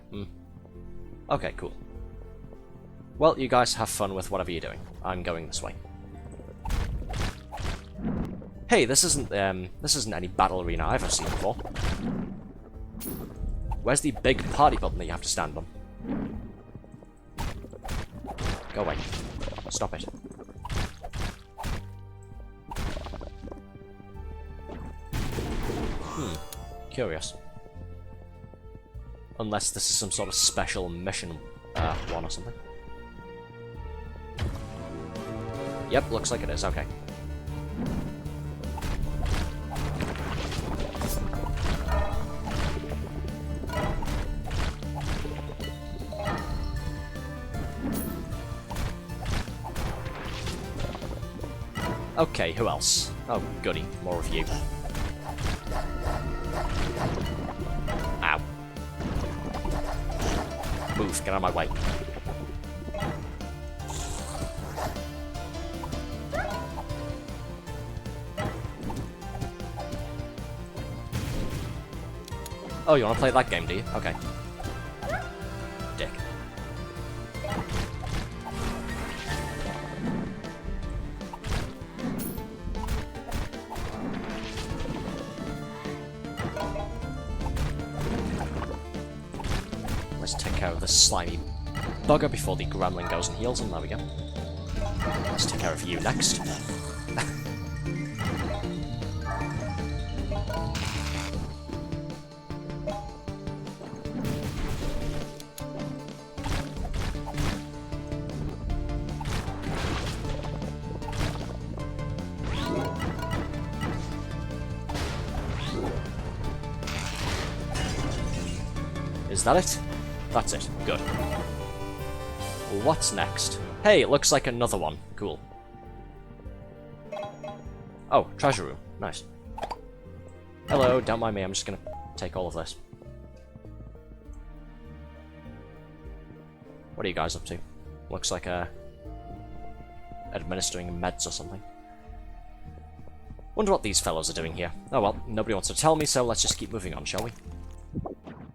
Okay, cool. Well, you guys have fun with whatever you're doing. I'm going this way. Hey, this isn't any battle arena I've ever seen before. Where's the big party button that you have to stand on? Go away. Stop it. Curious. Unless this is some sort of special mission one or something. Yep, looks like it is, okay. Okay, who else? Oh, goody. More of you. Ow. Move, get out of my way. Oh, you want to play that game, do you? Okay. Dick. Let's take care of this slimy bugger before the gremlin goes and heals him. There we go. Let's take care of you next. Is that it? That's it. Good. What's next? Hey, it looks like another one. Cool. Oh, treasure room. Nice. Hello, don't mind me, I'm just gonna take all of this. What are you guys up to? Looks like administering meds or something. Wonder what these fellows are doing here. Oh well, nobody wants to tell me, so let's just keep moving on, shall we?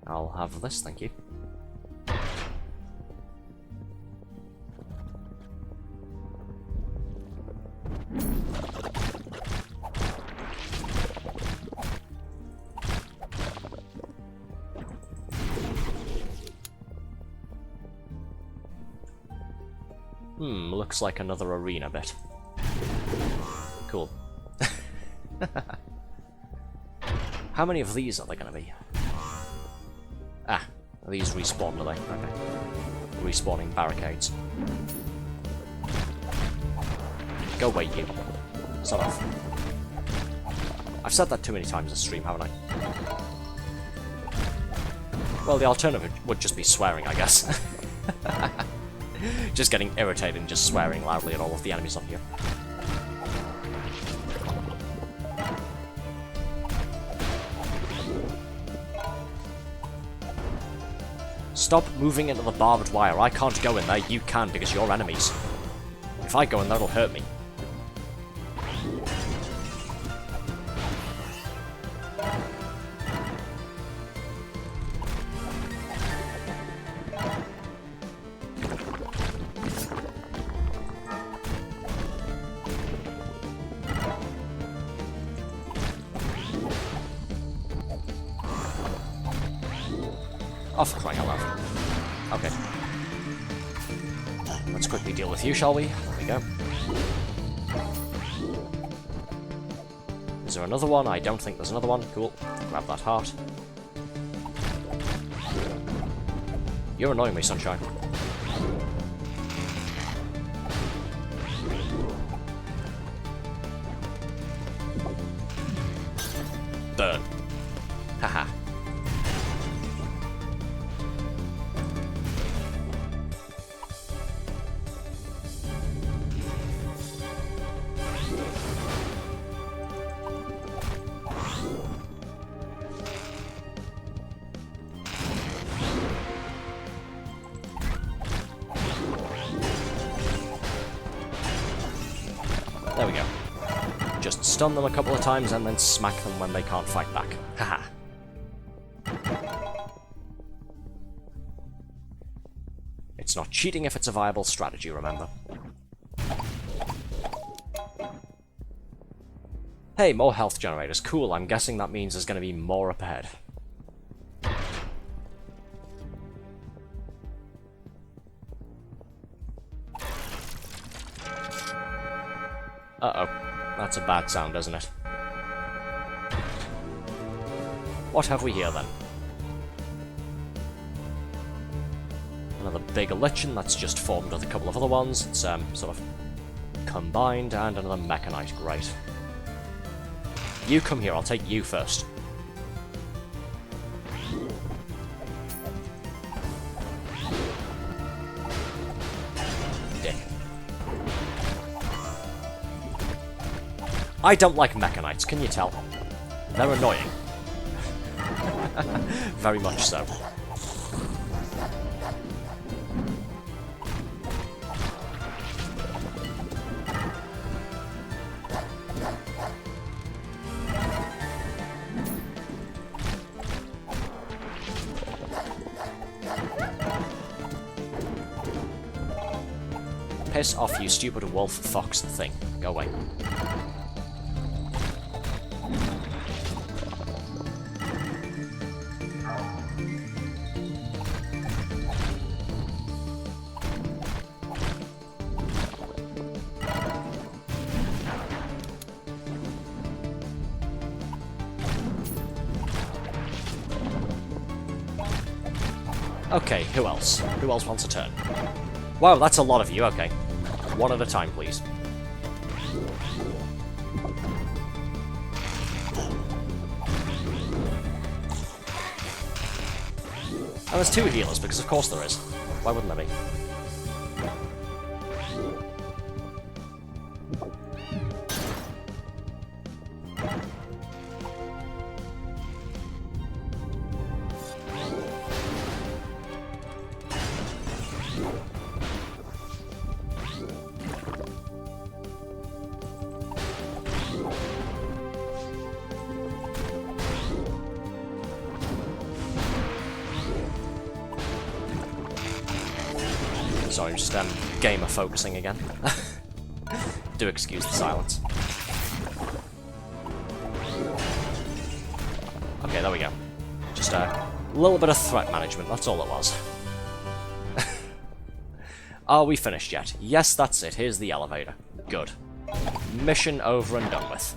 I'll have this, thank you. Looks like another arena bit. Cool. How many of these are there gonna be? Ah, are these respawned, are they? Okay. Respawning barricades. Go away, you. Sod off. I've said that too many times this stream, haven't I? Well, the alternative would just be swearing, I guess. Just getting irritated and just swearing loudly at all of the enemies on here. Stop moving into the barbed wire. I can't go in there, you can because you're enemies. If I go in there, it'll hurt me. Oh, for crying out loud. Okay. Let's quickly deal with you, shall we? There we go. Is there another one? I don't think there's another one. Cool. Grab that heart. You're annoying me, Sunshine. Burn. Haha. There we go. Just stun them a couple of times and then smack them when they can't fight back. Haha. It's not cheating if it's a viable strategy, remember. Hey, more health generators. Cool, I'm guessing that means there's going to be more up ahead. Uh-oh. That's a bad sound, isn't it? What have we here, then? Another big lichen that's just formed with a couple of other ones. It's, sort of combined, and another mechanite. Great. You come here, I'll take you first. I don't like mechanites, can you tell? They're annoying. Very much so. Piss off, you stupid wolf fox thing. Go away. Okay, who else? Who else wants a turn? Wow, that's a lot of you, okay. One at a time, please. And there's 2 healers, because of course there is. Why wouldn't there be? Sorry, I'm just gamer focusing again. Do excuse the silence. Okay, there we go. Just a little bit of threat management, that's all it was. Are we finished yet? Yes, that's it. Here's the elevator. Good. Mission over and done with.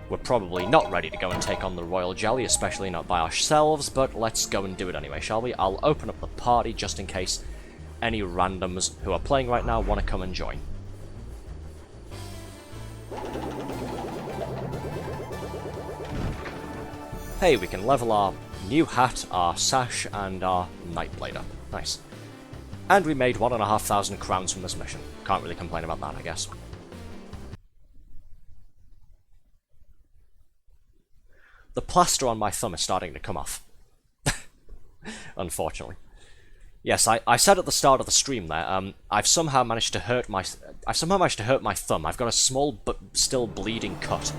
We're probably not ready to go and take on the Royal Jelly, especially not by ourselves, but let's go and do it anyway, shall we? I'll open up the party just in case any randoms who are playing right now want to come and join. Hey, we can level our new hat, our sash, and our Nightblade up. Nice. And we made 1,500 crowns from this mission. Can't really complain about that, I guess. The plaster on my thumb is starting to come off. Unfortunately. Yes, I said at the start of the stream there, I've somehow managed to hurt my thumb. I've got a small but still bleeding cut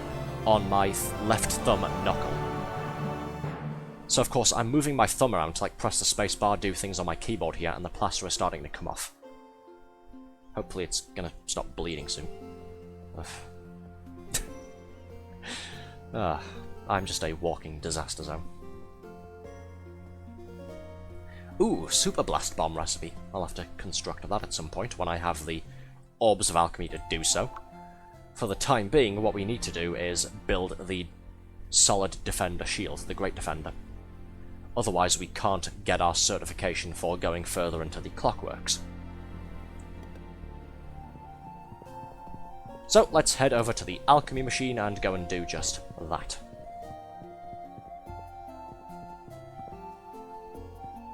on my left thumb knuckle. So of course I'm moving my thumb around to like press the space bar, do things on my keyboard here, and the plaster is starting to come off. Hopefully it's gonna stop bleeding soon. I'm just a walking disaster zone. Ooh, Super Blast Bomb recipe. I'll have to construct that at some point when I have the Orbs of Alchemy to do so. For the time being, what we need to do is build the Solid Defender shield, the Great Defender. Otherwise we can't get our certification for going further into the Clockworks. So let's head over to the Alchemy Machine and go and do just that.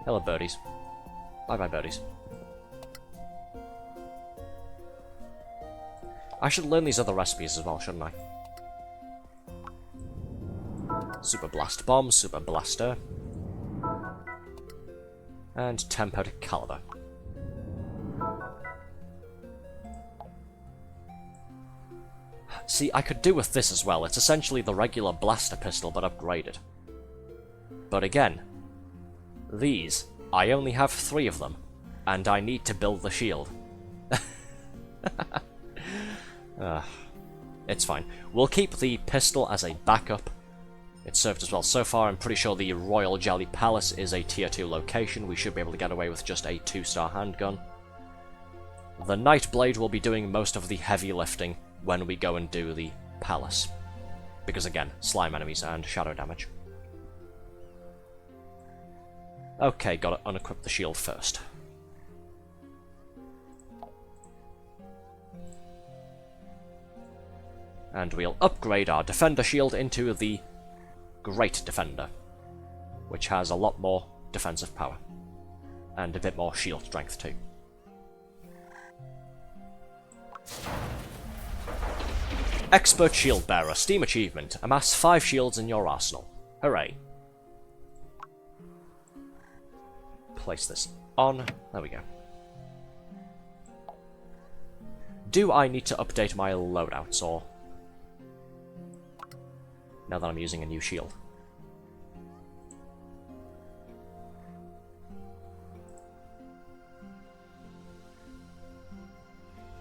Hello, birdies. Bye-bye, birdies. I should learn these other recipes as well, shouldn't I? Super Blast Bomb, Super Blaster. And Tempered Caliber. See, I could do with this as well. It's essentially the regular blaster pistol, but upgraded. But again, these, I only have 3 of them, and I need to build the shield. It's fine. We'll keep the pistol as a backup. It served as well so far. I'm pretty sure the Royal Jelly Palace is a tier 2 location. We should be able to get away with just a 2-star handgun. The Nightblade will be doing most of the heavy lifting when we go and do the palace. Because again, slime enemies and shadow damage. Okay, gotta unequip the shield first. And we'll upgrade our Defender shield into the Great Defender, which has a lot more defensive power. And a bit more shield strength too. Expert Shield Bearer, Steam Achievement. Amass 5 shields in your arsenal. Hooray. Place this on. There we go. Do I need to update my loadouts, or... now that I'm using a new shield?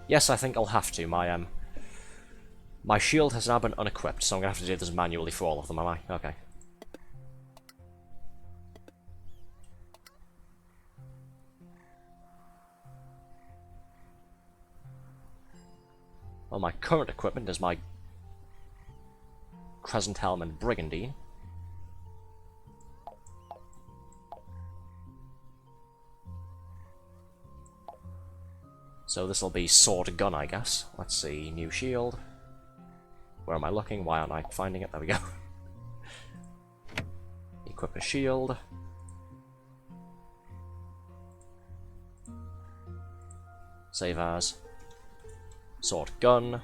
Yes, I think I'll have to. My shield has now been unequipped, so I'm going to have to do this manually for all of them, am I? Okay. Well, my current equipment is my Crescent Helm and Brigandine. So this'll be sword gun, I guess. Let's see, new shield. Where am I looking? Why aren't I finding it? There we go. Equip a shield. Save as. Sword gun.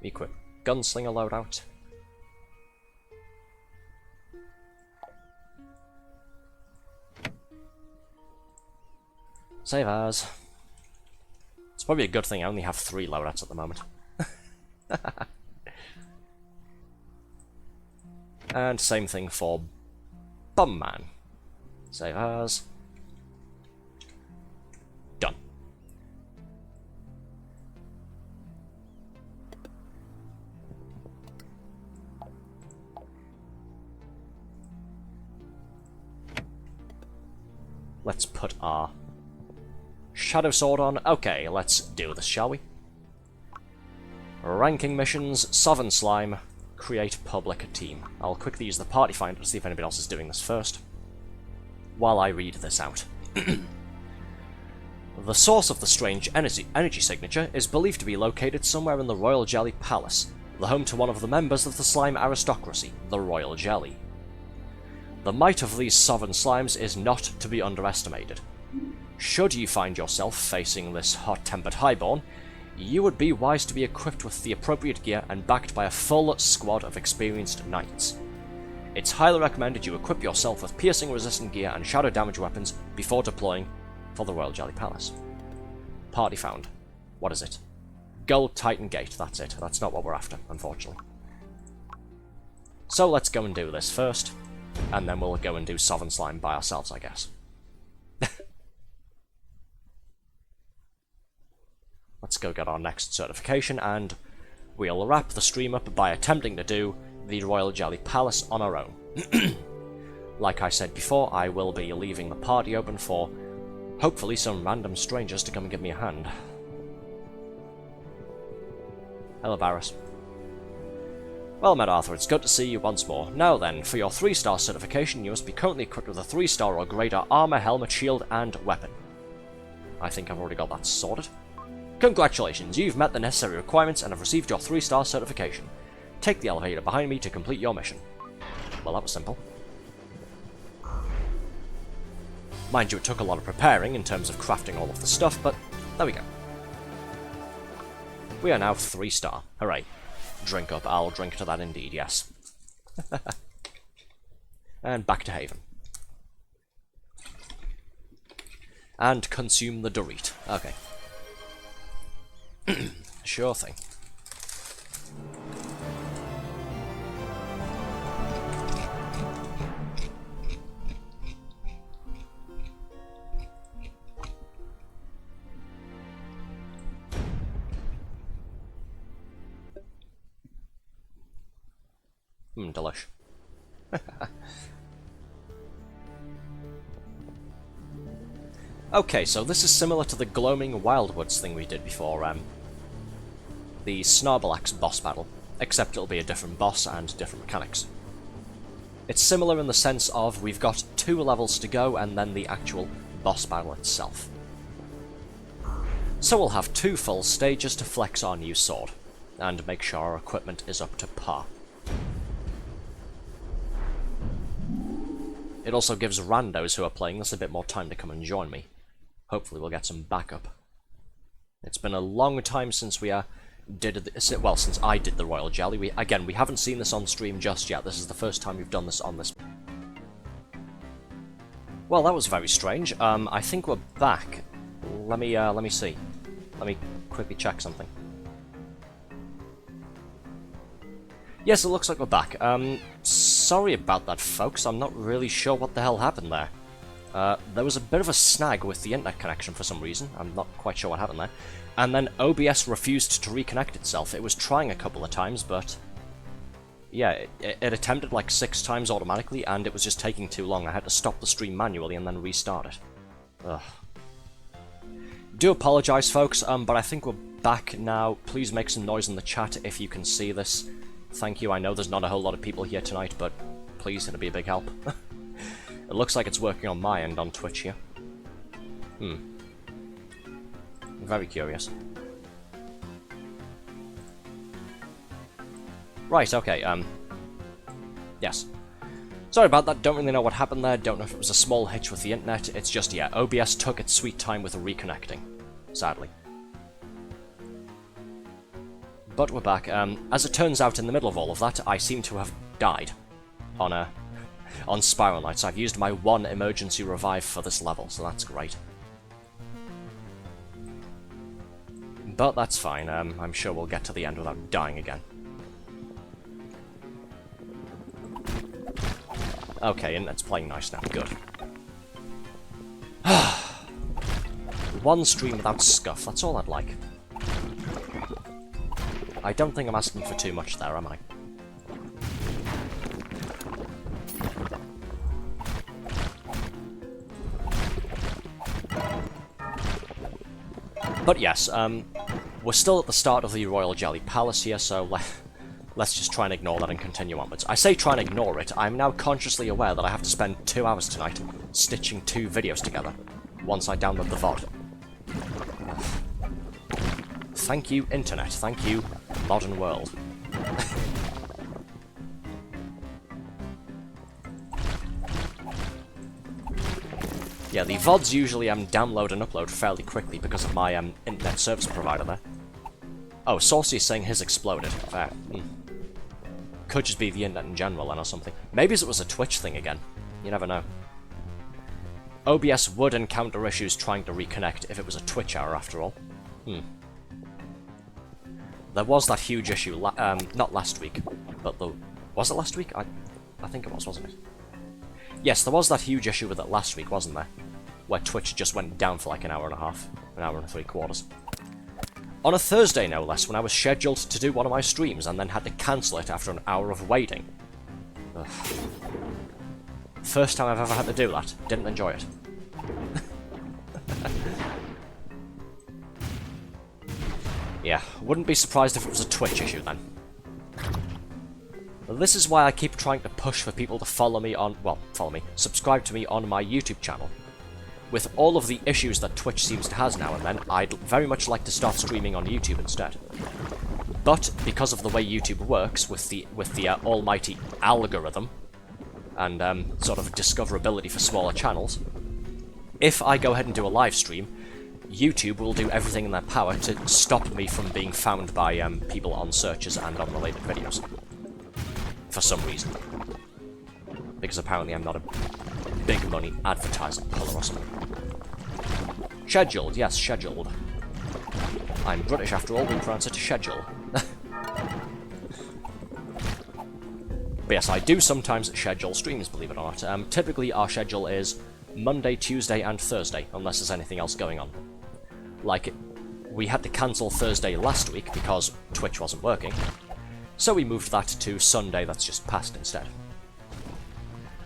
Equip gunslinger loadout. Save as. It's probably a good thing I only have 3 loadouts at the moment. And same thing for Bumman. Save as. Done. Let's put our Shadow Sword on. Okay, let's do this, shall we? Ranking missions, Sovereign Slime, create public team. I'll quickly use the party finder to see if anybody else is doing this first, while I read this out. The source of the strange energy signature is believed to be located somewhere in the Royal Jelly Palace, the home to one of the members of the slime aristocracy, the Royal Jelly. The might of these sovereign slimes is not to be underestimated. Should you find yourself facing this hot-tempered highborn, you would be wise to be equipped with the appropriate gear and backed by a full squad of experienced knights. It's highly recommended you equip yourself with piercing-resistant gear and shadow damage weapons before deploying for the Royal Jelly Palace. Party found. What is it? Gold Titan Gate, that's it. That's not what we're after, unfortunately. So let's go and do this first, and then we'll go and do Sovereign Slime by ourselves, I guess. Let's go get our next certification, and we'll wrap the stream up by attempting to do the Royal Jelly Palace on our own. Like I said before, I will be leaving the party open for hopefully some random strangers to come and give me a hand. Hello, Barris. Well met, Arthur, it's good to see you once more. Now then, for your 3-star certification, you must be currently equipped with a 3-star or greater armor, helmet, shield, and weapon. I think I've already got that sorted. Congratulations, you've met the necessary requirements and have received your 3-star certification. Take the elevator behind me to complete your mission. Well, that was simple. Mind you, it took a lot of preparing in terms of crafting all of the stuff, but there we go. We are now 3-star. Hooray. Drink up, I'll drink to that indeed, yes. And back to Haven. And consume the Dorit. Okay. Sure thing. Delish. Okay, so this is similar to the Gloaming Wildwoods thing we did before, the Snarbalax boss battle, except it'll be a different boss and different mechanics. It's similar in the sense of we've got 2 levels to go and then the actual boss battle itself. So we'll have 2 full stages to flex our new sword, and make sure our equipment is up to par. It also gives randos who are playing this a bit more time to come and join me. Hopefully we'll get some backup. It's been a long time since we since I did the Royal Jelly. We haven't seen this on stream just yet. This is the first time we've done this on this. Well, that was very strange. I think we're back. Let me see. Let me quickly check something. Yes, it looks like we're back. Sorry about that, folks. I'm not really sure what the hell happened there. There was a bit of a snag with the internet connection for some reason. I'm not quite sure what happened there. And then OBS refused to reconnect itself. It was trying a couple of times, but yeah, it attempted like 6 times automatically, and it was just taking too long. I had to stop the stream manually and then restart it. Ugh. Do apologise, folks, but I think we're back now. Please make some noise in the chat if you can see this. Thank you. I know there's not a whole lot of people here tonight, but please, it'll be a big help. It looks like it's working on my end on Twitch here. Very curious. Right, okay, yes. Sorry about that, don't really know what happened there, don't know if it was a small hitch with the internet, it's just, yeah, OBS took its sweet time with reconnecting, sadly. But we're back. As it turns out, in the middle of all of that, I seem to have died on Spiral Knights. I've used my 1 emergency revive for this level, so that's great. But that's fine, I'm sure we'll get to the end without dying again. Okay, internet's playing nice now, good. 1 stream without scuff, that's all I'd like. I don't think I'm asking for too much there, am I? But yes, we're still at the start of the Royal Jelly Palace here, so let's just try and ignore that and continue onwards. I say try and ignore it, I'm now consciously aware that I have to spend 2 hours tonight stitching 2 videos together, once I download the VOD. Thank you, Internet. Thank you, modern world. Yeah, the VODs usually download and upload fairly quickly because of my internet service provider there. Oh, Saucy is saying his exploded. Fair. Could just be the internet in general then or something. Maybe it was a Twitch thing again. You never know. OBS would encounter issues trying to reconnect if it was a Twitch error after all. There was that huge issue, not last week, but was it last week? I think it was, wasn't it? Yes, there was that huge issue with it last week, wasn't there? Where Twitch just went down for like an hour and a half, an hour and 3/4. On a Thursday, no less, when I was scheduled to do one of my streams and then had to cancel it after an hour of waiting. Ugh. First time I've ever had to do that. Didn't enjoy it. Yeah, wouldn't be surprised if it was a Twitch issue then. This is why I keep trying to push for people to subscribe to me on my YouTube channel. With all of the issues that Twitch seems to have now and then, I'd very much like to start streaming on YouTube instead. But because of the way YouTube works, with the almighty algorithm, and sort of discoverability for smaller channels, if I go ahead and do a live stream, YouTube will do everything in their power to stop me from being found by people on searches and on related videos. For some reason. Because apparently I'm not a big money advertising puller or something. Scheduled, yes, scheduled. I'm British after all, we pronounce it schedule. But yes, I do sometimes schedule streams, believe it or not. Typically our schedule is Monday, Tuesday, and Thursday, unless there's anything else going on. Like, we had to cancel Thursday last week because Twitch wasn't working, so we moved that to Sunday that's just passed instead.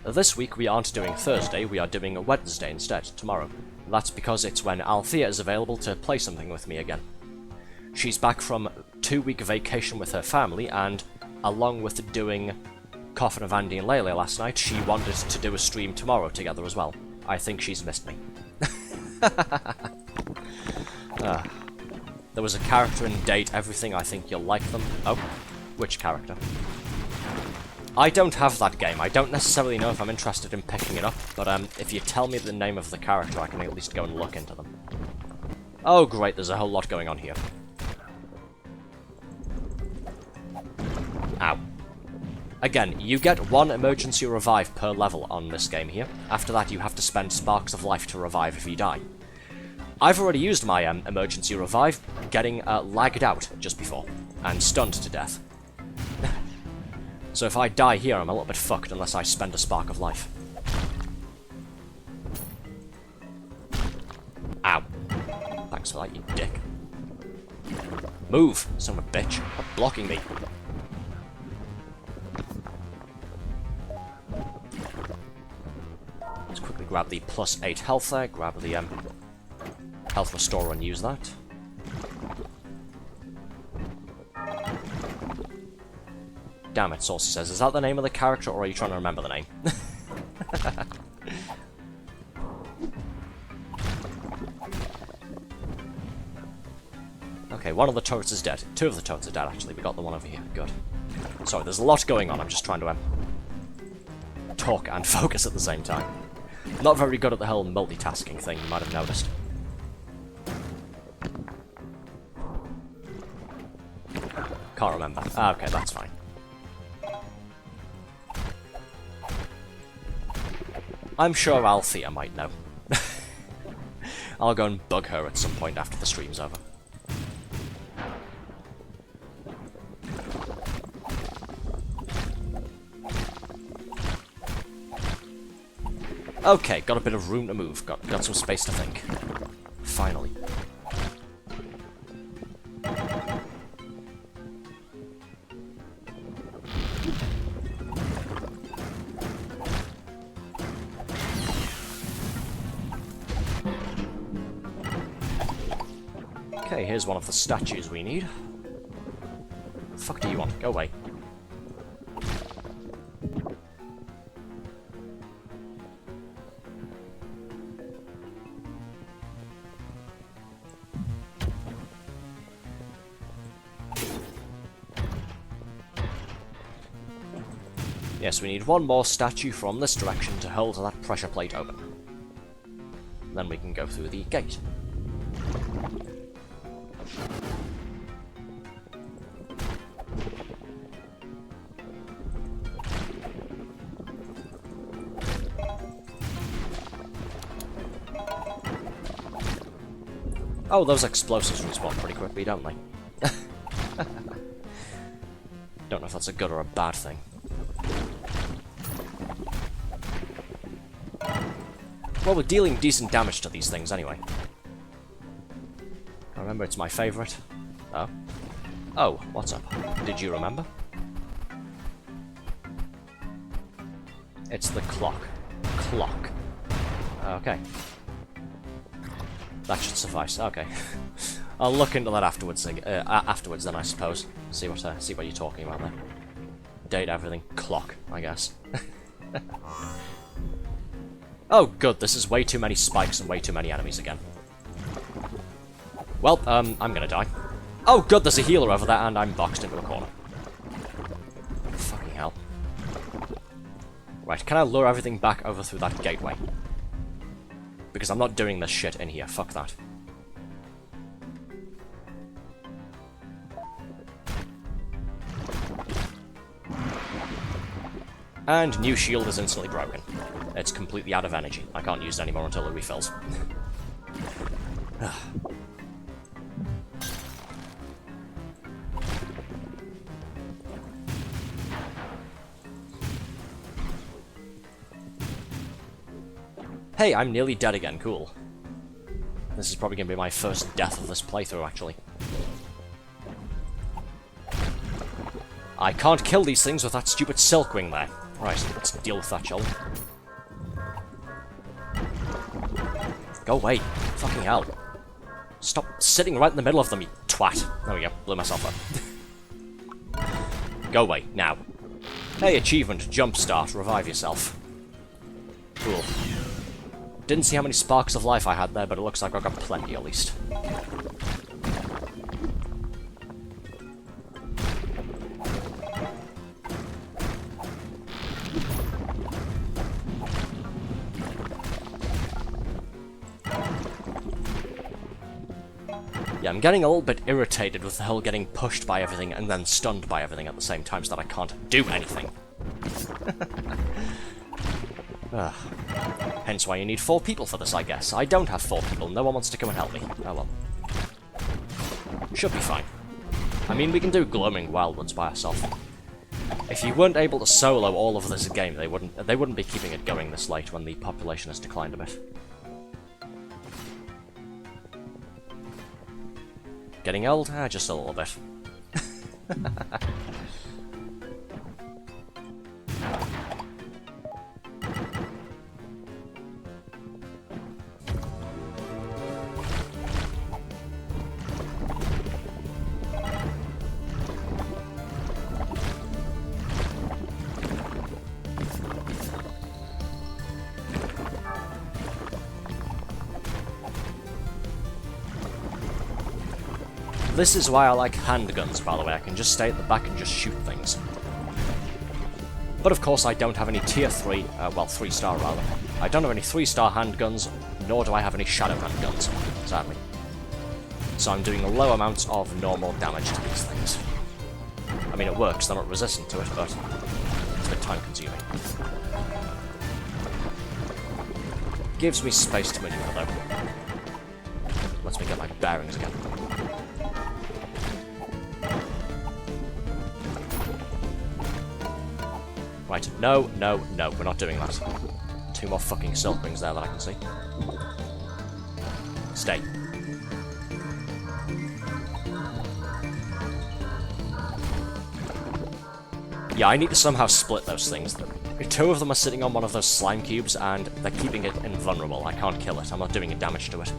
This week we aren't doing Thursday, we are doing a Wednesday instead, tomorrow. That's because it's when Althea is available to play something with me again. She's back from 2-week vacation with her family, and along with doing Coffin of Andy and Lele last night, she wanted to do a stream tomorrow together as well. I think she's missed me. There was a character in Date Everything, I think you'll like them. Oh, which character? I don't have that game. I don't necessarily know if I'm interested in picking it up, but if you tell me the name of the character, I can at least go and look into them. Oh great, there's a whole lot going on here. Ow. Again, you get 1 emergency revive per level on this game here. After that, you have to spend sparks of life to revive if you die. I've already used my emergency revive, getting lagged out just before, and stunned to death. So if I die here, I'm a little bit fucked unless I spend a spark of life. Ow. Thanks for that, you dick. Move, son of a bitch. Stop blocking me. Let's quickly grab the +8 health there, grab the health restorer and use that. Damn it, Saucy says, is that the name of the character or are you trying to remember the name? Okay, one of the turrets is dead. 2 of the turrets are dead, actually. We got the one over here. Good. Sorry, there's a lot going on. I'm just trying to talk and focus at the same time. Not very good at the whole multitasking thing, you might have noticed. Can't remember. Ah, okay, that's fine. I'm sure Althea might know. I'll go and bug her at some point after the stream's over. Okay, got a bit of room to move. Got some space to think. Finally. Okay, here's one of the statues we need. What the fuck do you want? Go away. Yes, we need one more statue from this direction to hold that pressure plate open. Then we can go through the gate. Oh, those explosives respawn pretty quickly, don't they? Don't know if that's a good or a bad thing. Well, we're dealing decent damage to these things anyway. I remember it's my favourite. Oh. Oh, what's up? Did you remember? It's the clock. Clock. Okay. That should suffice. Okay. I'll look into that afterwards. Afterwards, then I suppose. See what you're talking about there. Date everything. Clock, I guess. Oh, good. This is way too many spikes and way too many enemies again. Well, I'm gonna die. Oh, good. There's a healer over there, and I'm boxed into a corner. Fucking hell. Right, can I lure everything back over through that gateway? Because I'm not doing this shit in here. Fuck that. And new shield is instantly broken. It's completely out of energy. I can't use it anymore until it refills. Hey, I'm nearly dead again. Cool. This is probably going to be my first death of this playthrough, actually. I can't kill these things with that stupid Silkwing there. Right, let's deal with that, shall we? Go away. Fucking hell. Stop sitting right in the middle of them, you twat. There we go. Blew myself up. Go away, now. Hey, achievement. Jumpstart. Revive yourself. Cool. Didn't see how many sparks of life I had there, but it looks like I got plenty at least. Yeah, I'm getting a little bit irritated with the whole getting pushed by everything and then stunned by everything at the same time so that I can't do anything. Hence why you need 4 people for this, I guess. I don't have 4 people. No one wants to come and help me. Oh well. Should be fine. I mean, we can do Gloaming Wildwoods by ourselves. If you weren't able to solo all of this game, they wouldn't be keeping it going this late when the population has declined a bit. Getting old? Just a little bit. This is why I like handguns, by the way. I can just stay at the back and just shoot things. But of course I don't have any tier 3, well 3-star rather. I don't have any 3-star handguns, nor do I have any shadow handguns, sadly. So I'm doing low amounts of normal damage to these things. I mean, it works, they're not resistant to it, but it's a bit time consuming. Gives me space to maneuver though. Lets me get my bearings again. Right, no, no, no, we're not doing that. 2 more fucking silk rings there that I can see. Stay. Yeah, I need to somehow split those things. 2 of them are sitting on one of those slime cubes, and they're keeping it invulnerable. I can't kill it, I'm not doing any damage to it.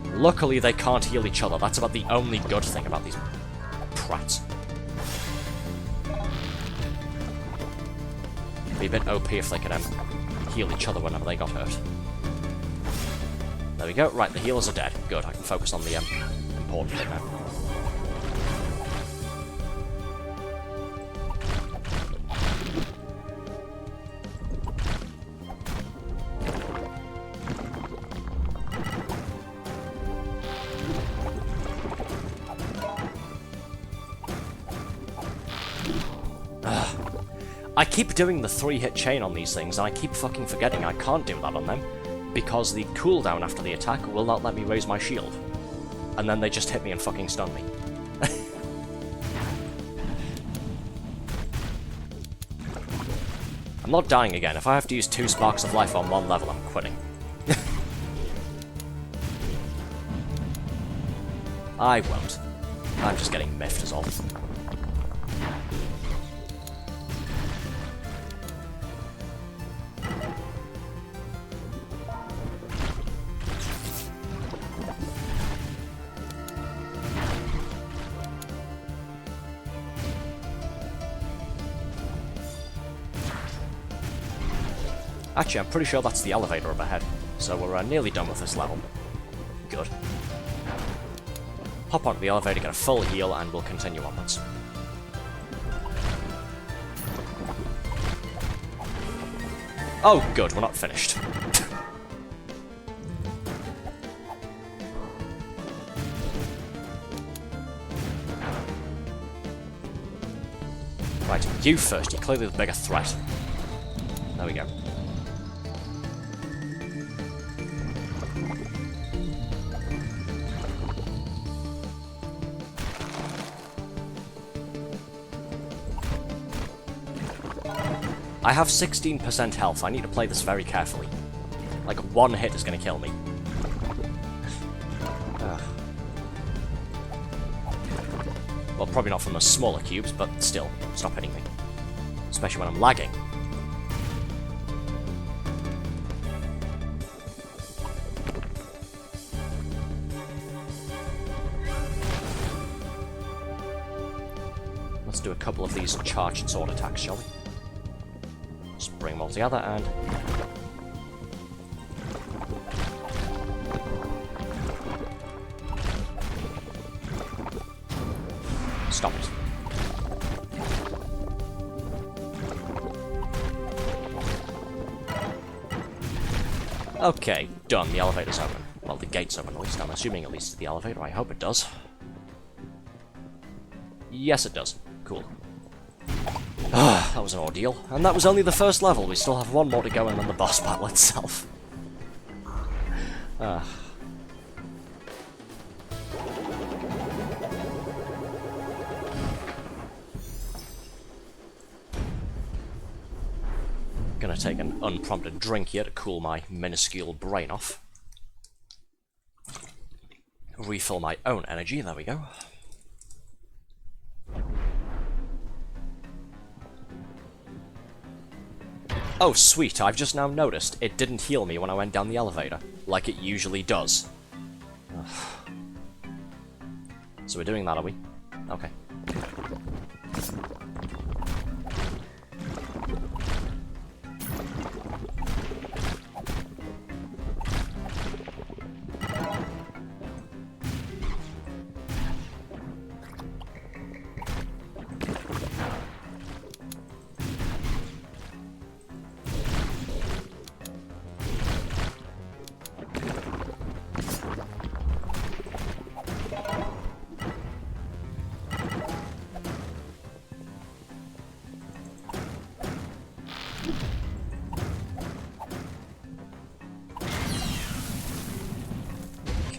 Luckily, they can't heal each other. That's about the only good thing about these prats. Be a bit OP if they could heal each other whenever they got hurt. There we go. Right, the healers are dead. Good, I can focus on the important thing now. I keep doing the 3-hit chain on these things, and I keep fucking forgetting I can't do that on them, because the cooldown after the attack will not let me raise my shield. And then they just hit me and fucking stun me. I'm not dying again. If I have to use 2 sparks of life on 1 level, I'm quitting. I won't. I'm just getting miffed as all. Actually, I'm pretty sure that's the elevator up ahead, so we're nearly done with this level. Good. Hop onto the elevator, get a full heal, and we'll continue onwards. Oh, good, we're not finished. Right, you first, you're clearly the bigger threat. There we go. I have 16% health, I need to play this very carefully. Like, 1 hit is gonna kill me. Well, probably not from the smaller cubes, but still, stop hitting me. Especially when I'm lagging. Let's do a couple of these charged sword attacks, shall we? Just bring them all together and... stop it. Okay, done. The elevator's open. Well, the gate's open at least. I'm assuming it leads to the elevator. I hope it does. Yes, it does. Cool. That was an ordeal. And that was only the first level. We still have one more to go and then the boss battle itself. Gonna take an unprompted drink here to cool my minuscule brain off. Refill my own energy, there we go. Oh sweet, I've just now noticed it didn't heal me when I went down the elevator, like it usually does. So we're doing that, are we? Okay.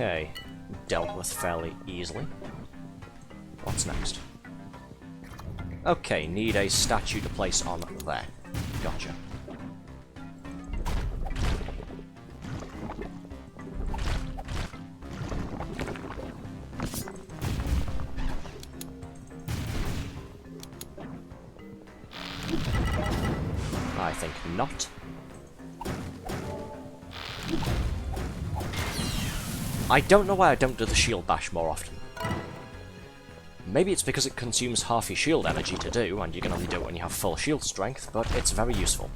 Okay, dealt with fairly easily. What's next? Okay, need a statue to place on there. Gotcha. I think not. I don't know why I don't do the shield bash more often. Maybe it's because it consumes half your shield energy to do, and you can only do it when you have full shield strength, but it's very useful.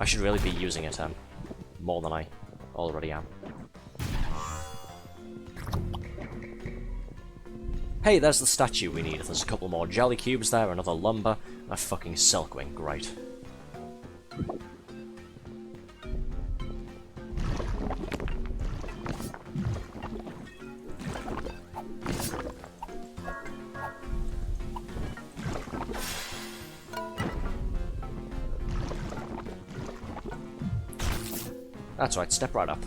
I should really be using it more than I already am. Hey, there's the statue we need. There's a couple more jelly cubes there, another lumber, and a fucking silkwing. Great. That's right, step right up.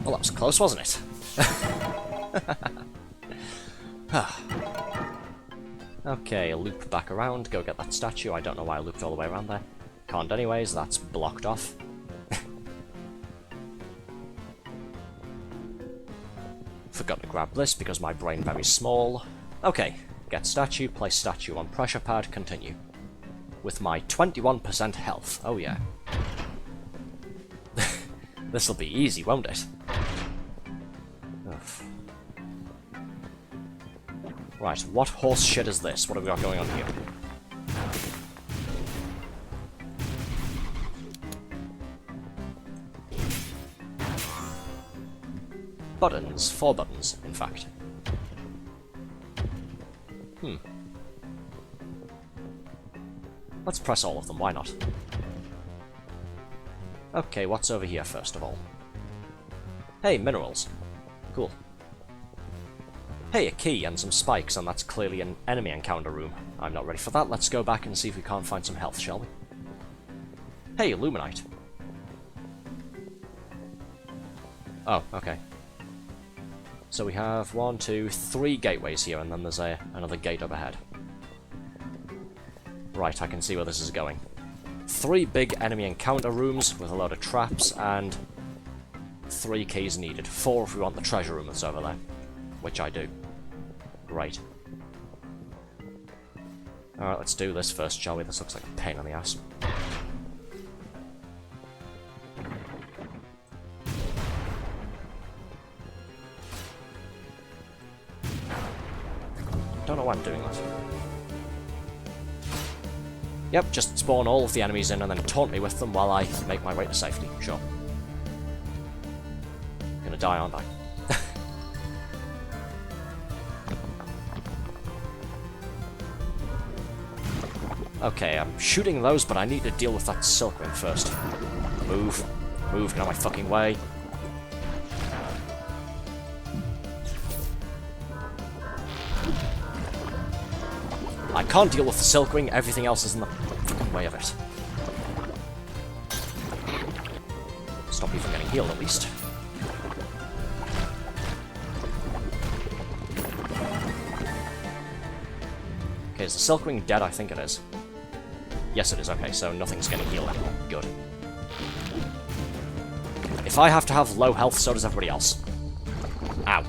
Well, that was close, wasn't it? Okay, loop back around, go get that statue. I don't know why I looped all the way around there. Can't anyways, that's blocked off. Forgot to grab this because my brain very small. Okay, get statue, place statue on pressure pad, continue. With my 21% health, oh yeah. This'll be easy, won't it? Ugh. Right, what horse shit is this? What have we got going on here? Buttons. 4 buttons, in fact. Let's press all of them, why not? Okay, what's over here first of all? Hey, minerals. Cool. Hey, a key and some spikes, and that's clearly an enemy encounter room. I'm not ready for that. Let's go back and see if we can't find some health, shall we? Hey, Illuminite. Oh, okay. So we have 1, 2, 3 gateways here, and then there's another gate overhead. Right, I can see where this is going. 3 big enemy encounter rooms with a load of traps, and 3 keys needed. 4 if we want the treasure room that's over there. Which I do. Great. Alright, let's do this first, shall we? This looks like a pain in the ass. don't know why I'm doing that. Yep, just spawn all of the enemies in and then taunt me with them while I make my way to safety. Sure. Gonna die, aren't I? Okay, I'm shooting those, but I need to deal with that silkring first. Move. Move, get out of my fucking way. I can't deal with the silkring, everything else is in the fucking way of it. Stop you from getting healed, at least. Okay, is the silkring dead? I think it is. Yes, it is. Okay, so nothing's getting healed anymore. Good. If I have to have low health, so does everybody else. Ow.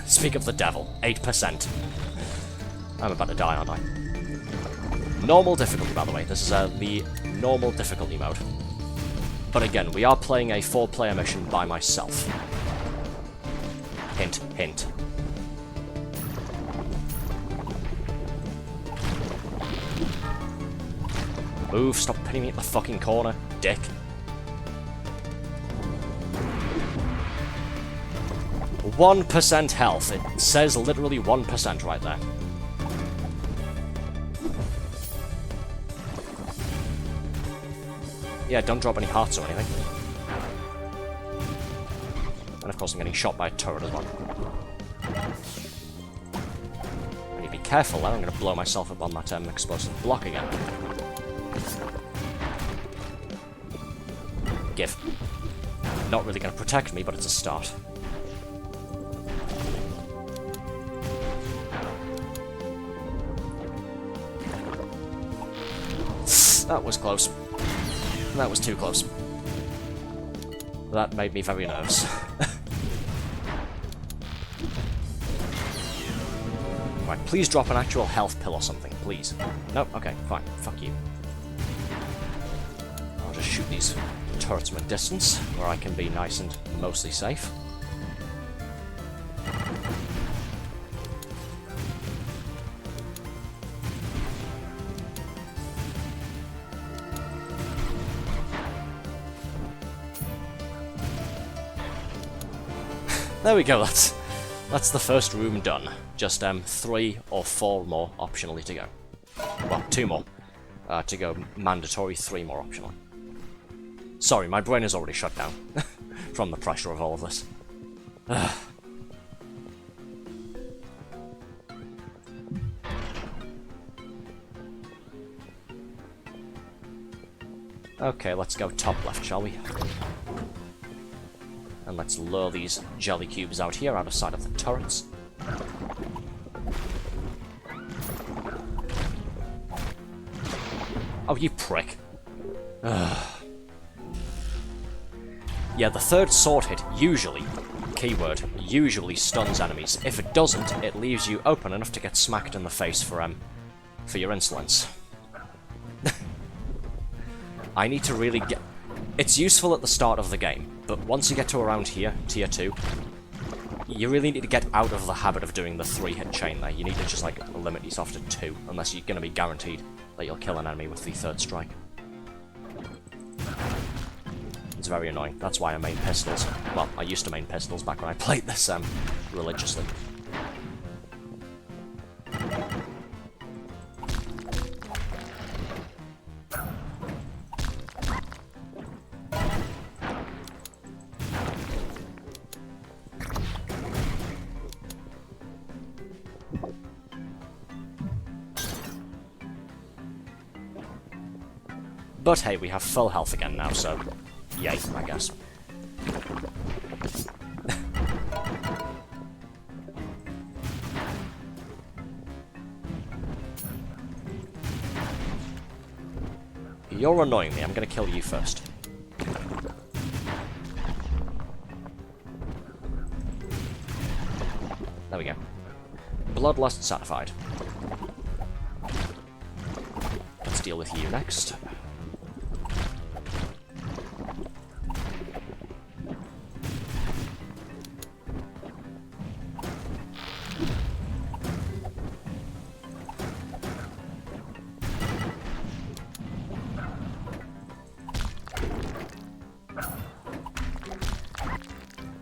Speak of the devil. 8%. I'm about to die, aren't I? Normal difficulty, by the way. This is the normal difficulty mode. But again, we are playing a 4-player mission by myself. Hint, hint. Move, stop pinning me at the fucking corner, dick. %1 health. It says literally 1% right there. Yeah, don't drop any hearts or anything. And of course I'm getting shot by a turret as well. I need to be careful then, I'm going to blow myself up on that explosive block again. Give. Not really going to protect me, but it's a start. That was close. That was too close. That made me very nervous. Right, please drop an actual health pill or something, please. Nope, okay, fine. Fuck you. I'll just shoot these turrets from a distance, where I can be nice and mostly safe. There we go, that's the first room done. Just 3 or 4 more optionally to go. Well, 2 more to go mandatory, 3 more optionally. Sorry, my brain is already shut down from the pressure of all of this. Okay, let's go top left, shall we? And let's lure these jelly cubes out here, out of sight of the turrets. Oh, you prick. Yeah, the third sword hit usually, keyword, usually stuns enemies. If it doesn't, it leaves you open enough to get smacked in the face for your insolence. I need to really get... It's useful at the start of the game, but once you get to around here, tier 2, you really need to get out of the habit of doing the 3-hit chain there. You need to just, like, limit yourself to 2, unless you're going to be guaranteed that you'll kill an enemy with the third strike. It's very annoying. That's why I main pistols. Well, I used to main pistols back when I played this, religiously. But hey, we have full health again now, so yay, I guess. You're annoying me, I'm gonna kill you first. There we go. Bloodlust satisfied. Let's deal with you next.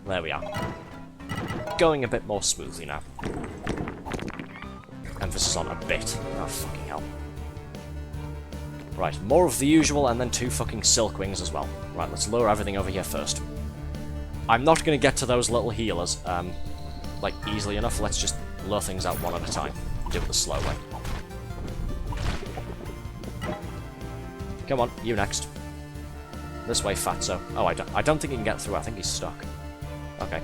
There we are. Going a bit more smoothly now. Emphasis on a bit. Oh, fucking hell. Right, more of the usual, and then 2 fucking silk wings as well. Right, let's lure everything over here first. I'm not going to get to those little healers, like, easily enough. Let's just lure things out one at a time. Do it the slow way. Come on, you next. This way, fatso. Oh, I don't think he can get through. I think he's stuck. Okay.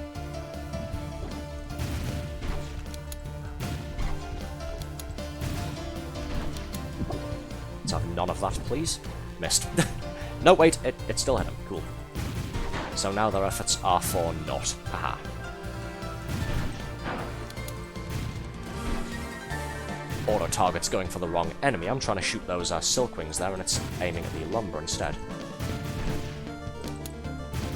Let's have none of that, please. Missed. No, wait, it still hit him. Cool. So now their efforts are for naught. Haha. Auto target's going for the wrong enemy. I'm trying to shoot those silk wings there, and it's aiming at the lumber instead.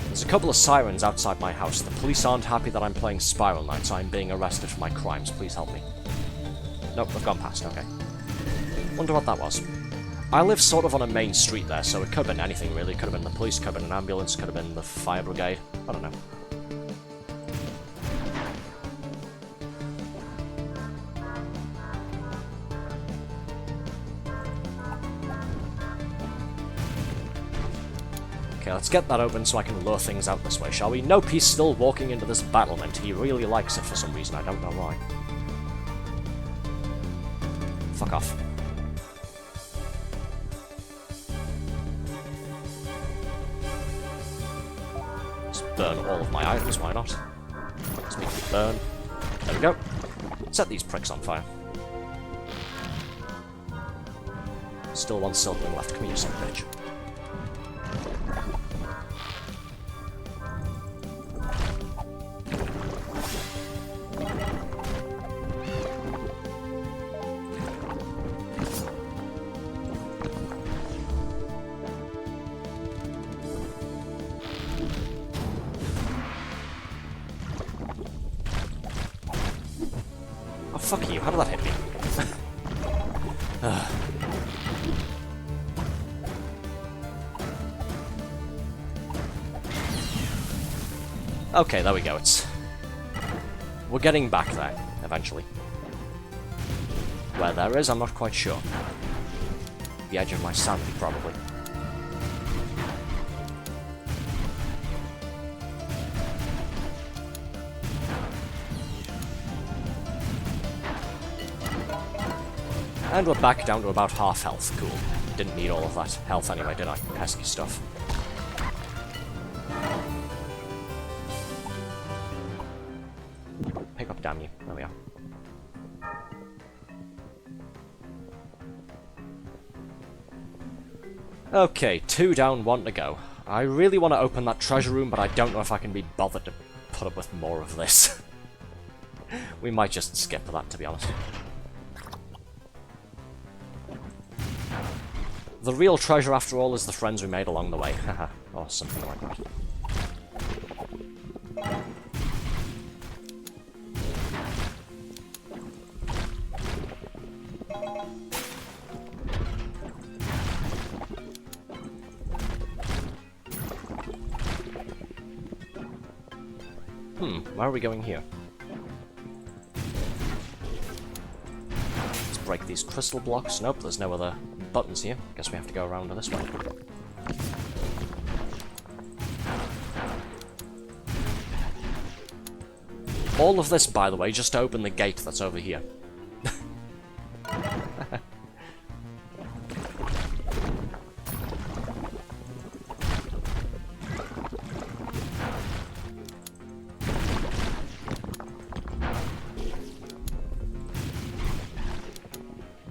There's a couple of sirens outside my house. The police aren't happy that I'm playing Spiral Knights. I'm being arrested for my crimes. Please help me. Nope, I've gone past. Okay. Wonder what that was. I live sort of on a main street there, so it could have been anything really. It could have been the police, could have been an ambulance, could have been the fire brigade. I don't know. Okay, let's get that open so I can lure things out this way, shall we? Nope, he's still walking into this battlement. He really likes it for some reason, I don't know why. Fuck off. Let's burn all of my items, why not? Let's make them burn. There we go. Set these pricks on fire. Still 1 silkling left, come here, you son of a bitch. Oh, fuck you. How did that hit me? Okay, there we go. We're getting back there, eventually. Where there is, I'm not quite sure. The edge of my sanity, probably. And we're back down to about half health. Cool. Didn't need all of that health anyway, did I? Pesky stuff. Pick up, damn you. There we are. Okay, 2 down, 1 to go. I really want to open that treasure room, but I don't know if I can be bothered to put up with more of this. We might just skip that, to be honest. The real treasure, after all, is the friends we made along the way. Haha, or something like that. Where are we going here? Let's break these crystal blocks. Nope, there's no other buttons here. Guess we have to go around to this way. All of this, by the way, just to open the gate that's over here.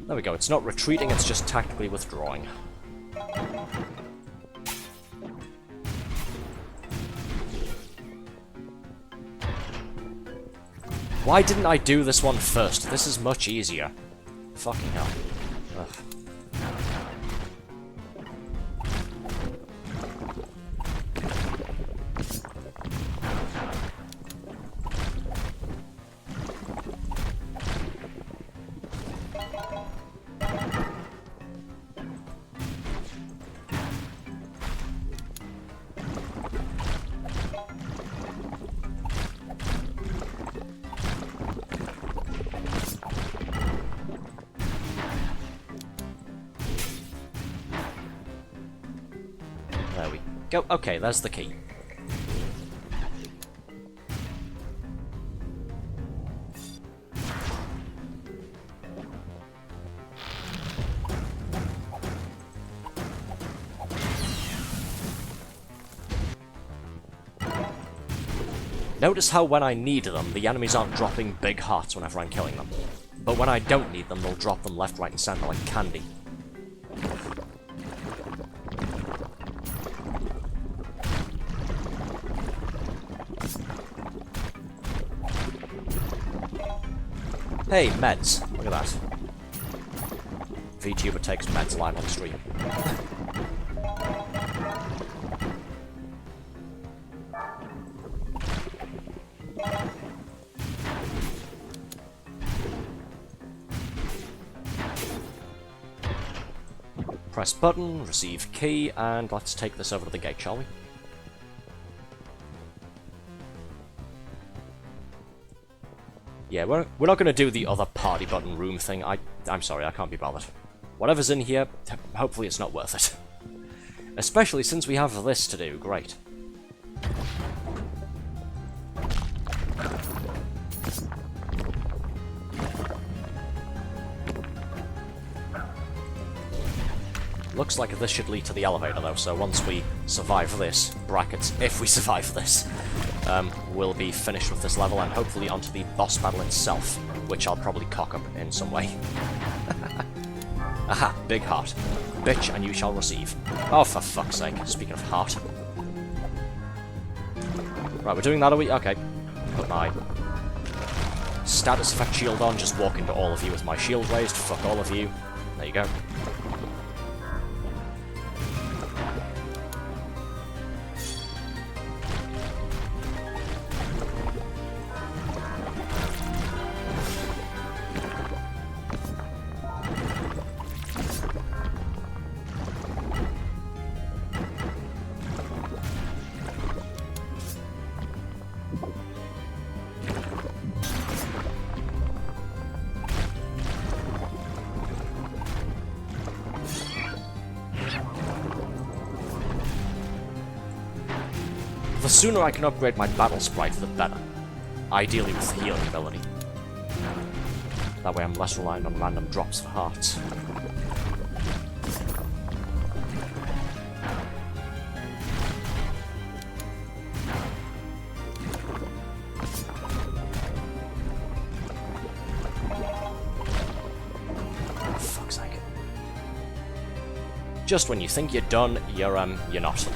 There we go, it's not retreating, it's just tactically withdrawing. Why didn't I do this one first? This is much easier. Fucking hell. Ugh. Go. Okay, there's the key. Notice how when I need them, the enemies aren't dropping big hearts whenever I'm killing them. But when I don't need them, they'll drop them left, right, and center like candy. Hey, meds. Look at that. VTuber takes meds live on stream. Press button, receive key, and let's take this over to the gate, shall we? Yeah, we're not going to do the other party button room thing. I'm sorry, I can't be bothered. Whatever's in here, hopefully it's not worth it. Especially since we have this to do, great. Looks like this should lead to the elevator though, so once we survive this, brackets, if we survive this, we'll be finished with this level and hopefully onto the boss battle itself, which I'll probably cock up in some way. Aha, big heart. Bitch, and you shall receive. Oh, for fuck's sake, speaking of heart. Right, we're doing that, are we? Okay. Put my status effect shield on, just walk into all of you with my shield raised, fuck all of you. There you go. The sooner I can upgrade my battle sprite, the better. Ideally with the healing ability. That way I'm less reliant on random drops of hearts. Oh, fuck's sake. Just when you think you're done, you're not.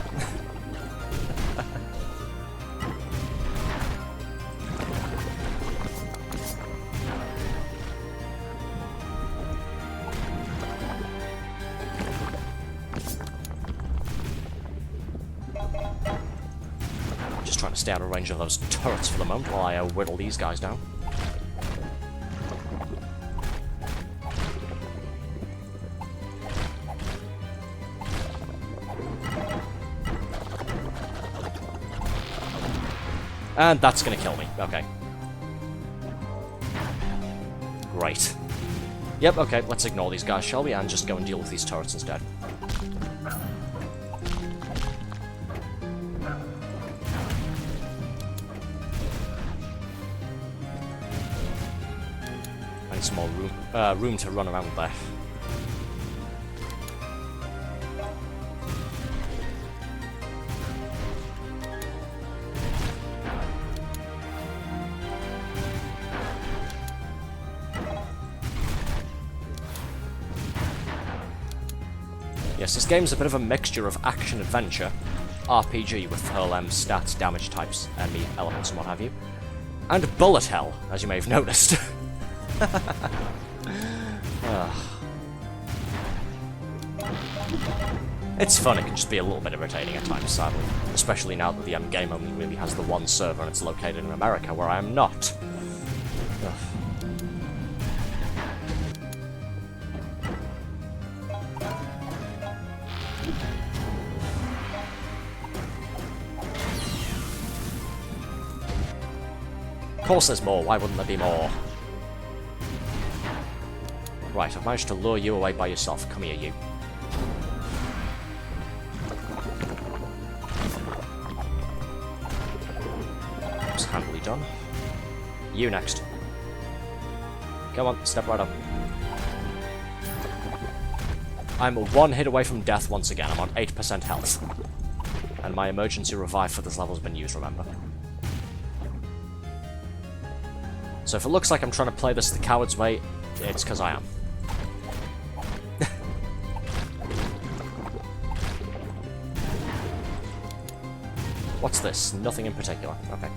Trying to stay out of range of those turrets for the moment while I whittle these guys down. And that's gonna kill me. Okay. Great. Yep, okay, let's ignore these guys, shall we? And just go and deal with these turrets instead. Some more room to run around there. Yes, this game's a bit of a mixture of action-adventure, RPG with whole stats, damage types, enemy elements and what have you, and bullet hell, as you may have noticed. It's fun, it can just be a little bit irritating at times, sadly. Especially now that the game only really has the one server and it's located in America, where I am not. Ugh. Of course there's more, why wouldn't there be more? Right, I've managed to lure you away by yourself. Come here, you. nearly done. You next. Come on, step right up. I'm one hit away from death once again. I'm on 8% health. And my emergency revive for this level has been used, remember. So if it looks like I'm trying to play this the coward's way, it's because I am. What's this? Nothing in particular. Okay.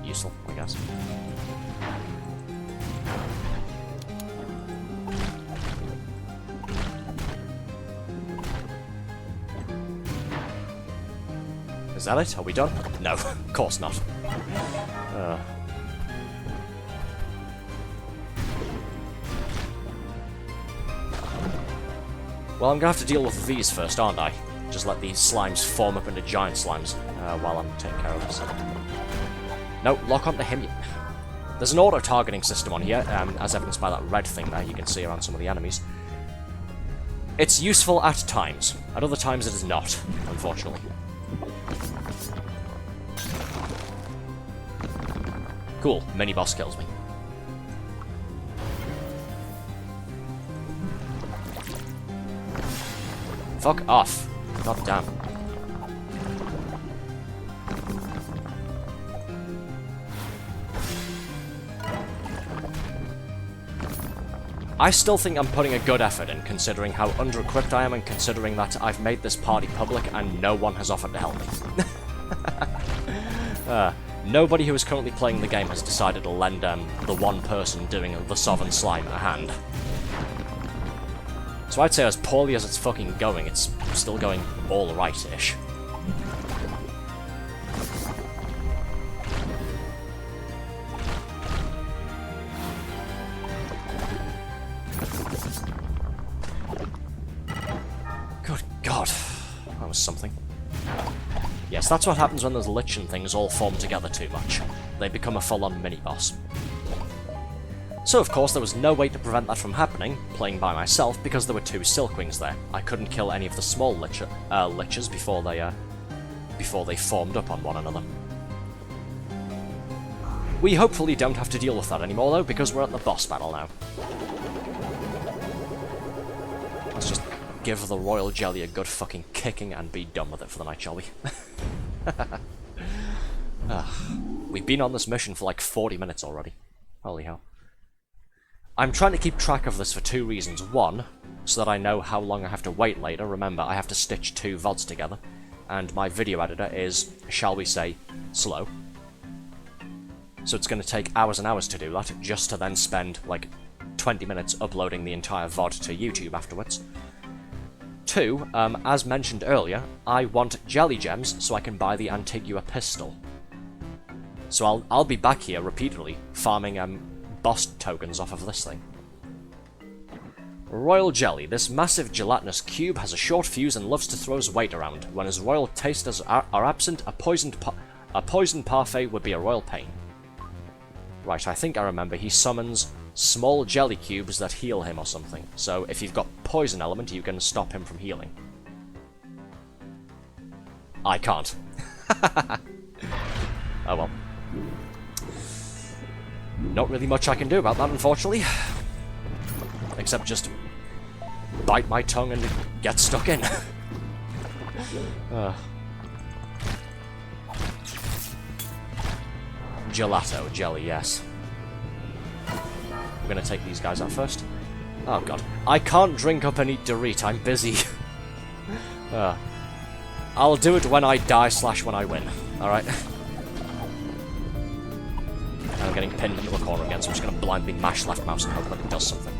Useful, I guess. Is that it? Are we done? No, of course not. Well, I'm gonna have to deal with these first, aren't I? Just let these slimes form up into giant slimes while I'm taking care of this. No, lock onto him. There's an auto-targeting system on here, as evidenced by that red thing there you can see around some of the enemies. It's useful at times. At other times it is not, unfortunately. Cool, mini-boss kills me. Fuck off. God damn. I still think I'm putting a good effort in, considering how under-equipped I am and considering that I've made this party public and no one has offered to help me. Nobody who is currently playing the game has decided to lend the one person doing the Sovereign Slime a hand. So I'd say as poorly as it's fucking going, it's still going alright-ish. Good God. That was something. Yes, that's what happens when those lich and things all form together too much. They become a full-on mini-boss. So, of course, there was no way to prevent that from happening, playing by myself, because there were two Silkwings there. I couldn't kill any of the small liches before they formed up on one another. We hopefully don't have to deal with that anymore, though, because we're at the boss battle now. Let's just give the royal jelly a good fucking kicking and be done with it for the night, shall we? We've been on this mission for like 40 minutes already. Holy hell. I'm trying to keep track of this for two reasons. One, so that I know how long I have to wait later. Remember, I have to stitch two VODs together, and my video editor is, shall we say, slow. So it's going to take hours and hours to do that, just to then spend, like, 20 minutes uploading the entire VOD to YouTube afterwards. Two, as mentioned earlier, I want jelly gems so I can buy the Antigua pistol. So I'll be back here repeatedly, farming, boss tokens off of this thing. Royal Jelly. This massive gelatinous cube has a short fuse and loves to throw his weight around. When his royal tasters are absent, a poisoned parfait would be a royal pain. Right, I think I remember. He summons small jelly cubes that heal him or something. So if you've got poison element, you can stop him from healing. I can't. Oh well. Not really much I can do about that, unfortunately. Except just bite my tongue and get stuck in. Gelato, jelly, yes. We're gonna take these guys out first. Oh god. I can't drink up and eat Dorit, I'm busy. I'll do it when I die / when I win, alright? I'm getting pinned into a corner again, so I'm just going to blindly mash left mouse and hope that it does something.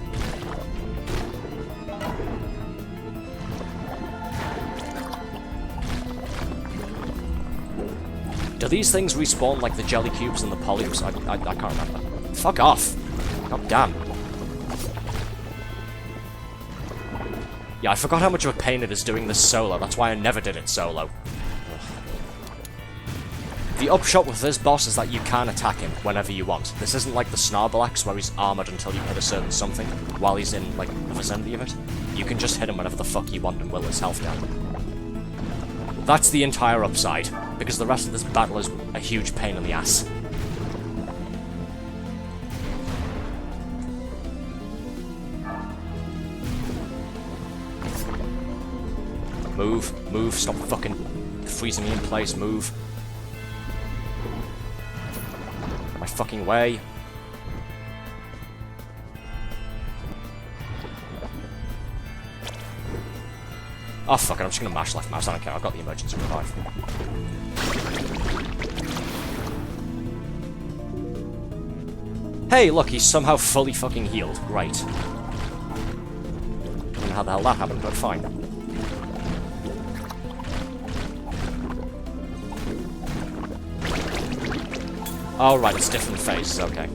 Do these things respawn like the jelly cubes and the polyps? I can't remember. Fuck off! God damn. Yeah, I forgot how much of a pain it is doing this solo, that's why I never did it solo. The upshot with this boss is that you can attack him whenever you want. This isn't like the Snarble where he's armoured until you hit a certain something, while he's in, like, the vicinity of it. You can just hit him whenever the fuck you want and will his health down. That's the entire upside, because the rest of this battle is a huge pain in the ass. Move, stop fucking freezing me in place, move. My fucking way. Oh fuck it, I'm just gonna mash left mouse, I don't care, I've got the emergency revive. Hey, look, he's somehow fully fucking healed. Great. I don't know how the hell that happened, but fine. Oh, right, it's different phases, okay.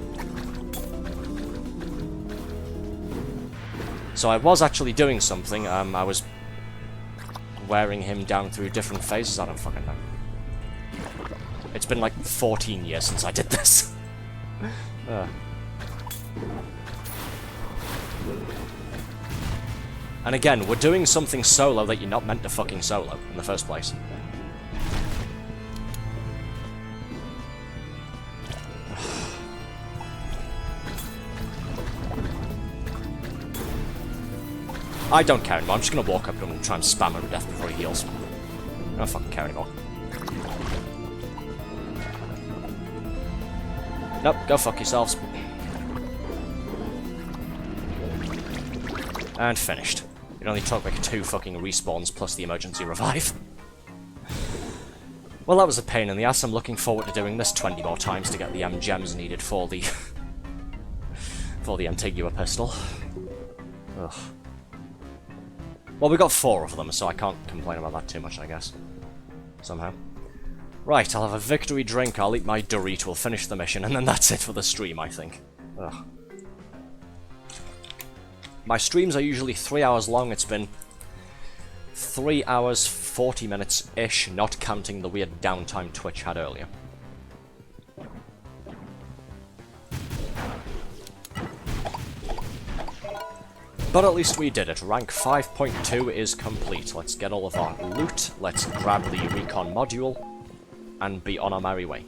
So I was actually doing something, I was wearing him down through different phases, I don't fucking know. It's been like 14 years since I did this. And again, we're doing something solo that you're not meant to fucking solo in the first place. I don't care anymore, I'm just gonna walk up to him and try and spam him to death before he heals. I don't fucking care anymore. Nope, go fuck yourselves. And finished. It only took like 2 fucking respawns plus the emergency revive. Well, that was a pain in the ass. I'm looking forward to doing this 20 more times to get the gems needed for the for the Antigua pistol. Ugh. Well, we got 4 of them, so I can't complain about that too much, I guess. Somehow. Right, I'll have a victory drink, I'll eat my Dorito, we'll finish the mission, and then that's it for the stream, I think. Ugh. My streams are usually 3 hours long, it's been 3 hours, 40 minutes-ish, not counting the weird downtime Twitch had earlier. But at least we did it. Rank 5.2 is complete. Let's get all of our loot, let's grab the recon module, and be on our merry way.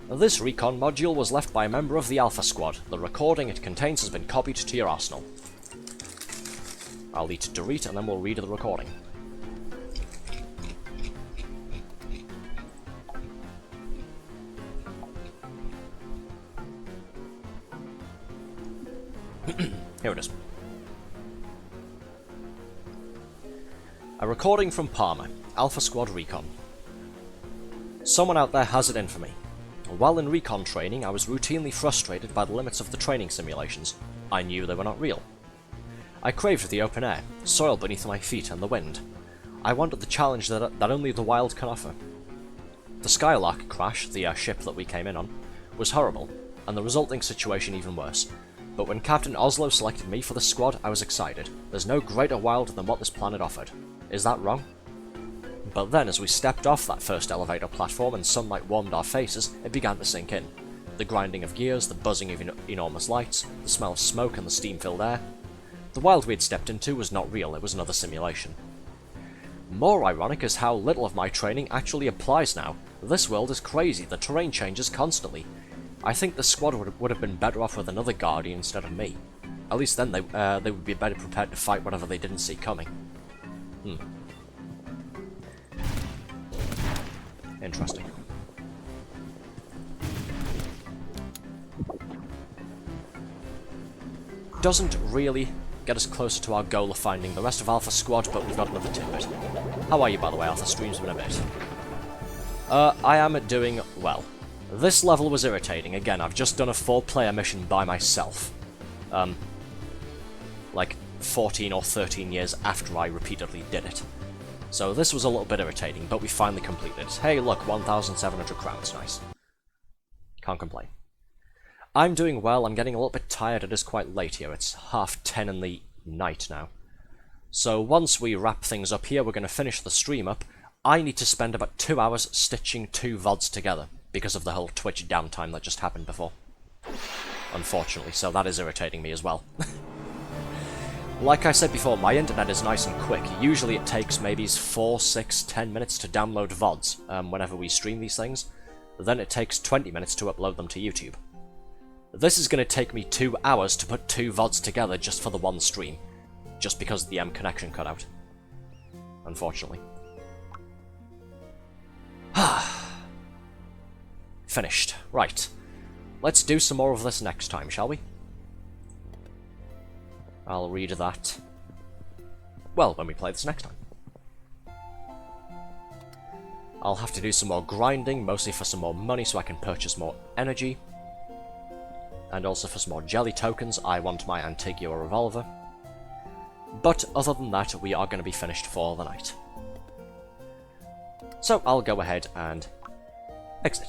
This recon module was left by a member of the Alpha Squad. The recording it contains has been copied to your arsenal. I'll eat Dorit and then we'll read the recording. Here it is. A recording from Palmer, Alpha Squad Recon. Someone out there has it in for me. While in recon training, I was routinely frustrated by the limits of the training simulations. I knew they were not real. I craved the open air, soil beneath my feet and the wind. I wanted the challenge that only the wild can offer. The Skylark crash, the ship that we came in on, was horrible, and the resulting situation even worse. But when Captain Oslo selected me for the squad, I was excited. There's no greater wild than what this planet offered. Is that wrong? But then, as we stepped off that first elevator platform and sunlight warmed our faces, it began to sink in. The grinding of gears, the buzzing of enormous lights, the smell of smoke and the steam-filled air. The wild we had stepped into was not real, it was another simulation. More ironic is how little of my training actually applies now. This world is crazy, the terrain changes constantly. I think the squad would have been better off with another Guardian instead of me. At least then they would be better prepared to fight whatever they didn't see coming. Interesting. Doesn't really get us closer to our goal of finding the rest of Alpha Squad, but we've got another tidbit. How are you, by the way, Alpha? Stream's been a bit. I am doing well. This level was irritating. Again, I've just done a 4-player mission by myself. Like 14 or 13 years after I repeatedly did it. So this was a little bit irritating, but we finally completed it. Hey, look, 1,700 crowns, nice. Can't complain. I'm doing well, I'm getting a little bit tired, it is quite late here, it's 10:30 in the night now. So once we wrap things up here, we're going to finish the stream up. I need to spend about 2 hours stitching 2 VODs together, because of the whole Twitch downtime that just happened before. Unfortunately, so that is irritating me as well. Like I said before, my internet is nice and quick. Usually it takes maybe 4, 6, 10 minutes to download VODs whenever we stream these things. Then it takes 20 minutes to upload them to YouTube. This is going to take me 2 hours to put 2 VODs together just for the one stream. Just because the connection cut out. Unfortunately. Finished. Right. Let's do some more of this next time, shall we? I'll read that. Well, when we play this next time. I'll have to do some more grinding, mostly for some more money so I can purchase more energy. And also for some more jelly tokens. I want my Antigua revolver. But other than that, we are going to be finished for the night. So I'll go ahead and exit.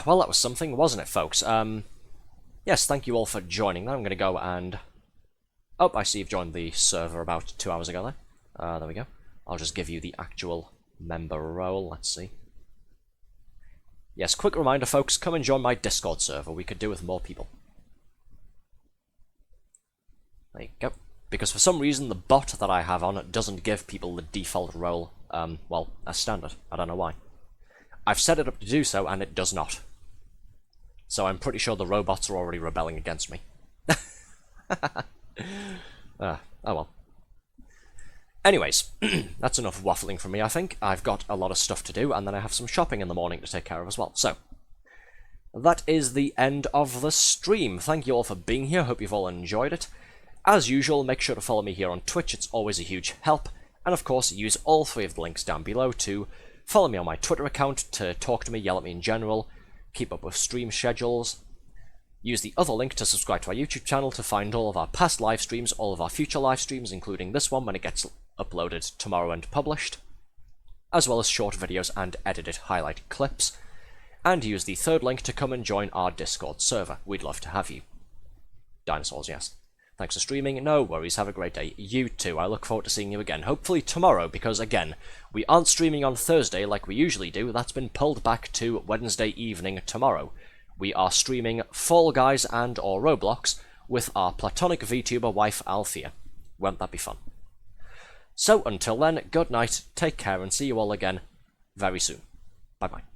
Well, that was something, wasn't it, folks? Yes, thank you all for joining. Now I'm going to go and... Oh, I see you've joined the server about 2 hours ago there. There we go. I'll just give you the actual member role. Let's see. Yes, quick reminder, folks, come and join my Discord server. We could do with more people. There you go. Because for some reason the bot that I have on doesn't give people the default role, well, as standard. I don't know why. I've set it up to do so, and it does not. So I'm pretty sure the robots are already rebelling against me. Oh well. Anyways, that's enough waffling from me, I think. I've got a lot of stuff to do, and then I have some shopping in the morning to take care of as well. So, that is the end of the stream. Thank you all for being here. Hope you've all enjoyed it. As usual, make sure to follow me here on Twitch. It's always a huge help. And of course, use all 3 of the links down below to follow me on my Twitter account, to talk to me, yell at me in general, keep up with stream schedules. Use the other link to subscribe to our YouTube channel to find all of our past live streams, all of our future live streams, including this one when it gets uploaded tomorrow and published, as well as short videos and edited highlight clips. And use the 3rd link to come and join our Discord server. We'd love to have you. Dinosaurs, yes. Thanks for streaming. No worries. Have a great day. You too. I look forward to seeing you again. Hopefully tomorrow, because again, we aren't streaming on Thursday like we usually do. That's been pulled back to Wednesday evening tomorrow. We are streaming Fall Guys and or Roblox with our platonic VTuber wife Althea. Won't that be fun? So until then, good night, take care, and see you all again very soon. Bye bye.